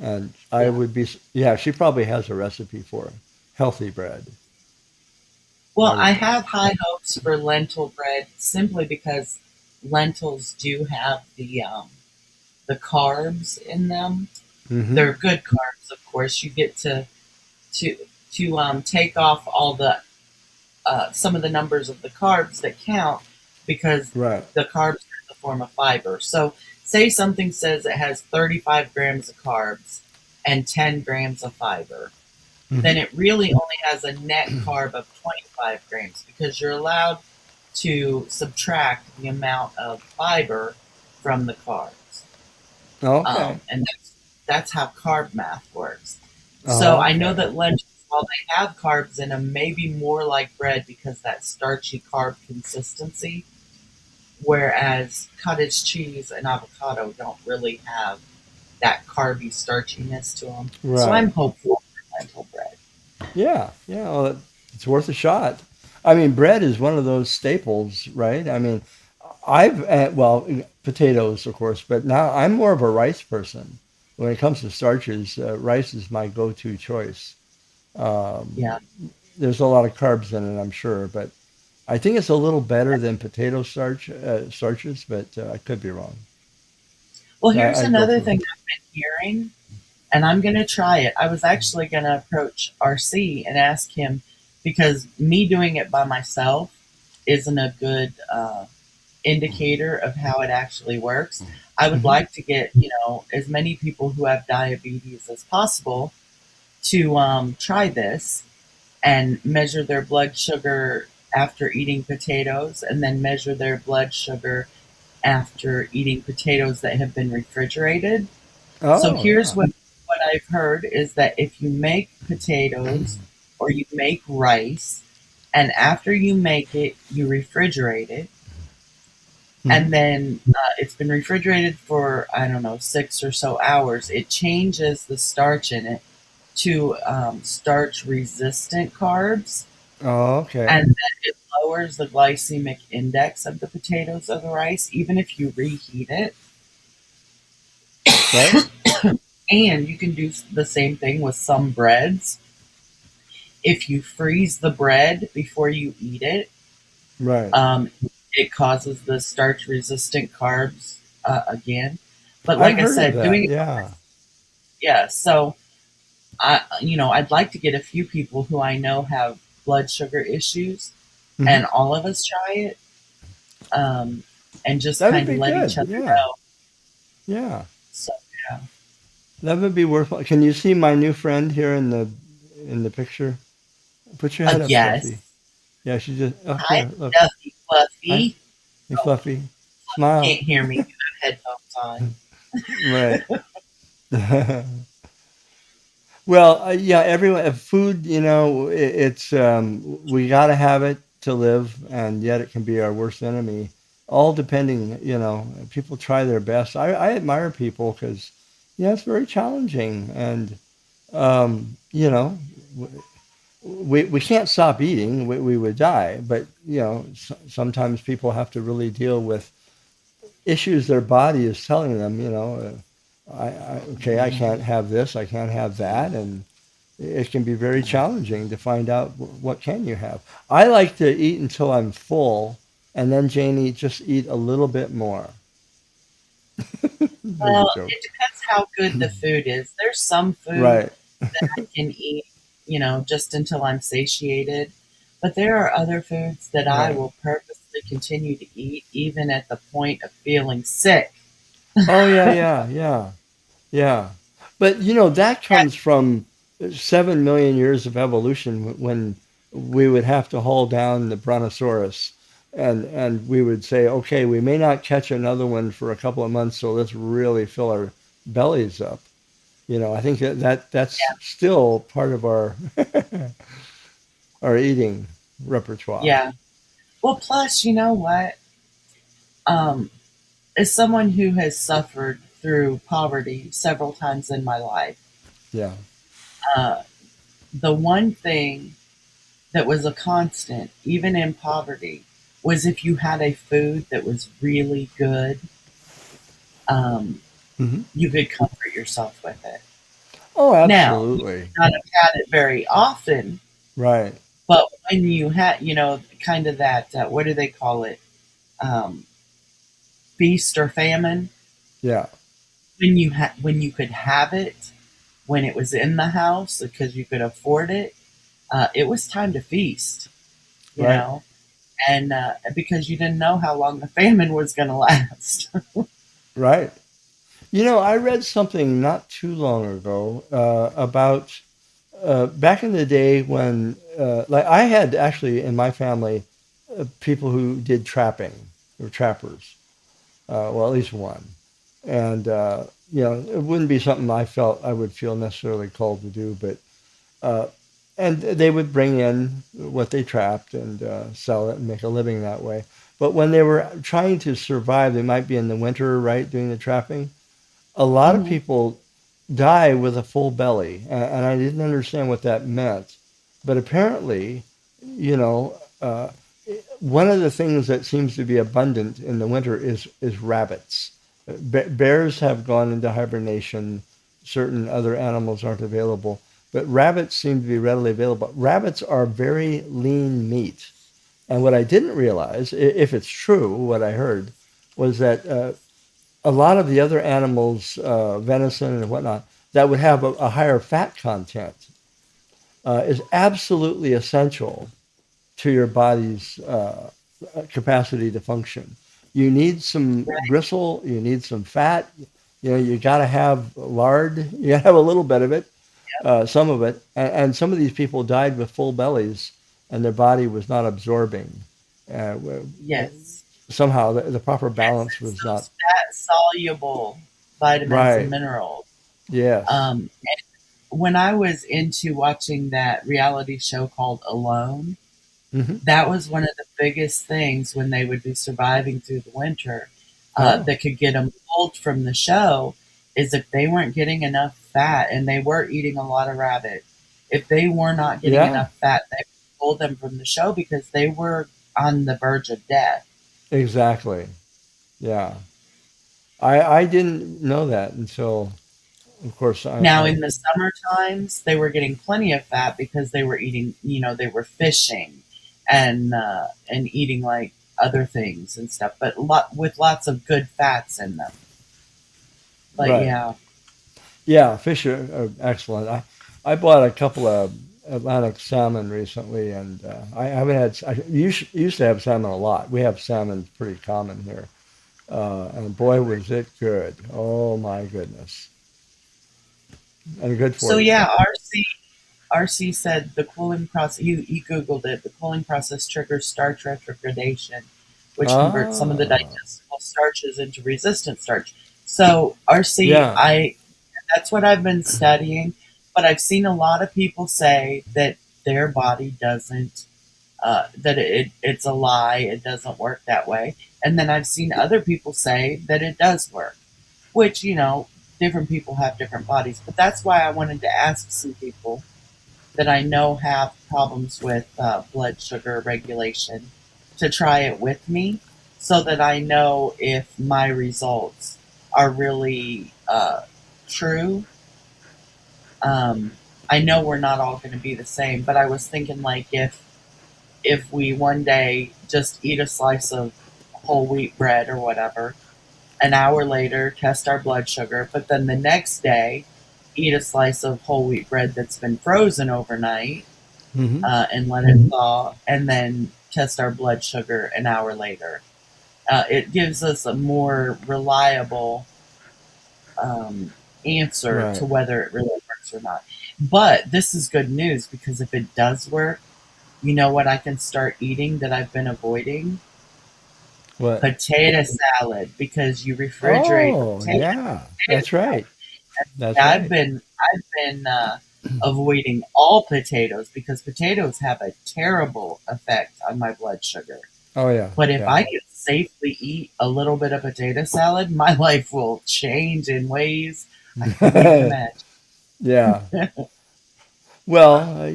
And I Yeah. would be, yeah, she probably has a recipe for healthy bread, I Well, would I think. have high hopes for lentil bread simply because lentils do have the carbs in them. Hmm. They're good carbs, of course. You get to to take off all the some of the numbers of the carbs that count because Right. the carbs are in the form of fiber. So, say something says it has 35 grams of carbs and 10 grams of fiber, then Hmm. it really only has a net carb of 25 grams because you're allowed to subtract the amount of fiber from the carbs. Okay. And that's how carb math works. So I know Okay. that lentils, while they have carbs in them, may be more like bread because that starchy carb consistency, whereas cottage cheese and avocado don't really have that carby starchiness to them. So Right. I'm hopeful for lentil bread. Yeah. Yeah. Well, it's worth a shot. I mean, bread is one of those staples, right? I mean, well, potatoes, of course, but now I'm more of a rice person. When it comes to starches, rice is my go-to choice. Um, Yeah. there's a lot of carbs in it, I'm sure, but I think it's a little better than potato starches, but I could be wrong. Well, I, here's I'd go another for thing I've been hearing, and I'm going to try it. I was actually going to approach RC and ask him because me doing it by myself isn't a good indicator of how it actually works. I would Mhm. like to get, as many people who have diabetes as possible to try this and measure their blood sugar after eating potatoes and then measure their blood sugar after eating potatoes that have been refrigerated. So Oh, here's yeah. what I've heard is that if you make potatoes or you make rice and after you make it, you refrigerate it Mhm. and then it's been refrigerated for I don't know 6 or so hours. It changes the starch in it to starch resistant carbs, Oh, okay. and then it lowers the glycemic index of the potatoes or the rice, even if you reheat it. Right. And you can do the same thing with some breads. If you freeze the bread before you eat it, Right. um, it causes the starch resistant carbs again. But I've like I heard of said, that. doing Yeah. yeah, so I'd like to get a few people who I know have blood sugar issues, Hmm. and all of us try it, um, and just That would kind of be let each good. other Yeah. know. Yeah. So yeah, That would be worthwhile. Can you see my new friend here in the picture? Put your head up, yes. Fluffy. Yeah, she just up Hi, here. Look. Fluffy, Hi. Fluffy. Hey, Oh, Fluffy. Smile. can't hear me. You have headphones on. Right. Well, yeah, everyone, food, it's, we got to have it to live, and yet it can be our worst enemy. All depending, people try their best. I admire people because, yeah, it's very challenging. And, w- we can't stop eating, we would die. But, sometimes people have to really deal with issues their body is telling them, okay, I can't have this, I can't have that. And it can be very challenging to find out what can you have. I like to eat until I'm full, and then Janie just eat a little bit more. As a Well, joke. it depends how good the food is. There's some food Right, that I can eat, just until I'm satiated. But there are other foods that I right. will purposely continue to eat, even at the point of feeling sick. Oh yeah, yeah, yeah, yeah. But that Yeah, comes from 7 million years of evolution when we would have to haul down the brontosaurus, and we would say, okay, we may not catch another one for a couple of months, so let's really fill our bellies up. I think that's still part of our our eating repertoire. yeah. Well, plus, you know what? Um, as someone who has suffered through poverty several times in my life, Yeah. uh, the one thing that was a constant, even in poverty, was if you had a food that was really good, um, Hmm. you could comfort yourself with it. Oh, Now, you absolutely. may not have had it very often, Right. but when you had, kind of that, what do they call it? Um, feast or famine. Yeah. When you could have it, when it was in the house because you could afford it, it was time to feast. You Right. know, and because you didn't know how long the famine was going to last. Right. I read something not too long ago about back in the day when, like, I had actually in my family people who did trapping, or trappers. Well, at least one. And, it wouldn't be something I felt I would feel necessarily called to do, but, uh, and they would bring in what they trapped and sell it and make a living that way. But when they were trying to survive, they might be in the winter, right, doing the trapping. A lot of Hmm. people die with a full belly, and I didn't understand what that meant. But apparently, you know, uh, one of the things that seems to be abundant in the winter is rabbits. Bears have gone into hibernation. Certain other animals aren't available, but rabbits seem to be readily available. Rabbits are very lean meat, and what I didn't realize, if it's true, what I heard, was that a lot of the other animals, venison and whatnot, that would have a higher fat content, is absolutely essential to your body's capacity to function. You need some gristle, you need some fat, you got to have lard, you got to have a little bit of it, some of it. And some of these people died with full bellies and their body was not absorbing. Uh, Yes, Somehow the proper yes, balance it's was not those fat soluble vitamins and right. minerals. Yes. When I was into watching that reality show called Alone, Hmm. that was one of the biggest things when they would be surviving through the winter Oh, that could get them pulled from the show is if they weren't getting enough fat and they were eating a lot of rabbit. If they were not getting yeah, enough fat, they would pull them from the show because they were on the verge of death. exactly. Yeah. I didn't know that until Of course, Now, in the summer times, they were getting plenty of fat because they were eating, they were fishing and eating like other things and stuff, but with lots of good fats in them. But right. yeah, Yeah, fish are excellent. I bought a couple of Atlantic salmon recently, and I haven't had. I used to have salmon a lot. We have salmon pretty common here, and boy, was it good! Oh my goodness, and good for so you. yeah, RC said the cooling process. He googled it. The cooling process triggers starch retrogradation, which converts some of the Ah, digestible starches into resistant starch. So RC, yeah, I that's what I've been studying, but I've seen a lot of people say that their body doesn't, that it's a lie, it doesn't work that way. And then I've seen other people say that it does work, which, different people have different bodies. But that's why I wanted to ask some people that I know have problems with blood sugar regulation to try it with me so that I know if my results are really true. I know we're not all going to be the same, but I was thinking like if we one day just eat a slice of whole wheat bread or whatever, an hour later test our blood sugar, but then the next day eat a slice of whole wheat bread that's been frozen overnight hmm and let it thaw, and then test our blood sugar an hour later. It gives us a more reliable um, answer to right. whether it really works or not. But this is good news because if it does work, you know what I can start eating that I've been avoiding? What? Potato salad because you refrigerate the Oh, potato. yeah, that's right. That's I've right. been I've been avoiding all potatoes because potatoes have a terrible effect on my blood sugar. Oh yeah, But if yeah, I can safely eat a little bit of potato salad, my life will change in ways I couldn't even imagine. yeah. Well,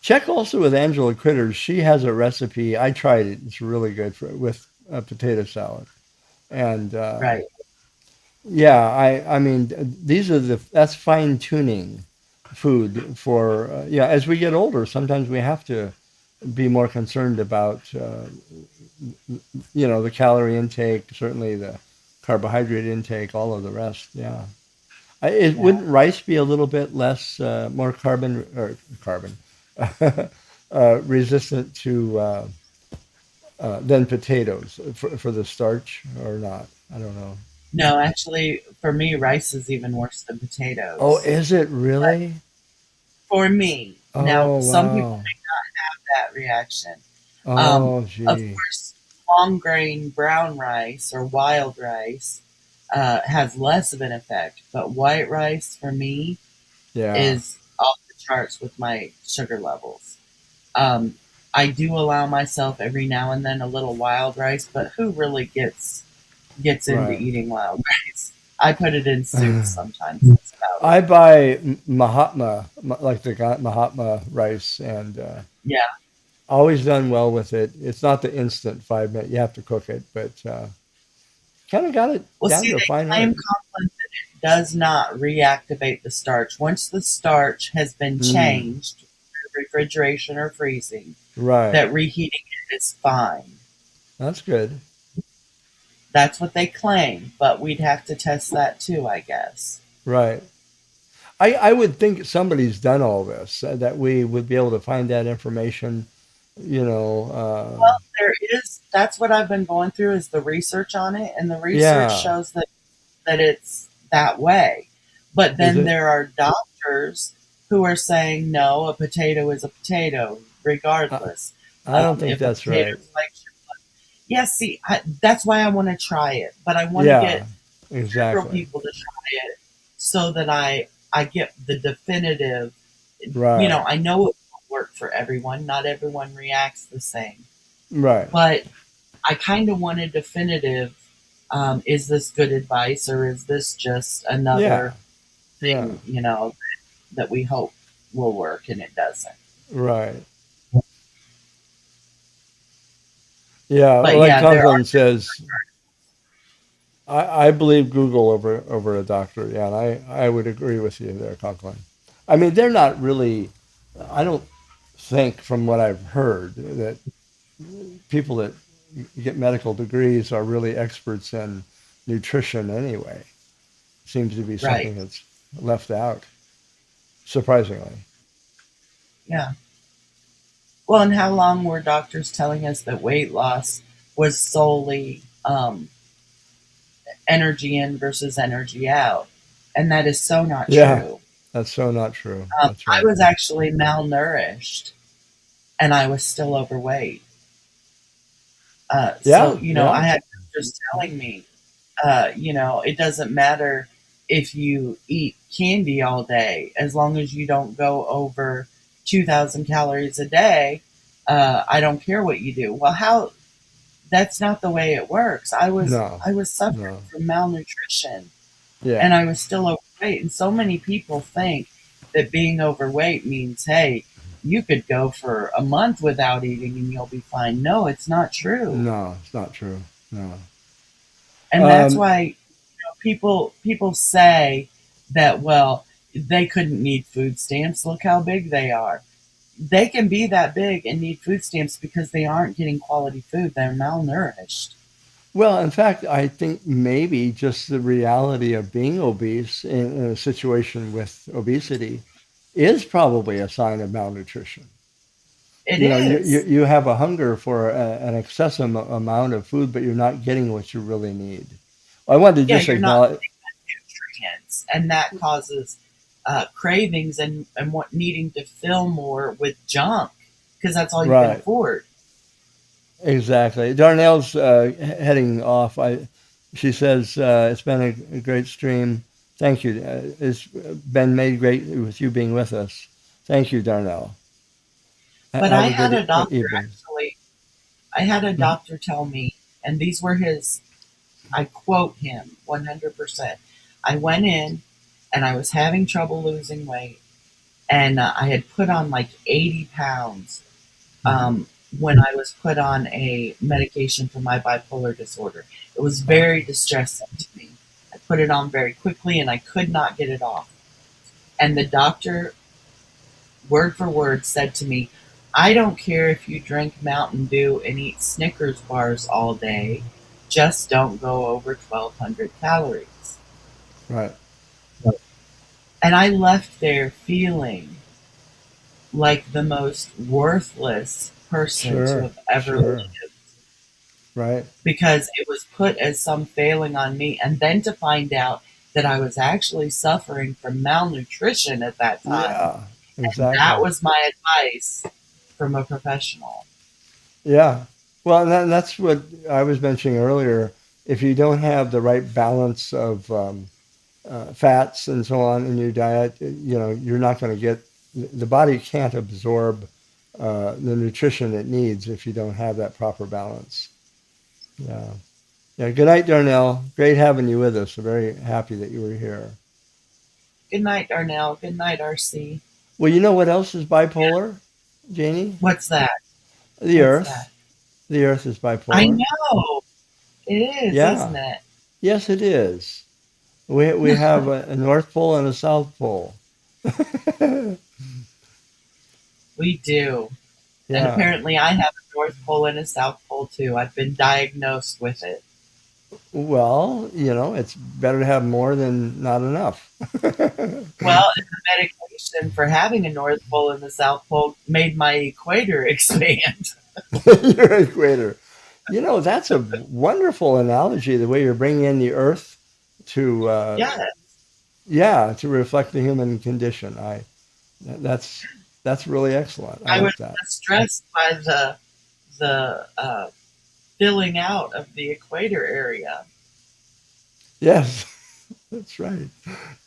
check also with Angela Critters. She has a recipe. I tried it. It's really good with potato salad. And Right. yeah, I mean, that's fine tuning food for, yeah, as we get older, sometimes we have to be more concerned about, the calorie intake, certainly the carbohydrate intake, all of the rest. Yeah. Yeah. Wouldn't rice be a little bit less, more carbon resistant to than potatoes for the starch or not? I don't know. No, actually, for me, rice is even worse than Oh, potatoes. is it But really? for me, now Oh, some people wow. have that reaction. Oh, Of gee. course, long grain brown rice or wild rice has less of an effect, but white rice for me Yeah. is off the charts with my sugar levels. Um, I do allow myself every now and then a little wild rice, but who really gets into Right. eating wild rice? I put it in soup sometimes. That's about I it. buy Mahatma, like the Mahatma rice, and Yeah. always done well with it. It's not the instant 5 minute. You have to cook it, but kind of got it Well, down see, to a they fine art. claim Compline does not reactivate the starch. Once the starch has been Mm, changed through refrigeration or freezing, right. that reheating it is fine. That's good. That's what they claim, but we'd have to test that too, I guess. Right. I would think somebody's done all this, that we would be able to find that information, you know. Well, there is. That's what I've been going through is the research on it, and the research Yeah. shows that it's that way. But Is then it? there are doctors who are saying no, a potato is a potato, I, regardless. I don't think If a that's potato right. spikes your blood, yes, see, that's why I want to try it. But I want to Yeah, get several exactly. people to try it so that I get the definitive. Right. I know it won't work for everyone. Not everyone reacts the same, Right. but I kind of want a definitive. Is this good advice or is this just Yeah. another Yeah. thing, that we hope will work and it doesn't? Right. Yeah. But Like yeah, there are. Conklin says, I believe Google over a doctor. Yeah, and I would agree with you there, Conklin. I mean, they're not really. I don't think, from what I've heard, that people that get medical degrees are really experts in nutrition anyway. Seems to be Right. something that's left out, surprisingly. Yeah. Well, and how long were doctors telling us that weight loss was solely energy in versus energy out? And that is so not Yeah, true. that's so not true. That's I right. was actually malnourished and I was still overweight. So, Yeah, you know, I yeah, had doctors telling me, you know, it doesn't matter if you eat candy all day, as long as you don't go over 2,000 calories a day. I don't care what you do. Well, how that's not the way it works. no, I was suffering no, from malnutrition yeah, and I was still overweight. And so many people think that being overweight means, hey, you could go for a month without eating and you'll be fine. No, it's not true. no, it's not true. No. And that's Um, why people say that, well, they couldn't need food stamps. Look how big they are. They can be that big and need food stamps because they aren't getting quality food. They're malnourished. well, in fact, I think maybe just the reality of being obese in a situation with obesity is probably a sign of malnutrition. It You know, you is. you have a hunger for an excessive amount of food, but you're not getting what you really need. I wanted to Yeah, just you're not acknowledge, nutrients, and that causes cravings and what needing to fill more with junk because that's all you can right, afford. exactly. Darnell's heading off. She says it's been a great stream. Thank you. It's been made great with you being with us. Thank you, Darnell. But I Have a had good a doctor evening. actually. I had a Mhm. doctor tell me, and these were his. I quote him 100%. I went in and I was having trouble losing weight, and I had put on like 80 pounds Mhm. when I was put on a medication for my bipolar disorder. It was very distressing to me. I put it on very quickly and I could not get it off. And the doctor, word for word, said to me, I don't care if you drink Mountain Dew and eat Snickers bars all day, just don't go over 1,200 calories. Right. And I left there feeling like the most worthless person to Sure. have ever lived Sure. Right. because it was put as some failing on me. And then to find out that I was actually suffering from malnutrition at that time. Yeah. And that Exactly. was my advice from a professional. Yeah. Well, that's what I was mentioning earlier. If you don't have the right balance of fats and so on in your diet, you know, you're not going to get the body can't absorb the nutrition it needs if you don't have that proper balance. Yeah. Yeah. Good night, Darnell. Great having you with us. We're very happy that you were here. Good night, Darnell. Good night, RC. Well, you know what else is bipolar, Janie? What's that? The What's that? Earth. The Earth is I bipolar. know. It is, isn't Yeah. it? Yes, it is. We have a North Pole and a South Pole. We do. And Yeah. apparently I have a North Pole and a South Pole too. I've been diagnosed with it. Well, you know, it's better to have more than not enough. Well, and the medication for having a North Pole and the South Pole made my equator expand. Your equator. You know, that's a wonderful analogy, the way you're bringing in the Earth to, Yeah, yeah, to reflect the human condition. That's that's really excellent. I I was like that. stressed by the filling out of the equator area. Yes, that's right.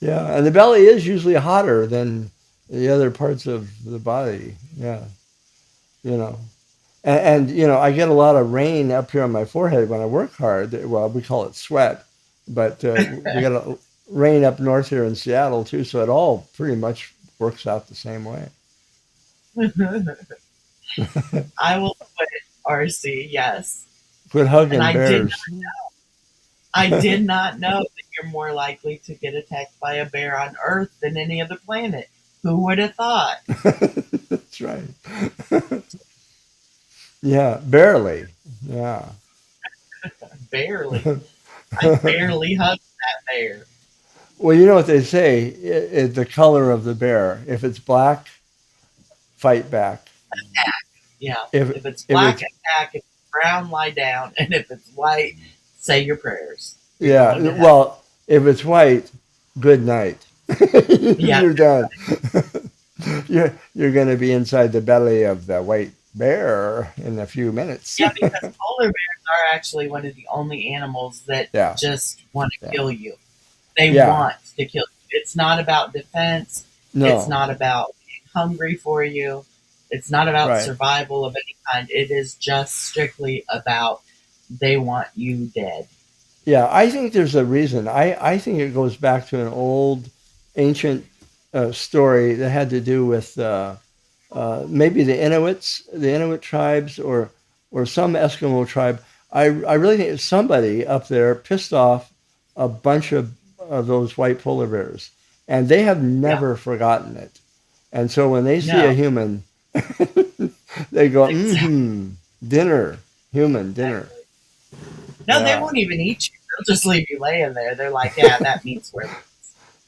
Yeah, and the belly is usually hotter than the other parts of the body. Yeah, you know. You know, I get a lot of rain up here on my forehead when I work hard. Well, we call it sweat, but we got a rain up north here in Seattle too, so it all pretty much works out the same way. I will quit RC, yes. Quit And hugging I did bears. I did not know that you're more likely to get attacked by a bear on Earth than any other planet. Who would have thought? That's right. Yeah, barely. Yeah. Barely. I barely hugged that bear. Well, you know what they say, the color of the bear. If it's black, fight back. Yeah. If If it's if black, it's attack. If it's brown, lie down. And if it's white, say your prayers. You're going yeah, to hell. well, if it's white, good night. Yeah. You're done. You're going to be inside the belly of the white bear in a few minutes. Yeah, because polar bears are actually one of the only animals that Yeah, just want to yeah, kill you. They yeah. want to kill you. It's not about defense. It's No, not about being hungry for you. It's not about right. survival of any kind. It is just strictly about they want you dead. Yeah, I think there's a reason. I think it goes back to an old, ancient story that had to do with maybe the Inuit tribes, or some Eskimo tribe. I really think it's somebody up there pissed off a bunch of those white polar bears, and they have Yeah. never forgotten it. And so when they see a No. human, they go, Exactly. mm-hmm, dinner, human dinner. No, they Yeah. won't even eat you. They'll just leave you laying there. They're like, yeah, that meat's worth it.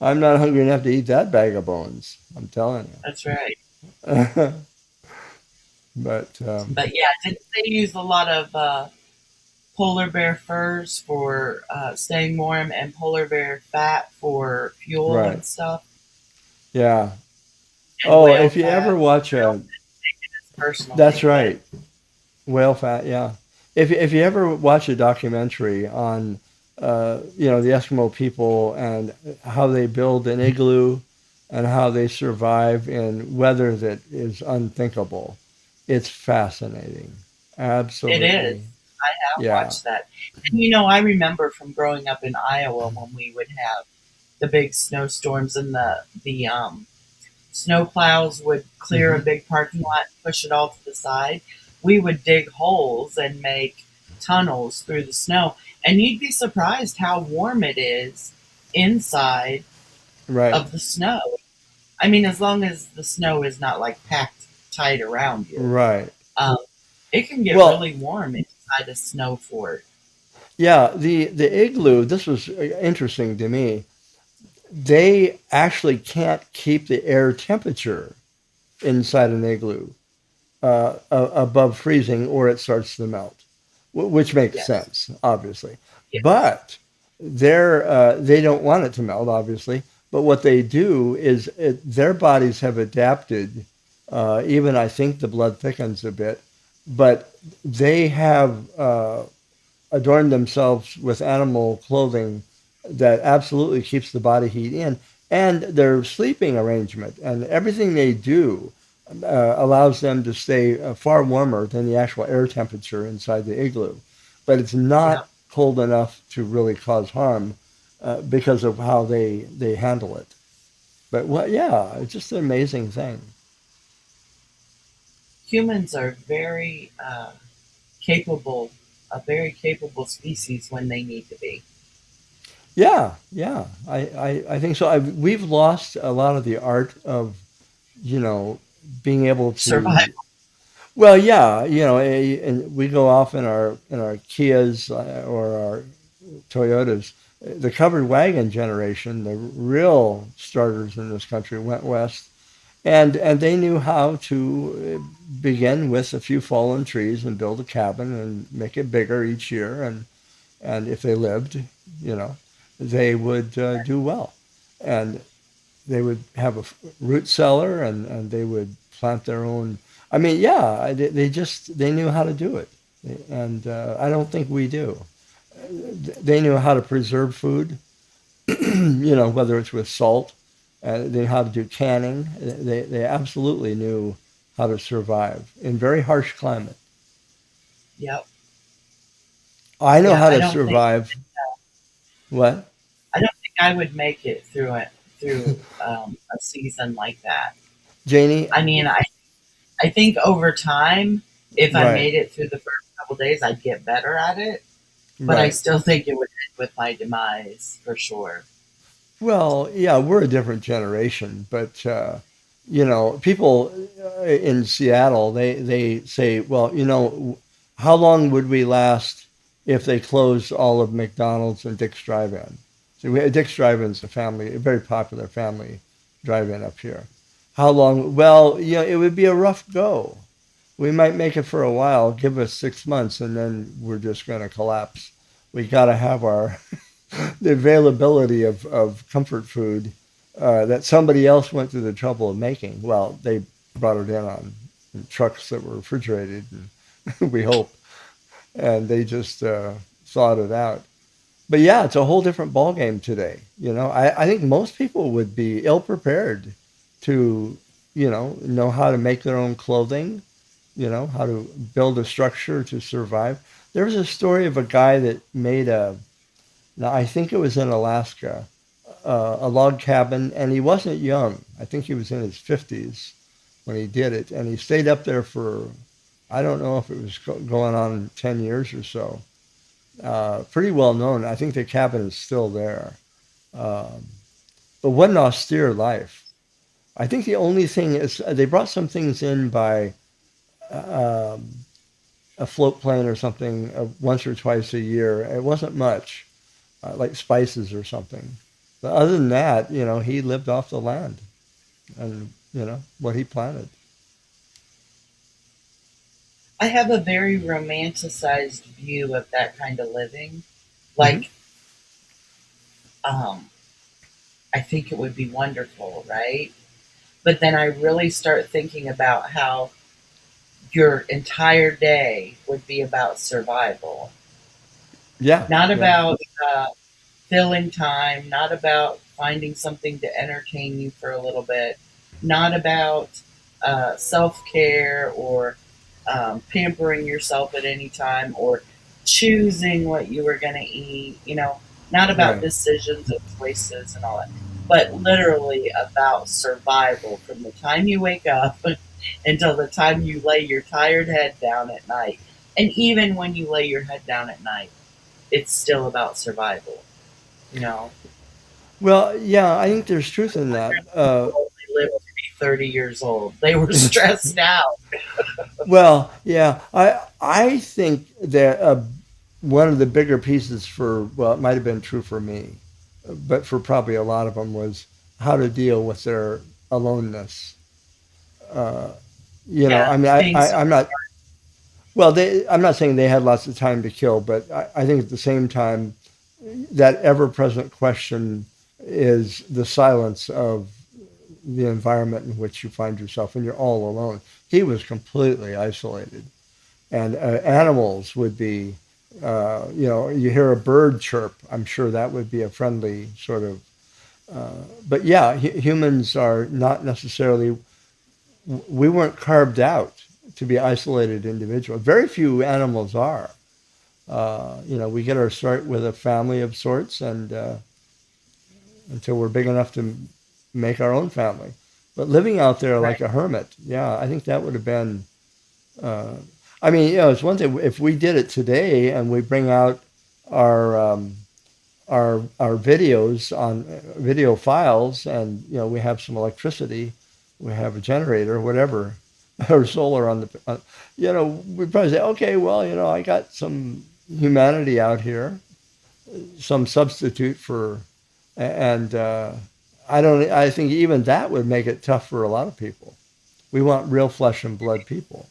I'm not hungry enough to eat that bag of bones. I'm telling That's right. you. But But yeah, did they use a lot of polar bear furs for staying warm and polar bear fat for fuel right, and stuff, yeah. and Oh, whale if you ever fat. watch Whale a, is a personal that's thing, but right, whale fat. Yeah. If you ever watch a documentary on, the Eskimo people and how they build an igloo and how they survive in weather that is unthinkable, it's fascinating. it is. Absolutely. I have Yeah. watched that. And I remember from growing up in Iowa when we would have the big snowstorms and the snow plows would clear a Hmm. big parking lot and push it all to the side. We would dig holes and make tunnels through the snow. And you'd be surprised how warm it is inside Right. of the snow. I mean, as long as the snow is not like packed tight around you, Right. um, it can get Well, really warm inside a snow fort. yeah, the igloo, this was interesting to me. They actually can't keep the air temperature inside an igloo above freezing, or it starts to melt, which makes Yes. sense, obviously. Yes. But they don't want it to melt, obviously. But what they do is their bodies have adapted. Even I think the blood thickens a bit, but they have adorned themselves with animal clothing that absolutely keeps the body heat in, and their sleeping arrangement and everything they do allows them to stay far warmer than the actual air temperature inside the igloo. But it's Yeah. not cold enough to really cause harm because of how they handle it. But what, yeah, it's just an amazing thing. Humans are capable, a very capable species when they need to be. Yeah, yeah, I think so. We've lost a lot of the art of, you know, being able to. Survival. Well, yeah, and we go off in our Kias or our Toyotas. The covered wagon generation, the real starters in this country, went west, and they knew how to begin with a few fallen trees and build a cabin and make it bigger each year, and if they lived, you know, they would do well, and they would have a root cellar, and they would plant their own. I mean, yeah, they knew how to do it, and I don't think we do. They knew how to preserve food, whether it's with salt. They knew how to do canning. They absolutely knew how to survive in very harsh climate. Yep. I know Yeah. how to survive. What, I don't think I would make it through a season like that. Janie? I mean, I think over time, if I Right. made it through the first couple days, I'd get better at it. but I Right. still think it would end with my demise for sure. Well, yeah, we're a different generation, but people in Seattle, they say, well, how long would we last if they closed all of McDonald's and Dick's Drive-In? So Dick's Drive-In's a very popular family drive-in up here. How long? Well, it would be a rough go. We might make it for a while. Give us 6 months, and then we're just going to collapse. We got to have our the availability of comfort food that somebody else went through the trouble of making. Well, they brought it in on trucks that were refrigerated, and we hope, and they just thawed it out. But yeah, it's a whole different ballgame today. I think most people would be ill prepared to, know how to make their own clothing, how to build a structure to survive. There was a story of a guy that made now I think it was in Alaska, a log cabin, and he wasn't young. I think he was in his 50s when he did it, and he stayed up there for, I don't know if it was going on 10 years or so. Pretty well known. I think the cabin is still there. Um, but what an austere life. I think the only thing is they brought some things in by um, a float plane or something once or twice a year. It wasn't much, like spices or something. But other than that, he lived off the land and, what he planted. I have a very romanticized view of that kind of living. Hmm. Like, um, I think it would be wonderful, right? But then I really start thinking about how your entire day would be about survival, Yeah, not yeah, about uh, filling time, not about finding something to entertain you for a little bit, not about self care or pampering yourself at any time or choosing what you were going to eat, not about right. decisions and choices and all that, but literally about survival from the time you wake up until the time you lay your tired head down at night. And even when you lay your head down at night, it's still about survival, you know? Well, yeah, I think there's truth in that. Only lived to be 30 years old. They were stressed out. Well, yeah, I think that one of the bigger pieces it might have been true for me, but for probably a lot of them was how to deal with their aloneness. Uh, Yeah, I mean, being so I'm not. Well, I'm not saying they had lots of time to kill, but I think at the same time, that ever-present question is the silence of the environment in which you find yourself, and you're all alone. He was completely isolated, and animals would be, you hear a bird chirp. I'm sure that would be a friendly sort of. But yeah, humans are not necessarily. We weren't carved out to be isolated individuals. Very few animals are. We get our start with a family of sorts, and until we're big enough to make our own family. But living out there like right. a hermit, yeah, I think that would have been. Uh, I mean, it's one thing if we did it today and we bring out our our videos on video files, and we have some electricity, we have a generator, whatever, or solar on the, we'd probably say, okay, well, I got some humanity out here, some substitute for, and I don't. I think even that would make it tough for a lot of people. We want real flesh and blood people.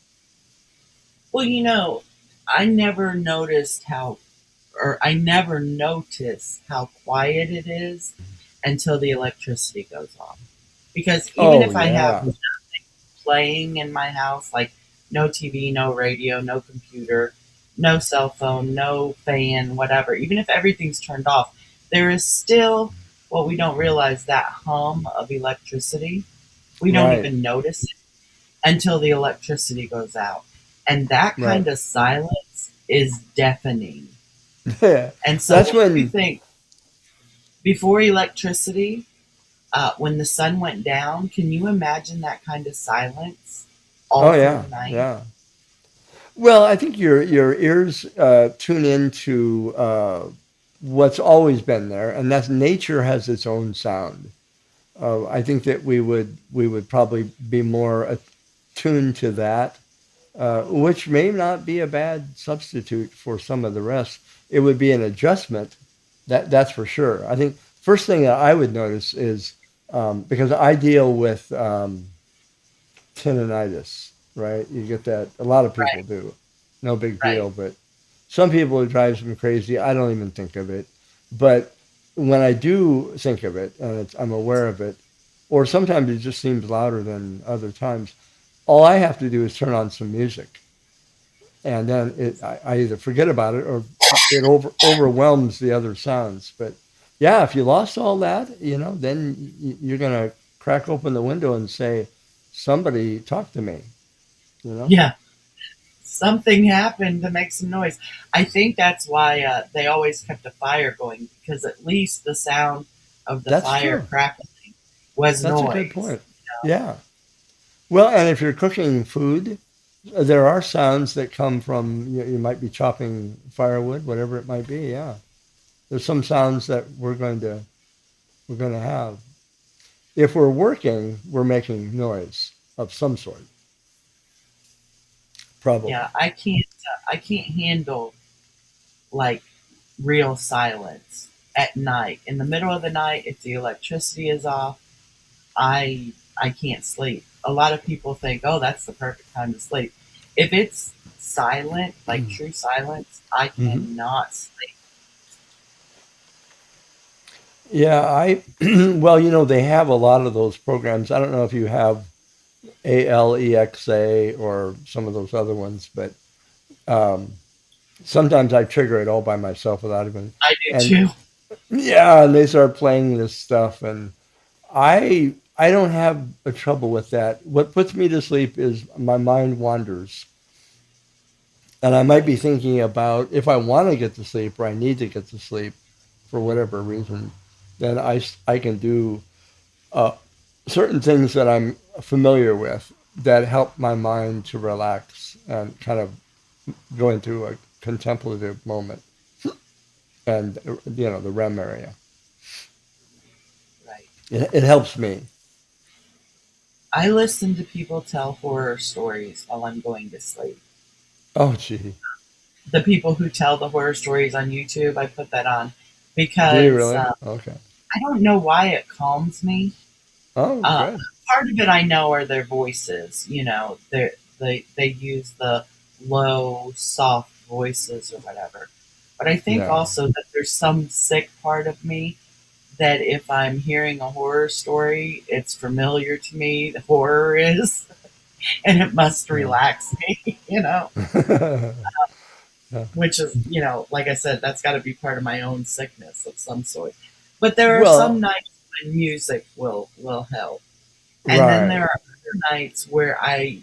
Well, I never noticed how, or I never notice how quiet it is until the electricity goes off. Because even Oh if I have yeah, nothing playing in my house, like no TV, no radio, no computer, no cell phone, no fan, whatever, even if everything's turned off, there is still what we don't realize, that hum of electricity. We don't right, even notice it until the electricity goes out. And that right. kind of silence is deafening. Yeah, And so that's what do you when. think? Before electricity, when the sun went down, can you imagine that kind of silence all Oh through yeah, the night? yeah. Well, I think your ears tune into what's always been there, and that's nature has its own sound. I think that we would probably be more attuned to that, which may not be a bad substitute for some of the rest. It would be an adjustment, that's for sure. I think first thing that I would notice is because I deal with tendonitis, right? You get that. A lot of people Right, do. No big right. deal, but some people it drives them crazy. I don't even think of it. But when I do think of it and I'm aware of it, or sometimes it just seems louder than other times, all I have to do is turn on some music. And then I either forget about it or it overwhelms the other sounds. But yeah, if you lost all that, then you're going to crack open the window and say, somebody talk to me, you know? Yeah, something happened to make some noise. I think that's why they always kept a fire going because at least the sound of the That's fire true. crackling was That's a good noise. point. Yeah. Well, and if you're cooking food, there are sounds that come from, you might be chopping firewood, whatever it might be. Yeah. There's some sounds that we're going to have. If we're working, we're making noise of some sort, Yeah, probably. I can't handle like real silence at night. In the middle of the night, if the electricity is off, I can't sleep. A lot of people think, "Oh, that's the perfect time to sleep." If it's silent, like true silence, I Hmm. cannot sleep. Yeah, well, they have a lot of those programs. I don't know if you have Alexa or some of those other ones, but um, sometimes I trigger it all by myself without even, I do and too. yeah, and they start playing this stuff, and I don't have a trouble with that. What puts me to sleep is my mind wanders, and I might be Right. thinking about if I want to get to sleep or I need to get to sleep for whatever reason, then I can do uh, certain things that I'm familiar with that help my mind to relax and kind of go into a contemplative moment and the REM area. Right. It helps me. I listen to people tell horror stories while I'm going to sleep. Oh, gee, The people who tell the horror stories on YouTube, I put that on do you because really? Okay. I don't know why it calms me. Oh, Uh, good. Part of it I know are their voices. You know, they use the low, soft voices or whatever. But I think Yeah. also that there's some sick part of me that if I'm hearing a horror story, it's familiar to me. The horror is, and it must Yeah. relax me. Yeah. Which is, like I said, that's got to be part of my own sickness of some sort. But there are some Well, nights when music will help, and then there right. are other nights where I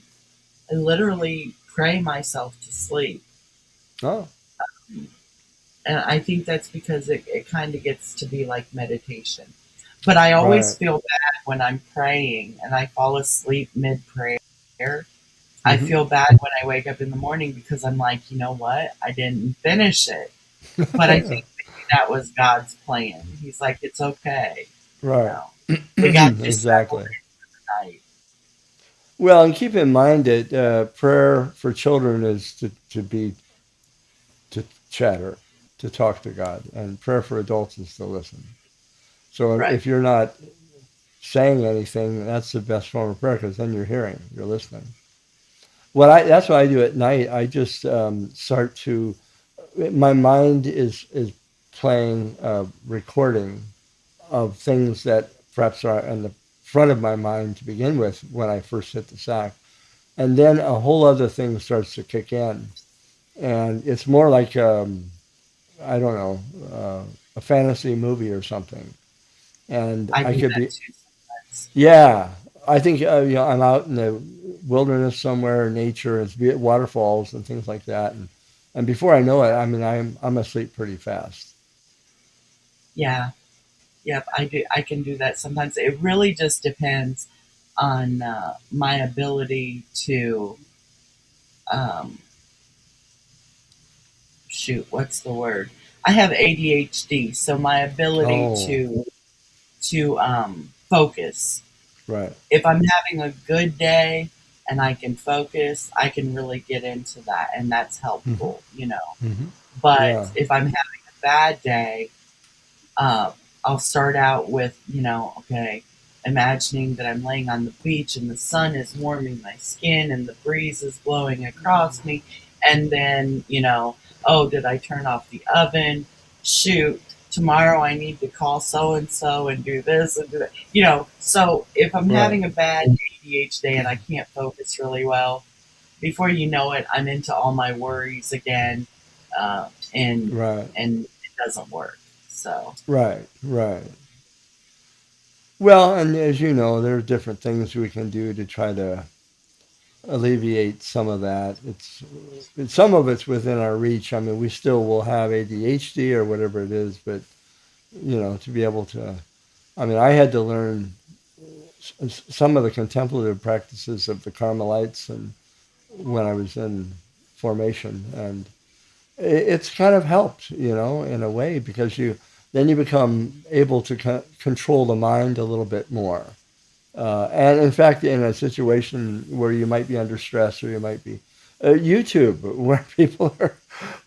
literally pray myself to sleep, Oh, and I think that's because it kind of gets to be like meditation. But I always right. feel bad when I'm praying and I fall asleep mid prayer. I Hmm. feel bad when I wake up in the morning because I'm like, you know what? I didn't finish it. But I think maybe that was God's plan. He's like, it's okay. You Right. know, we got you settled Exactly. in tonight. Well, and keep in mind that prayer for children is to chatter, to talk to God, and prayer for adults is to listen. So Right. if you're not saying anything, that's the best form of prayer because then you're hearing, you're listening. That's what I do at night. I just start to my mind is playing a recording of things that perhaps are in the front of my mind to begin with when I first hit the sack, and then a whole other thing starts to kick in, and it's more like I don't know, a fantasy movie or something, and I I do could that be, too sometimes. yeah. I think I'm out in the wilderness somewhere, nature, it's be it waterfalls and things like that, and before I know it, I mean I'm asleep pretty fast. Yeah. Yep. I do. I can do that sometimes. It really just depends on my ability to um, shoot, what's the word? I have ADHD, so my ability Oh, to focus. right. If I'm having a good day and I can focus, I can really get into that, and that's Hmm. helpful, you know. Hmm. But Yeah. if I'm having a bad day, uh, I'll start out with, okay, imagining that I'm laying on the beach and the sun is warming my skin and the breeze is blowing across me. And then, oh, did I turn off the oven? Shoot, tomorrow I need to call so and so and do this and do that. So if I'm Right. having a bad ADHD day and I can't focus really well, before you know it, I'm into all my worries again, and Right. it doesn't work. So. Right. Right. Well, and as you know, there are different things we can do to try to alleviate some of that. Some of it's within our reach. I mean, we still will have ADHD or whatever it is, but to be able to. I mean, I had to learn some of the contemplative practices of the Carmelites, and when I was in formation, and it's kind of helped, in a way, because you become able to control the mind a little bit more. And in fact, in a situation where you might be under stress, or you might be YouTube, where people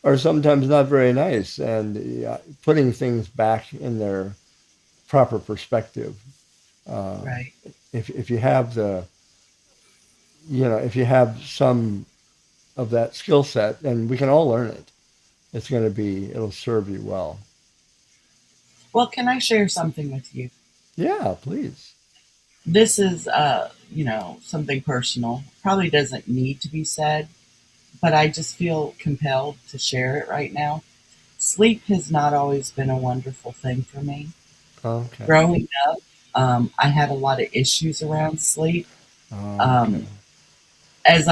are sometimes not very nice, and putting things back in their proper perspective. Uh, Right. if you have if you have some of that skill set, and we can all learn it, it'll serve you well. Well, can I share something with you? Yeah, please. This is, something personal. Probably doesn't need to be said, but I just feel compelled to share it right now. Sleep has not always been a wonderful thing for me. Okay. Growing up, I had a lot of issues around sleep. Okay. Um, as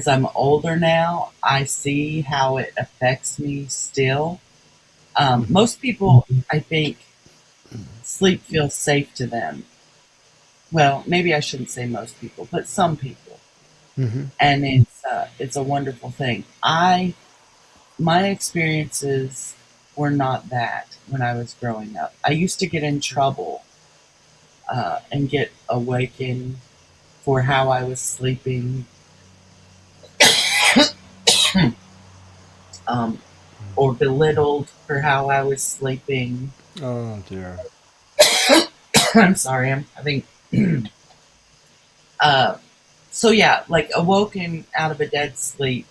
I'm older now, I see how it affects me still. Hmm. Most people, I think, sleep feels safe to them. Well, maybe I shouldn't say most people, but some people, Hmm. and it's a wonderful thing. My experiences were not that when I was growing up. I used to get in trouble and get awakened for how I was sleeping, um, or belittled for how I was sleeping. Oh dear. I'm sorry, I'm having. uh, so yeah, like awoken out of a dead sleep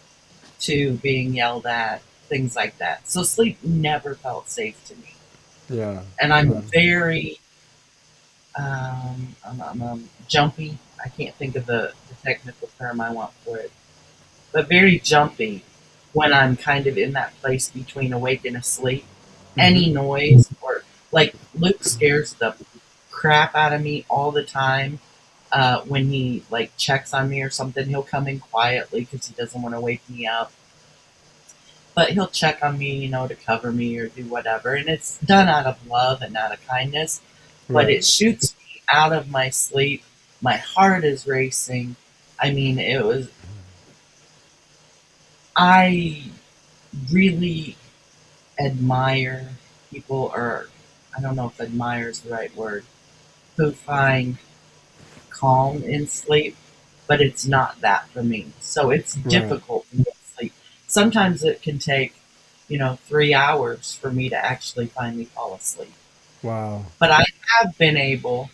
to being yelled at, things like that. So sleep never felt safe to me, Yeah. and I'm Yeah. very I'm jumpy. I can't think of the technical term I want for it, but very jumpy when I'm kind of in that place between awake and asleep. Hmm. Any noise or like Luke scares the crap out of me all the time. When he like checks on me or something, he'll come in quietly because he doesn't want to wake me up. But he'll check on me, to cover me or do whatever. And it's done out of love and out of kindness, but Right. it shoots me out of my sleep. My heart is racing. I mean, I really admire people, or I don't know if admire is the right word, who find calm in sleep, but it's not that for me. So it's Right. difficult for me to sleep. Sometimes it can take, 3 hours for me to actually finally fall asleep. Wow. But I have been able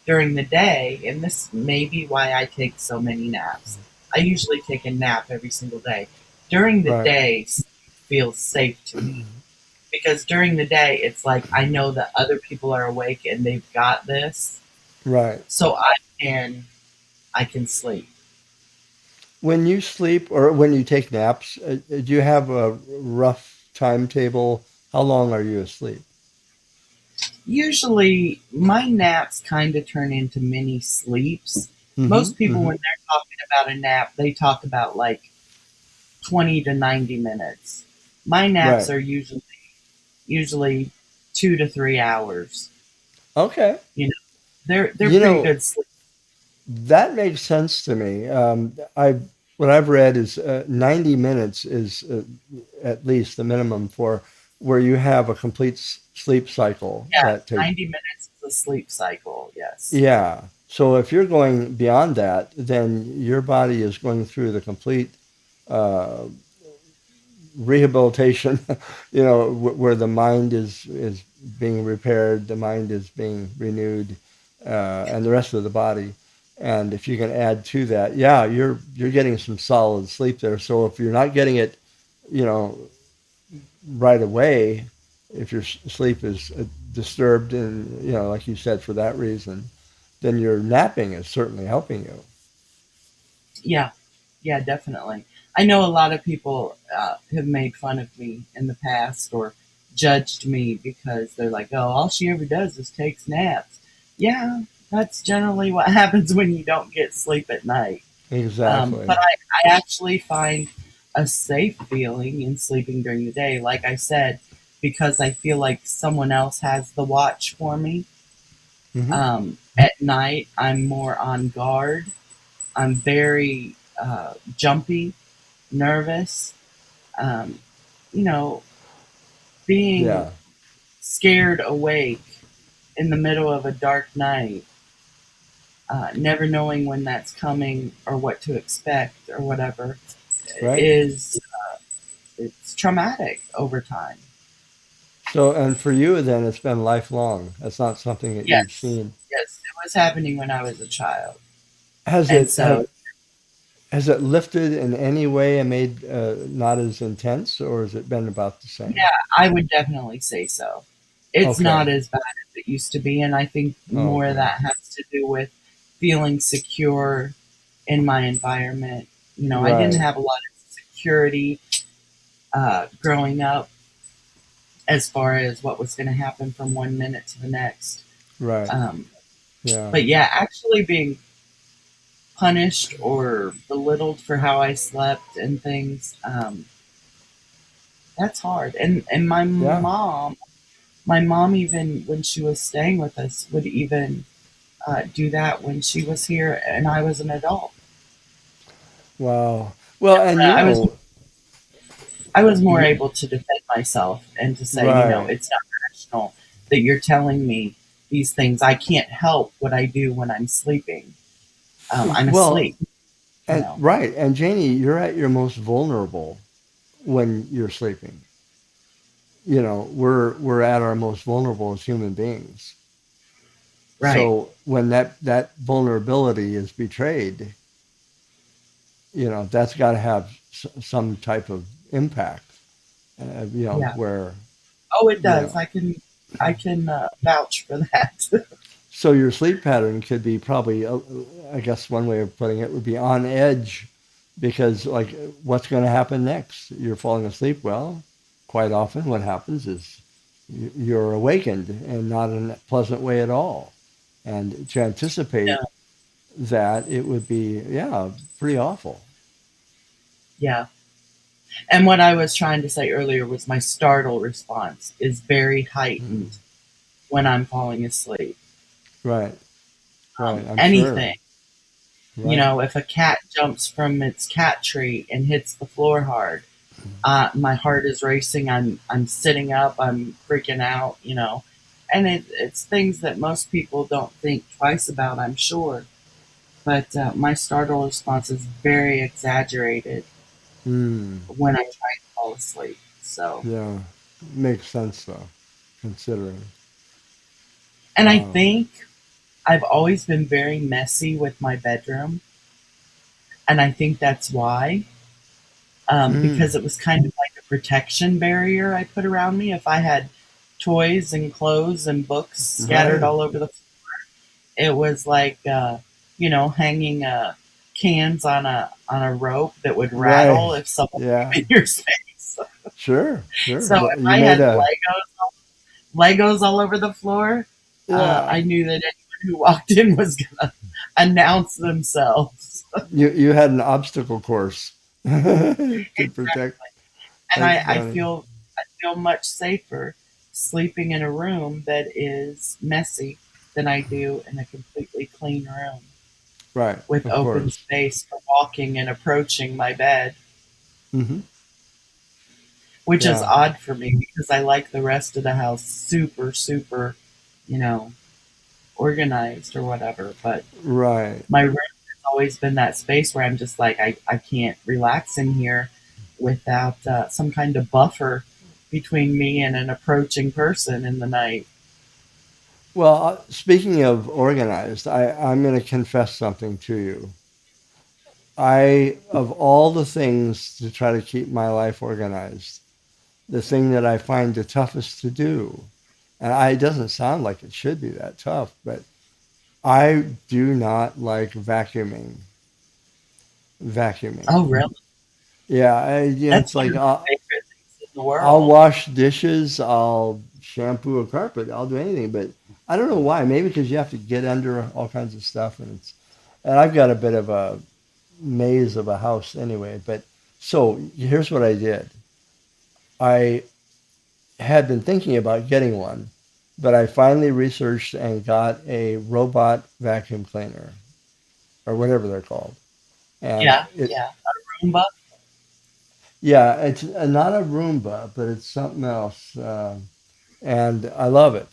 during the day, and this may be why I take so many naps. I usually take a nap every single day. During the Right. day, sleep feels safe to me because during the day, it's like I know that other people are awake and they've got this, Right. so can I can sleep. When you sleep or when you take naps, do you have a rough timetable? How long are you asleep? Usually, my naps kind of turn into mini sleeps. Hmm. Most people, Hmm. when they're talking about a nap, they talk about like 20 to 90 minutes. My naps Right. are usually 2 to 3 hours. Okay. You know, they're You pretty know, good sleep. that makes sense to me. I what I've read is 90 minutes is at least the minimum for where you have a complete sleep cycle Yeah, that takes. 90 minutes is a sleep cycle. Yes. Yeah. So if you're going beyond that, then your body is going through the complete uh, rehabilitation, where the mind is being repaired, the mind is being renewed, and the rest of the body. And if you can add to that, yeah, you're getting some solid sleep there. So if you're not getting it, you know, right away, if your sleep is disturbed, and like you said, for that reason, then your napping is certainly helping you. Yeah. Yeah, definitely. I know a lot of people have made fun of me in the past or judged me because they're like, oh, all she ever does is takes naps. Yeah, that's generally what happens when you don't get sleep at night. But Exactly. I actually find a safe feeling in sleeping during the day, like I said, because I feel like someone else has the watch for me. Hmm. At night, I'm more on guard. I'm very jumpy, nervous. Um, you know, being Yeah. scared awake in the middle of a dark night, never knowing when that's coming or what to expect or whatever, Right. is it's traumatic over time. So, and for you, then it's been lifelong. That's not something that you've Yes, seen. yes, it was happening when I was a child, Has and it so has it lifted in any way and made not as intense, or has it been about the same? yeah, I would definitely say so. It's Okay. not as bad as it used to be, and I think Oh, more of good. that has to do with feeling secure in my environment. I didn't Right. have a lot of security growing up as far as what was going to happen from one minute to the next. Right. Um, Yeah. but yeah, actually being punished or belittled for how I slept and things, that's hard. And Yeah. my mom, even when she was staying with us, would even do that when she was here and I was an adult. Wow. Well, and I was more you, able to defend myself and to say, right. it's not rational that you're telling me these things. I can't help what I do when I'm sleeping. I'm Well, asleep, you and know. right. And Janie, you're at your most vulnerable when you're sleeping. We're at our most vulnerable as human beings. Right. So when that vulnerability is betrayed, that's got to have some type of impact. Yeah. Where Oh, it you does. know, I can vouch for that. so your sleep pattern could be probably, I guess one way of putting it would be on edge, because like, what's going to happen next? You're falling asleep. Well, quite often what happens is you're awakened, and not in a pleasant way at all. And to Yeah. anticipate that, it would be, yeah, pretty awful. Yeah. And what I was trying to say earlier was my startle response is very Mm. heightened when I'm falling asleep. Right, right. I'm sure. Anything, Right. if a cat jumps from its cat tree and hits the floor hard, my heart is racing. I'm sitting up. I'm freaking out. And it's things that most people don't think twice about. I'm sure, but my startle response is very exaggerated Mm. when I try to fall asleep. So, Yeah. Makes sense though, considering. and I Wow. think I've always been very messy with my bedroom, and I think that's why. Because Mm. it was kind of like a protection barrier I put around me. If I had toys and clothes and books scattered Right. all over the it was like hanging cans on a rope that would rattle Right. if someone Yeah. came in your space. Sure. Sure. So Well, if you I made had a, Legos all over the floor, yeah. I knew that anyone who walked in was gonna announce themselves. You had an obstacle course to protect. And That's I funny. feel much safer sleeping in a room that is messy than I do in a completely clean room. Right. with Of open course. space for walking and approaching my bed, Hmm. which is Yeah. odd for me because I like the rest of the house super, super, you know, organized or whatever. But Right. my room has always been that space where I'm just like, I can't relax in here without some kind of buffer between me and an approaching person in the night. Well, speaking of organized, I'm going to confess something to you. Of all the things to try to keep my life organized, the thing that I find the toughest to do, and it doesn't sound like it should be that tough, but I do not like vacuuming. Vacuuming. Oh, really? Yeah, That's it's one like of my favorite things in the I'll world. wash dishes, I'll shampoo a carpet, I'll do anything, but I don't know why. Maybe because you have to get under all kinds of stuff, and I've got a bit of a maze of a house anyway. But so here's what I did. I had been thinking about getting one, but I finally researched and got a robot vacuum cleaner or whatever they're called. And Yeah, yeah. Roomba. yeah, it's not a Roomba, but it's something else. And I love it.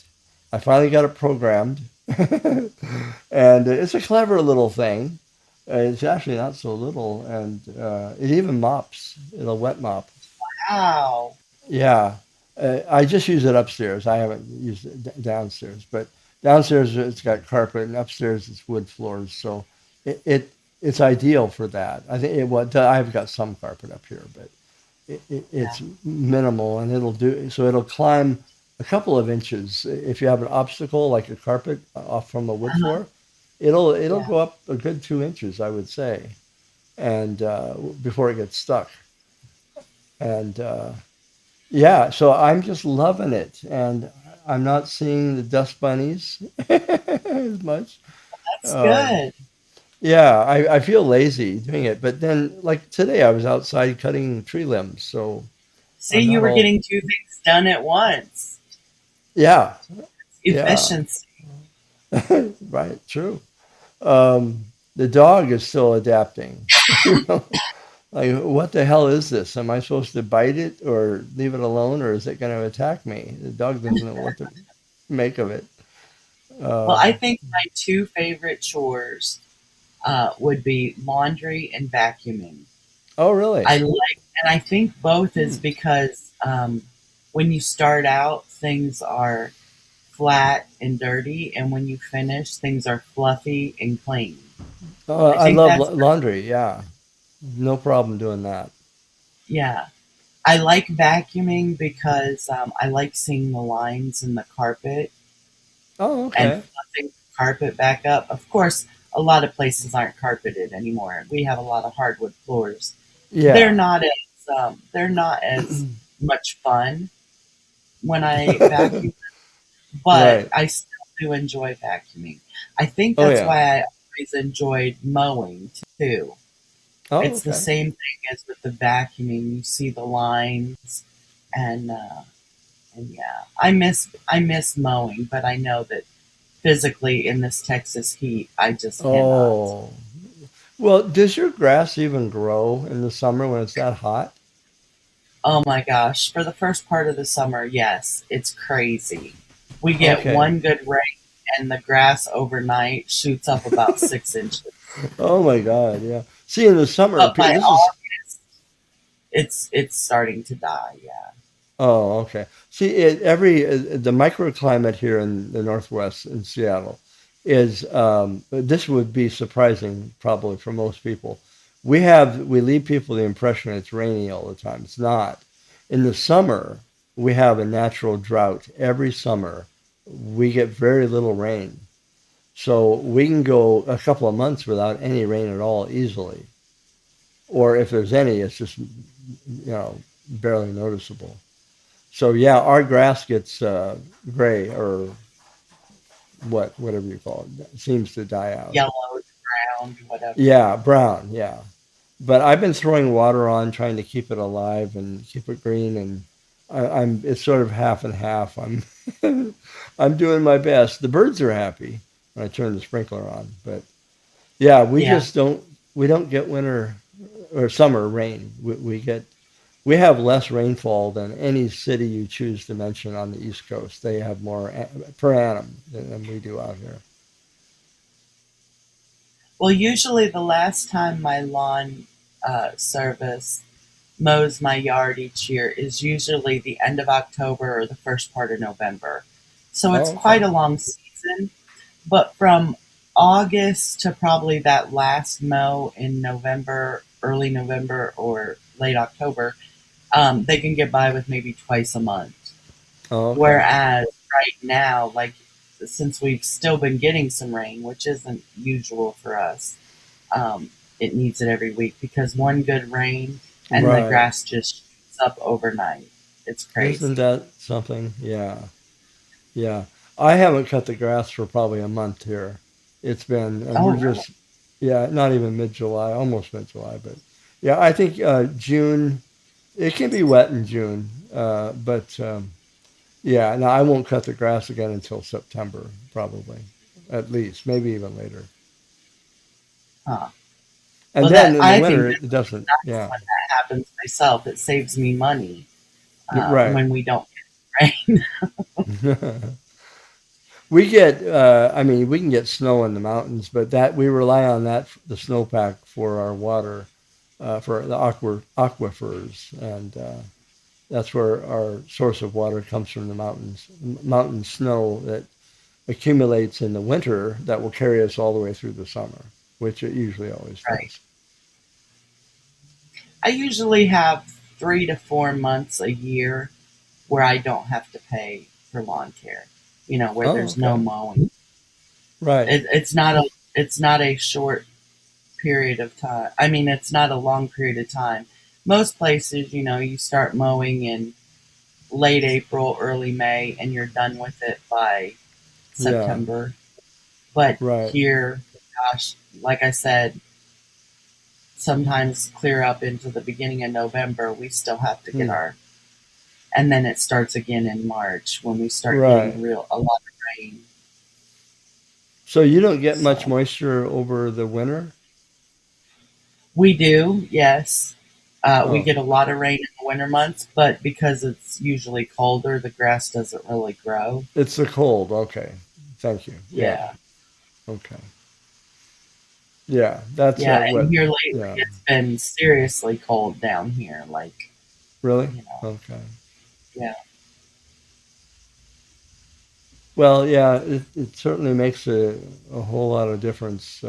I finally got it programmed, and it's a clever little thing. It's actually not so little, and it even mops. It'll wet mop. Wow. Yeah, I just use it upstairs. I haven't used it downstairs, but downstairs it's got carpet, and upstairs it's wood floors, so it's ideal for that. I think I've got some carpet up here, but Yeah. it's minimal, and it'll climb a couple of inches. If you have an obstacle like a carpet off from a wood Uh-huh. floor, it'll Yeah. go up a good 2 inches, I would say, and before it gets stuck. And yeah, so I'm just loving it, and I'm not seeing the dust bunnies as much. That's Um, good. yeah, I feel lazy doing it, but then like today I was outside cutting tree limbs, so See, I'm you not were all. getting two things done at once. Yeah, yeah, Efficiency. right, true. Um, the dog is still adapting. You know, like what the hell is this? Am I supposed to bite it or leave it alone, or is it going to attack me? The dog doesn't know what to make of it. Well, I Um, think my two favorite chores would be laundry and vacuuming. oh, really? And I think both Hmm. is because when you start out, things are flat and dirty, and when you finish, things are fluffy and clean. I I think love that's, laundry. Yeah, no problem doing that. yeah. I like vacuuming because I like seeing the lines in the carpet Oh, and okay. fluffing the carpet back up. Of course, a lot of places aren't carpeted anymore. We have a lot of hardwood floors. They're Yeah. not as much fun when I vacuum, but Right. I still do enjoy vacuuming. I think Oh, that's yeah. why I always enjoyed mowing too. Oh, It's the okay. same thing as with the vacuuming. You see the lines, and yeah, I miss mowing, but I know that physically in this Texas heat, I just cannot. Oh, well, does your grass even grow in the summer when it's that hot? Oh my gosh! For the first part of the summer, yes, it's crazy. We get Okay. one good rain, and the grass overnight shoots up about 6 inches. Oh my God, yeah. See, in the summer, But by this is. August, it's starting to die. Yeah. Oh, okay. See, the microclimate here in the Northwest in Seattle is this would be surprising probably for most people. We leave people the impression it's rainy all the time. It's not. In the summer, we have a natural drought. Every summer, we get very little rain. So we can go a couple of months without any rain at all easily. Or if there's any, it's just, barely noticeable. So yeah, our grass gets gray or whatever you call it. It seems to die out. Yellow, brown, whatever. Yeah, brown. Yeah, but I've been throwing water on, trying to keep it alive and keep it green, and I'm it's sort of half and half. I'm I'm doing my best. The birds are happy when I turn the sprinkler on, but Yeah, we Yeah. just don't we don't get winter or summer rain. We have less rainfall than any city you choose to mention on the East Coast. They have more per annum than we do out here. Well, usually the last time my lawn service mows my yard each year is usually the end of October or the first part of November. So it's Oh, okay. quite a long season. But from August to probably that last mow in November, early November or late October, they can get by with maybe twice a month. Oh, okay. Whereas right now, like since we've still been getting some rain, which isn't usual for us, it needs it every week because one good rain and the Right. grass just shoots up overnight. It's Isn't crazy. that something? Yeah. Yeah. I haven't cut the grass for probably a month here. It's been, and Oh, we're really? just, yeah, not even mid-July, almost mid-July, but yeah, I think June, it can be wet in June, but yeah, no, I won't cut the grass again until September, probably, at least, maybe even later. Huh. And Well, then that in the I think winter, that's it doesn't, nice yeah, when that happens myself. It saves me money right. when we don't get rain. We get, I mean, we can get snow in the mountains, but that we rely on that the snowpack for our water, for the aquifers, and that's where our source of water comes from the mountains. Mountain snow that accumulates in the winter that will carry us all the way through the summer, which it usually always Right. does. I usually have 3 to 4 months a year where I don't have to pay for lawn care. Where Oh, there's no okay, mowing. right, It's not a short period of time. I mean, it's not a long period of time. Most places, you start mowing in late April, early May, and you're done with it by yeah, September. But right. here, gosh, like I said, sometimes clear up into the beginning of November, we still have to get Hmm. and then it starts again in March when we start getting Right. a lot of rain. So you don't get much So moisture over the winter? we do, yes. We Oh, get a lot of rain in the winter months, but because it's usually colder, the grass doesn't really grow. it's the cold. Okay. Thank you. Yeah. Yeah. Okay. Yeah. That's Yeah. And what, here lately, yeah. it's been seriously cold down here. Like, Really? you know, Okay. yeah. Well, yeah, it certainly makes a whole lot of difference.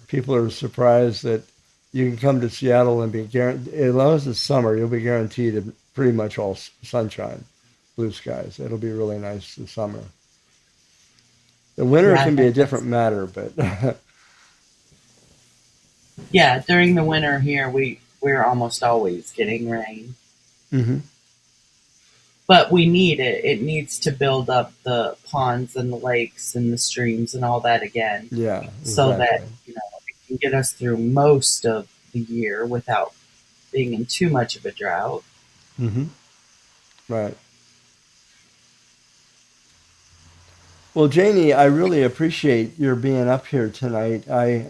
People are surprised that you can come to Seattle and be guaranteed, as long as it's summer, you'll be guaranteed pretty much all sunshine, blue skies. It'll be really nice this summer. The winter Yeah, I can be a think different that's, matter, but yeah, during the winter here, we're almost always getting rain. hmm, But we need it. It needs to build up the ponds and the lakes and the streams and all that again yeah, so that, exactly. it can get us through most of the year without being in too much of a drought. Hmm. Right. Well, Janie, I really appreciate your being up here tonight. I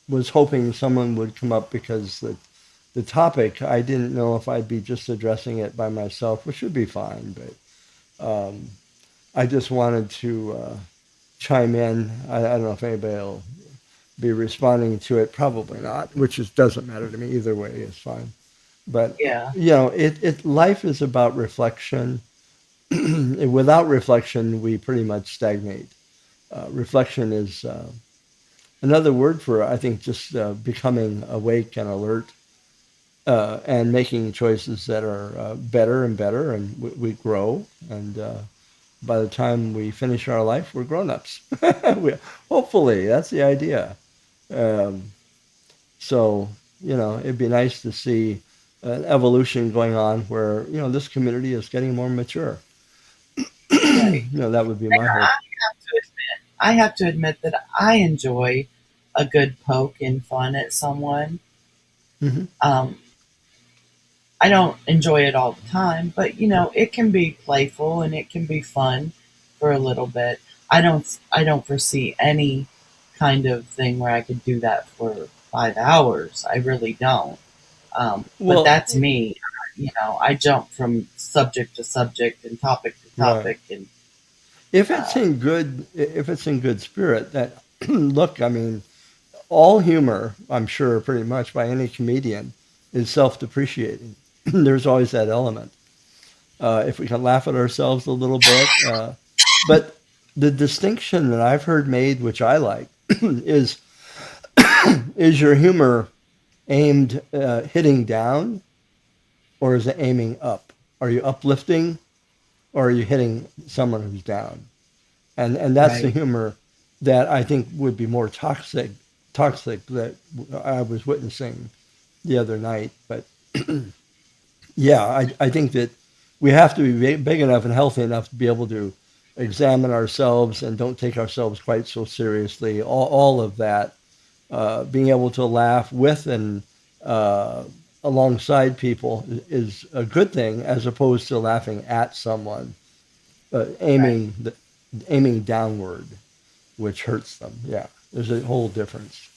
was hoping someone would come up because the topic I didn't know if I'd be just addressing it by myself, which would be fine, but I just wanted to chime in. I don't know if anybody will be responding to it. Probably not, which doesn't matter to me either way. It's fine. But Yeah. it life is about reflection. Without reflection, we pretty much stagnate. Reflection is another word for, I think, just becoming awake and alert and making choices that are better and better, and we grow. And by the time we finish our life, we're grown-ups. Hopefully, that's the idea. Um, so, it'd be nice to see an evolution going on where, this community is getting more mature. Right. That would be my I hope. have to admit, I have to admit that I enjoy a good poke and fun at someone. Hmm. Um, I don't enjoy it all the time, but it can be playful and it can be fun for a little bit. I don't foresee any kind of thing where I could do that for 5 hours. I really don't. But Well, that's me. I jump from subject to subject and topic to right. topic, and uh, If it's in good spirit, that look, I mean, all humor, I'm sure, pretty much by any comedian, is self-depreciating. There's always that element. If we can laugh at ourselves a little bit, but the distinction that I've heard made, which I like, is is your humor aimed hitting down, or is it aiming up? Are you uplifting, or are you hitting someone who's down? And that's the right. humor that I think would be more toxic that I was witnessing the other night. But yeah, I think that we have to be big enough and healthy enough to be able to examine ourselves and don't take ourselves quite so seriously. All of that, being able to laugh with and uh, alongside people is a good thing, as opposed to laughing at someone, uh, Right. aiming the, aiming downward, which hurts them. Yeah, there's a whole difference.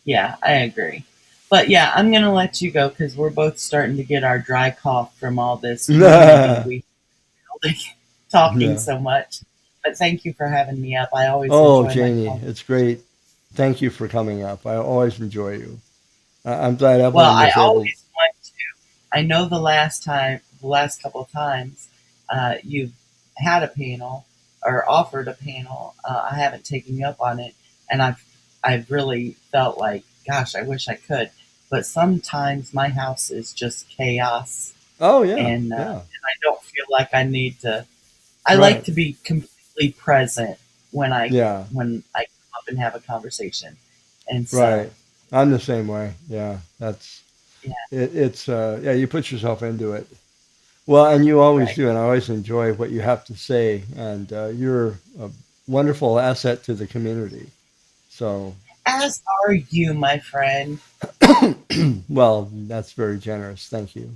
Yeah, I agree. But yeah, I'm gonna let you go because we're both starting to get our dry cough from all this humidity Yeah. we like talking so much. But thank you for having me up. I always Oh, enjoy my Janie, conversation. it's great. Thank you for coming up. I always enjoy you. I'm glad Well, Evelyn I was able. always want to. I know the last couple of times you've had a panel or offered a panel. I haven't taken you up on it, and I've really felt like, gosh, I wish I could. But sometimes my house is just chaos, Oh, yeah, and yeah. I don't feel like I need to. I like Right. to be completely present when Yeah. I come up and have a conversation, and so Right. I'm the same way. Yeah. That's yeah, it. It's yeah. You put yourself into it. Well, and you always right. do, and I always enjoy what you have to say, and you're a wonderful asset to the community. So, As are you, my friend. well, that's very generous. Thank you.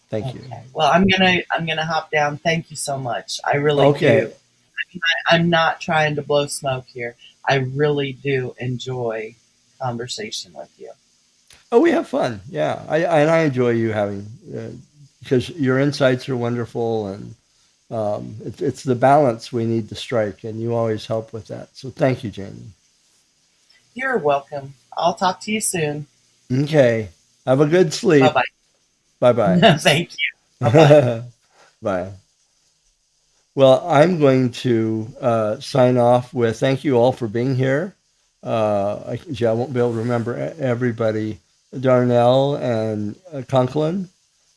Thank you. Okay. Well, I'm gonna hop down. Thank you so much. I really do. Okay. I'm not trying to blow smoke here. I really do enjoy conversation with you. Oh, we have fun. Yeah, and I enjoy you having because your insights are wonderful, and it's the balance we need to strike, and you always help with that. So thank you, Jamie. You're welcome. I'll talk to you soon. Okay. Have a good Bye sleep. Bye bye. bye. Thank you. Bye bye. Bye. Well, I'm going to sign off with thank you all for being here. Yeah, I won't be able to remember everybody. Darnell and Conklin.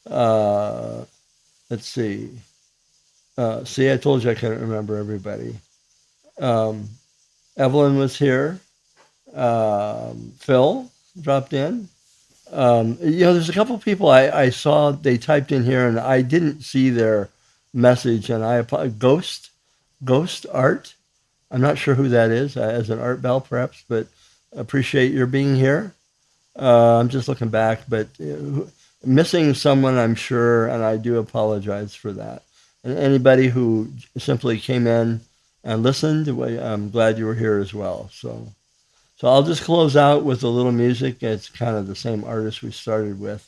Uh, let's see. See, I told you I couldn't remember everybody. Um, Evelyn was here. Phil dropped in. There's a couple people I saw they typed in here and I didn't see their message, and Ghost Art. I'm not sure who that is, as an art bell perhaps, but appreciate your being here. I'm just looking back, but missing someone, I'm sure, and I do apologize for that. And anybody who simply came in and listened, well, I'm glad you were here as well. So I'll just close out with a little music. It's kind of the same artist we started with.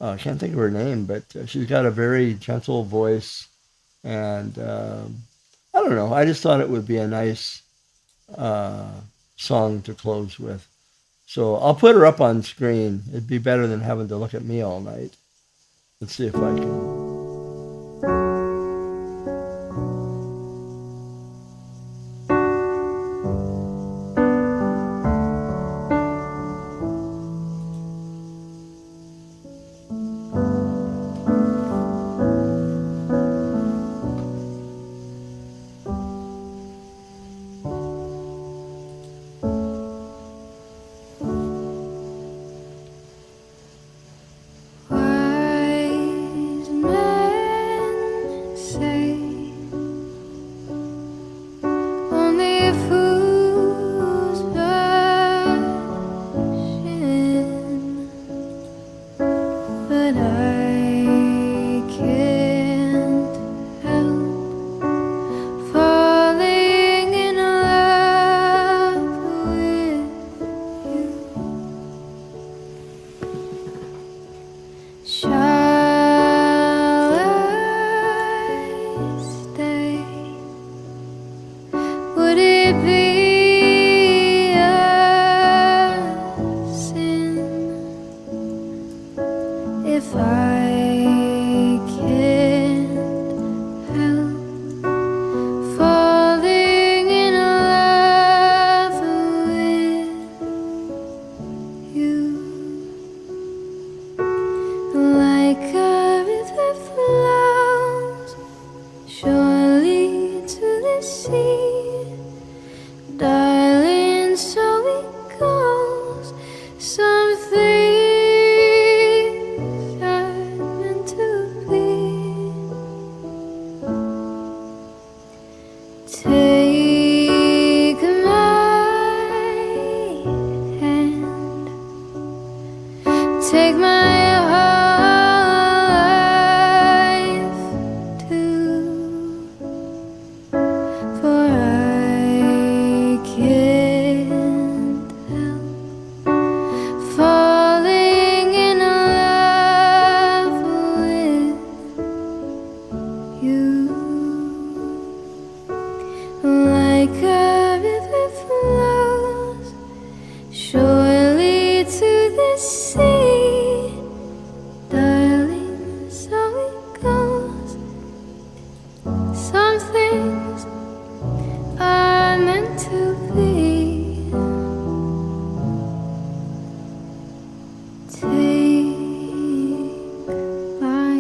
I can't think of her name, but she's got a very gentle voice, and I don't know. I just thought it would be a nice uh, song to close with. So I'll put her up on screen. It'd be better than having to look at me all night. Let's see if I can. Wise men surely to the sea, darling, so it goes. Some things are meant to be. Take my hand, take my life too, for I can't help falling in love with you. Like a river flows surely to the sea, darling, so it goes. Some things are meant to be. Take my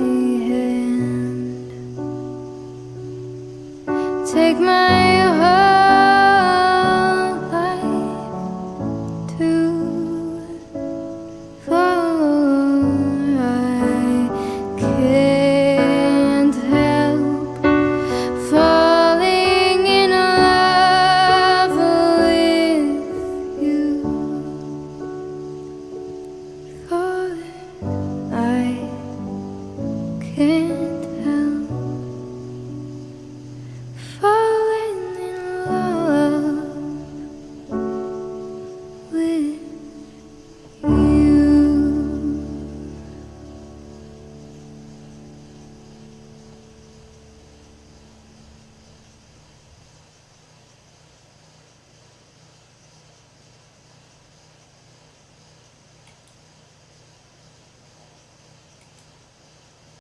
hand, take my